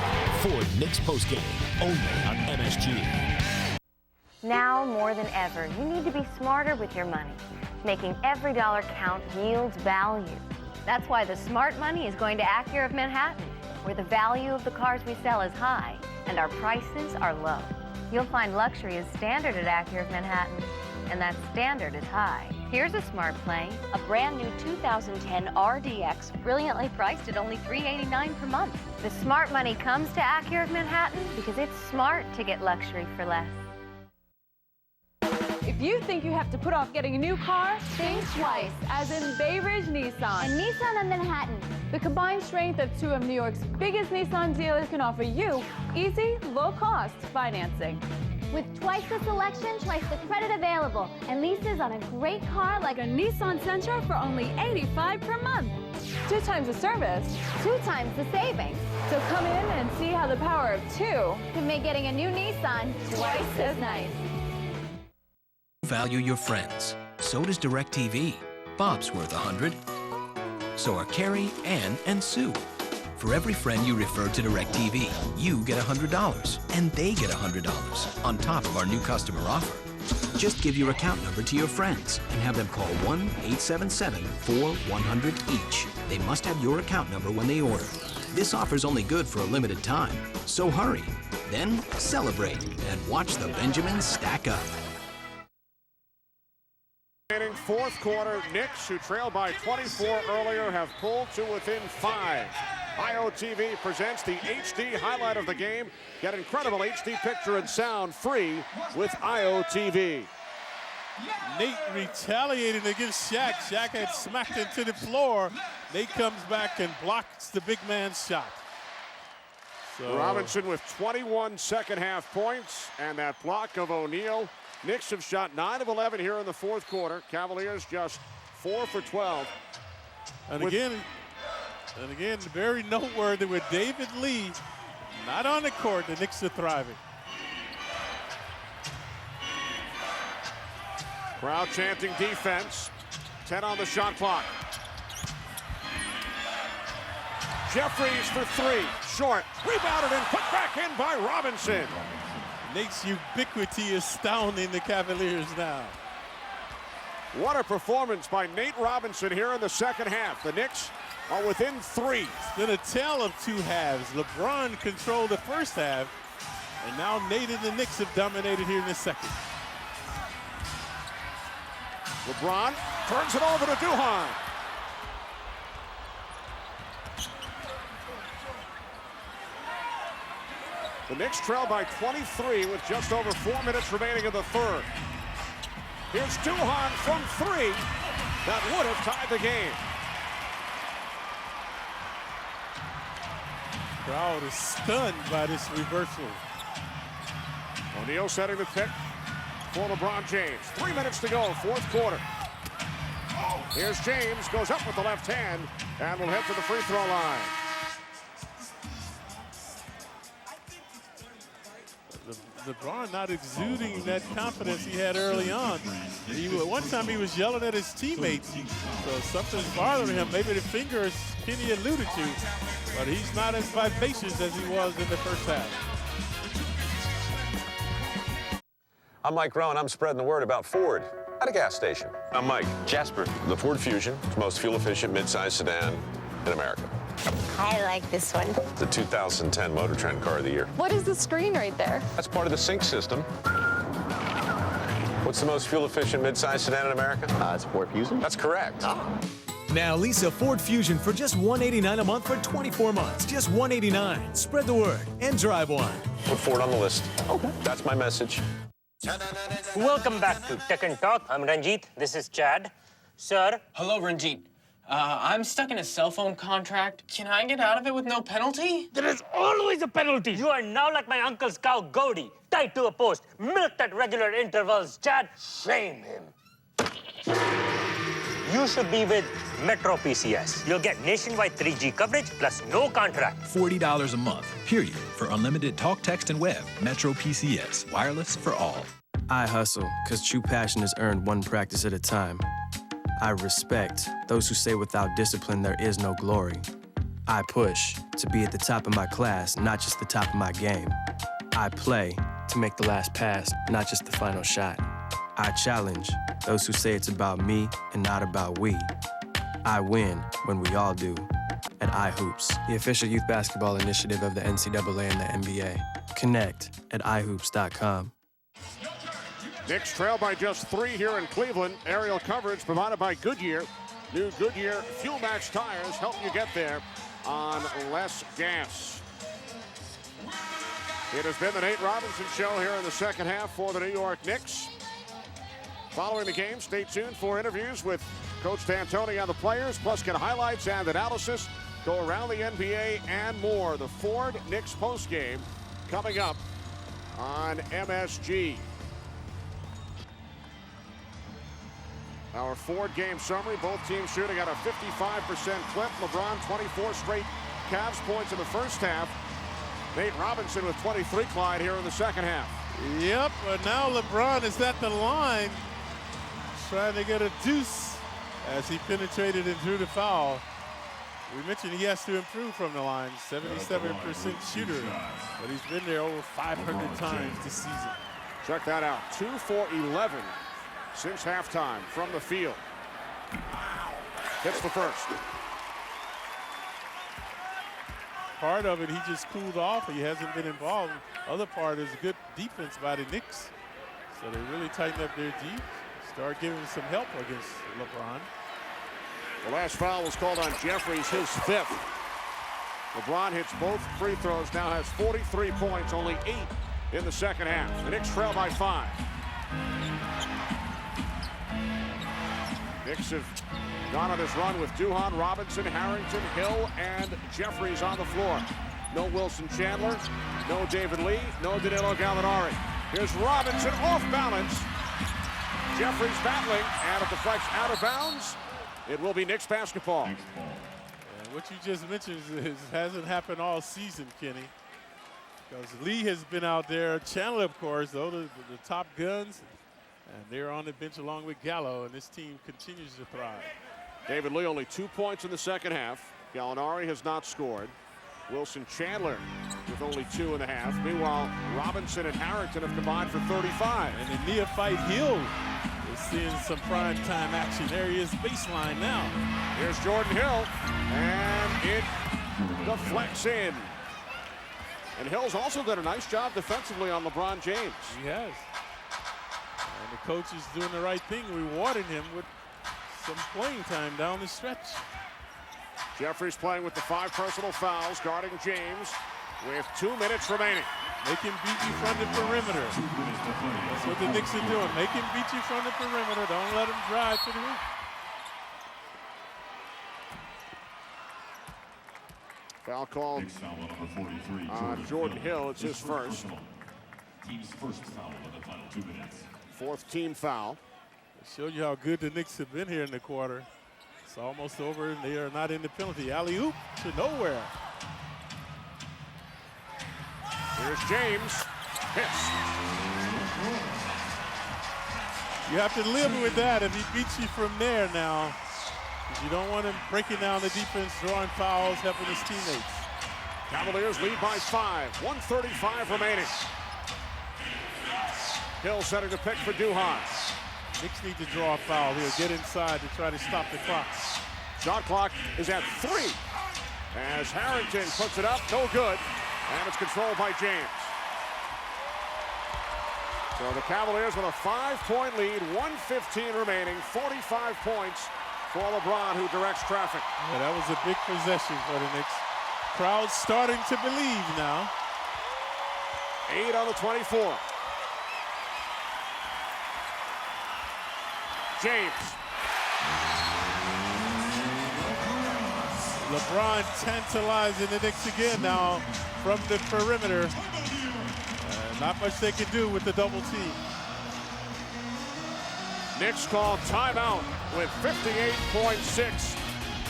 For Knicks postgame, only on MSG. Now more than ever, you need to be smarter with your money. Making every dollar count yields value. That's why the smart money is going to Acura of Manhattan, where the value of the cars we sell is high and our prices are low. You'll find luxury is standard at Acura of Manhattan, and that standard is high. Here's a smart play, a brand new 2010 RDX, brilliantly priced at only $389 per month. The smart money comes to Acura of Manhattan because it's smart to get luxury for less. If you think you have to put off getting a new car, think twice, as in Bay Ridge Nissan. And Nissan of Manhattan. The combined strength of two of New York's biggest Nissan dealers can offer you easy, low-cost financing. With twice the selection, twice the credit available, and leases on a great car like a Nissan Sentra for only $85 per month. 2 times the service. 2 times the savings. So come in and see how the power of 2 can make getting a new Nissan twice as nice. Value your friends. So does DirecTV. Bob's worth 100. So are Carrie, Ann, and Sue. For every friend you refer to DirecTV, you get $100, and they get $100 on top of our new customer offer. Just give your account number to your friends and have them call 1-877-4-100-EACH. They must have your account number when they order. This offer's only good for a limited time, so hurry. Then celebrate and watch the Benjamins stack up. Fourth quarter, Knicks, who trailed by 24 earlier, have pulled to within 5. IOTV presents the HD highlight of the game. Get incredible HD picture and sound free with IOTV. Nate retaliating against Shaq. Shaq had smacked him to the floor. Nate comes back and blocks the big man's shot. So Robinson with 21 second-half points, and that block of O'Neal. Knicks have shot 9 of 11 here in the fourth quarter. Cavaliers just 4 for 12. And again, very noteworthy with David Lee not on the court, the Knicks are thriving. Crowd chanting defense. 10 on the shot clock. Jeffries for 3. Short. Rebounded and put back in by Robinson. Nate's ubiquity astounding the Cavaliers now. What a performance by Nate Robinson here in the second half. The Knicks are within 3. It's been a tale of 2 halves. LeBron controlled the first half, and now Nate and the Knicks have dominated here in the second. LeBron turns it over to Duhan. The Knicks trail by 23 with just over 4 minutes remaining in the third. Here's Duhan from 3. That would have tied the game. Crowd is stunned by this reversal. O'Neal setting the pick for LeBron James. 3 minutes to go, fourth quarter. Here's James, goes up with the left hand, and will head to the free throw line. LeBron not exuding that confidence he had early on. One time he was yelling at his teammates, so something's bothering him. Maybe the fingers Kenny alluded to, but he's not as vivacious as he was in the first half. I'm Mike Rowan. I'm spreading the word about Ford at a gas station. I'm Mike Jasper. The Ford Fusion, the most fuel-efficient midsize sedan in America. I like this one. The 2010 Motor Trend Car of the Year. What is the screen right there? That's part of the sync system. What's the most fuel-efficient midsize sedan in America? It's Ford Fusion. That's correct. Now lease a Ford Fusion for just $189 a month for 24 months. Just $189. Spread the word and drive one. Put Ford on the list. Okay. That's my message. Welcome back to Tech and Talk. I'm Ranjit. This is Chad. Sir. Hello, Ranjit. I'm stuck in a cell phone contract. Can I get out of it with no penalty? There is always a penalty. You are now like my uncle's cow, Goldie, tied to a post, milked at regular intervals. Chad, shame him. You should be with Metro PCS. You'll get nationwide 3G coverage plus no contract. $40 a month, period, for unlimited talk, text, and web. Metro PCS, wireless for all. I hustle, because true passion is earned one practice at a time. I respect those who say without discipline there is no glory. I push to be at the top of my class, not just the top of my game. I play to make the last pass, not just the final shot. I challenge those who say it's about me and not about we. I win when we all do. At iHoops, the official youth basketball initiative of the NCAA and the NBA. Connect at ihoops.com. Knicks trail by just 3 here in Cleveland. Aerial coverage provided by Goodyear. New Goodyear Fuel Max tires help you get there on less gas. It has been the Nate Robinson Show here in the second half for the New York Knicks. Following the game, stay tuned for interviews with Coach D'Antoni and the players, plus get highlights and analysis, go around the NBA and more. The Ford Knicks postgame coming up on MSG. Our Ford game summary, both teams shooting at a 55% clip. LeBron 24 straight Cavs points in the first half. Nate Robinson with 23, Clyde, here in the second half. Yep, but now LeBron is at the line trying to get a deuce as he penetrated and drew the foul. We mentioned he has to improve from the line, 77% shooter, but he's been there over 500 times this season. Check that out, 2 for 11. Since halftime from the field. Hits the first. Part of it, he just cooled off. He hasn't been involved. Other part is good defense by the Knicks. So they really tighten up their D. Start giving some help against LeBron. The last foul was called on Jeffries, his 5th. LeBron hits both free throws, now has 43 points, only 8 in the second half. The Knicks trail by 5. Knicks have gone on this run with Duhon, Robinson, Harrington, Hill, and Jeffries on the floor. No Wilson Chandler, no David Lee, no Danilo Gallinari. Here's Robinson off balance. Jeffries battling, and it deflects out of bounds. It will be Knicks basketball. And what you just mentioned hasn't happened all season, Kenny. Because Lee has been out there. Chandler, of course, though, the top guns. And they're on the bench along with Gallo, and this team continues to thrive. David Lee only 2 points in the second half. Gallinari has not scored. Wilson Chandler with only 2 in the half. Meanwhile, Robinson and Harrington have combined for 35. And the neophyte Hill is seeing some prime time action. There he is, baseline now. Here's Jordan Hill, and it deflects in. And Hill's also done a nice job defensively on LeBron James. He has. And the coach is doing the right thing, rewarding him with some playing time down the stretch. Jeffries playing with the 5 personal fouls, guarding James with 2 minutes remaining. Make him beat you from the perimeter. That's what the Knicks are doing. Make him beat you from the perimeter. Don't let him drive to the rim. Foul called on Jordan Hill. It's his first. Team's first foul of the final 2 minutes. 4th team foul. Show you how good the Knicks have been here in the quarter. It's almost over, and they are not in the penalty. Alley-oop to nowhere. Here's James. Hits. You have to live with that if he beats you from there now. Because you don't want him breaking down the defense, drawing fouls, helping his teammates. Cavaliers lead by 5. 1:35 remaining. Hill setting the pick for Duhon. Knicks need to draw a foul here. Get inside to try to stop the clock. Shot clock is at 3. As Harrington puts it up, no good. And it's controlled by James. So the Cavaliers with a 5-point lead, 1:15 remaining, 45 points for LeBron, who directs traffic. Yeah, that was a big possession for the Knicks. Crowd starting to believe now. 8 on the 24. James. LeBron tantalizing the Knicks again now from the perimeter. Not much they can do with the double team. Knicks call timeout with 58.6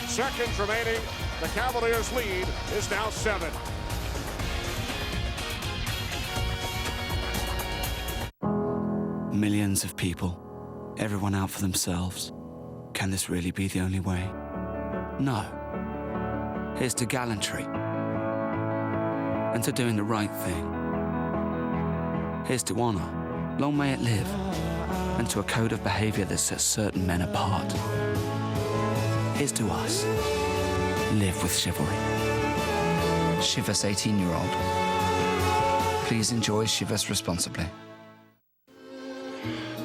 seconds remaining. The Cavaliers' lead is now 7. Millions of people, everyone out for themselves. Can this really be the only way? No. Here's to gallantry and to doing the right thing. Here's to honor, long may it live, and to a code of behavior that sets certain men apart. Here's to us. Live with chivalry. Chivas 18-year-old. Please enjoy Chivas responsibly.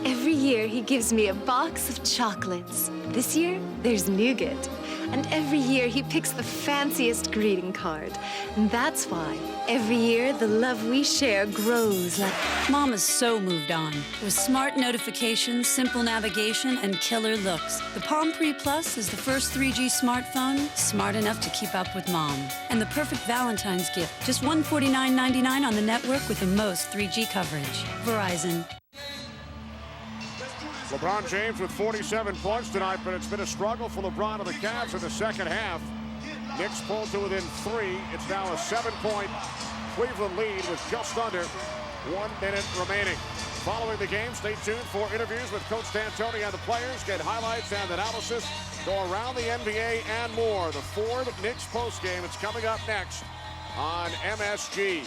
Every year he gives me a box of chocolates. This year, there's nougat. And every year he picks the fanciest greeting card. And that's why every year the love we share grows like... Mom is so moved on. With smart notifications, simple navigation, and killer looks. The Palm Pre Plus is the first 3G smartphone smart enough to keep up with Mom. And the perfect Valentine's gift. Just $149.99 on the network with the most 3G coverage. Verizon. LeBron James with 47 points tonight, but it's been a struggle for LeBron and the Cavs in the second half. Knicks pulled to within 3. It's now a 7-point Cleveland lead with just under 1 minute remaining. Following the game, stay tuned for interviews with Coach D'Antoni and the players. Get highlights and analysis. Go around the NBA and more. The Ford Knicks postgame. It's coming up next on MSG.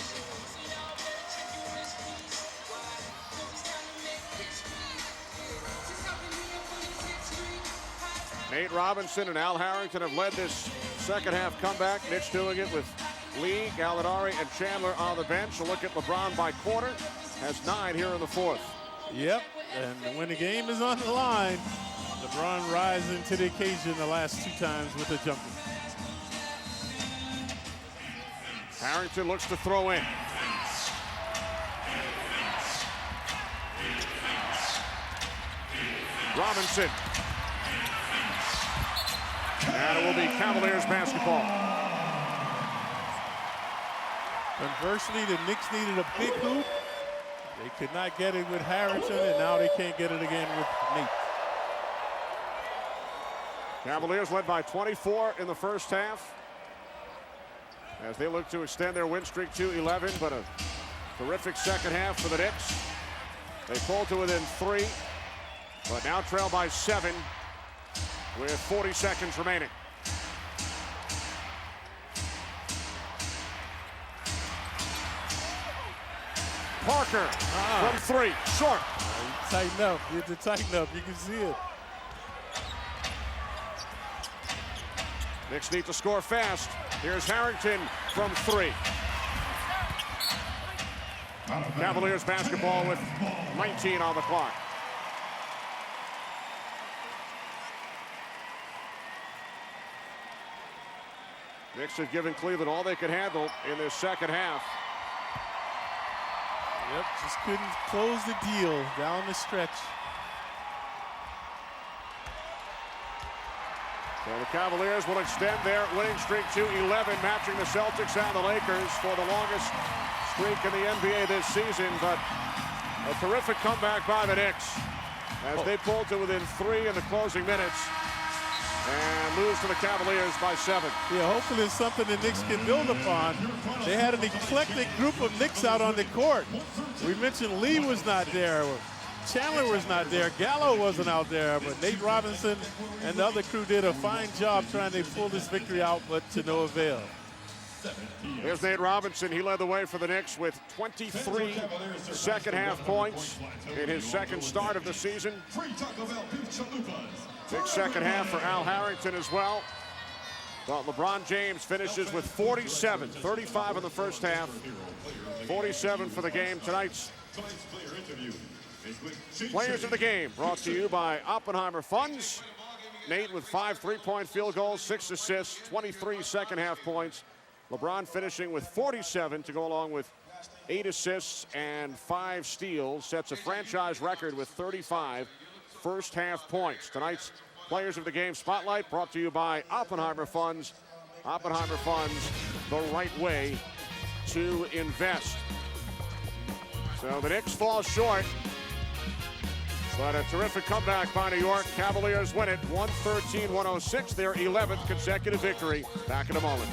Nate Robinson and Al Harrington have led this second half comeback. Mitch doing it with Lee, Gallinari, and Chandler on the bench. A look at LeBron by quarter. Has 9 here in the fourth. Yep, and when the game is on the line, LeBron rising to the occasion the last 2 times with a jumper. Harrington looks to throw in. Robinson. And it will be Cavaliers basketball. Conversely, the Knicks needed a big hoop. They could not get it with Harrington, and now they can't get it again with Nate. Cavaliers led by 24 in the first half as they look to extend their win streak to 11, but a terrific second half for the Knicks. They pulled to within 3, but now trail by 7 with 40 seconds remaining. Parker from 3, short. Tighten up, you have to tighten up, you can see it. Knicks need to score fast. Here's Harrington from 3. Cavaliers basketball with 19 on the clock. Knicks have given Cleveland all they could handle in this second half. Yep, just couldn't close the deal down the stretch. So the Cavaliers will extend their winning streak to 11, matching the Celtics and the Lakers for the longest streak in the NBA this season. But a terrific comeback by the Knicks as they pulled to within 3 in the closing minutes and lose to the Cavaliers by 7. Yeah, hopefully it's something the Knicks can build upon. They had an eclectic group of Knicks out on the court. We mentioned Lee was not there. Chandler was not there. Gallo wasn't out there, but Nate Robinson and the other crew did a fine job trying to pull this victory out, but to no avail. Here's Nate Robinson. He led the way for the Knicks with 23 second half points in his second start of the season. Big second half for Al Harrington as well. But LeBron James finishes with 47, 35 in the first half, 47 for the game. Tonight's Players of the Game brought to you by Oppenheimer Funds. Nate with 5 3-point field goals, 6 assists, 23 second half points. LeBron finishing with 47 to go along with 8 assists and 5 steals. Sets a franchise record with 35 first half points. Tonight's Players of the Game spotlight brought to you by Oppenheimer Funds. Oppenheimer Funds, the right way to invest. So the Knicks fall short, but a terrific comeback by New York. Cavaliers win it 113-106, their 11th consecutive victory. Back in a moment.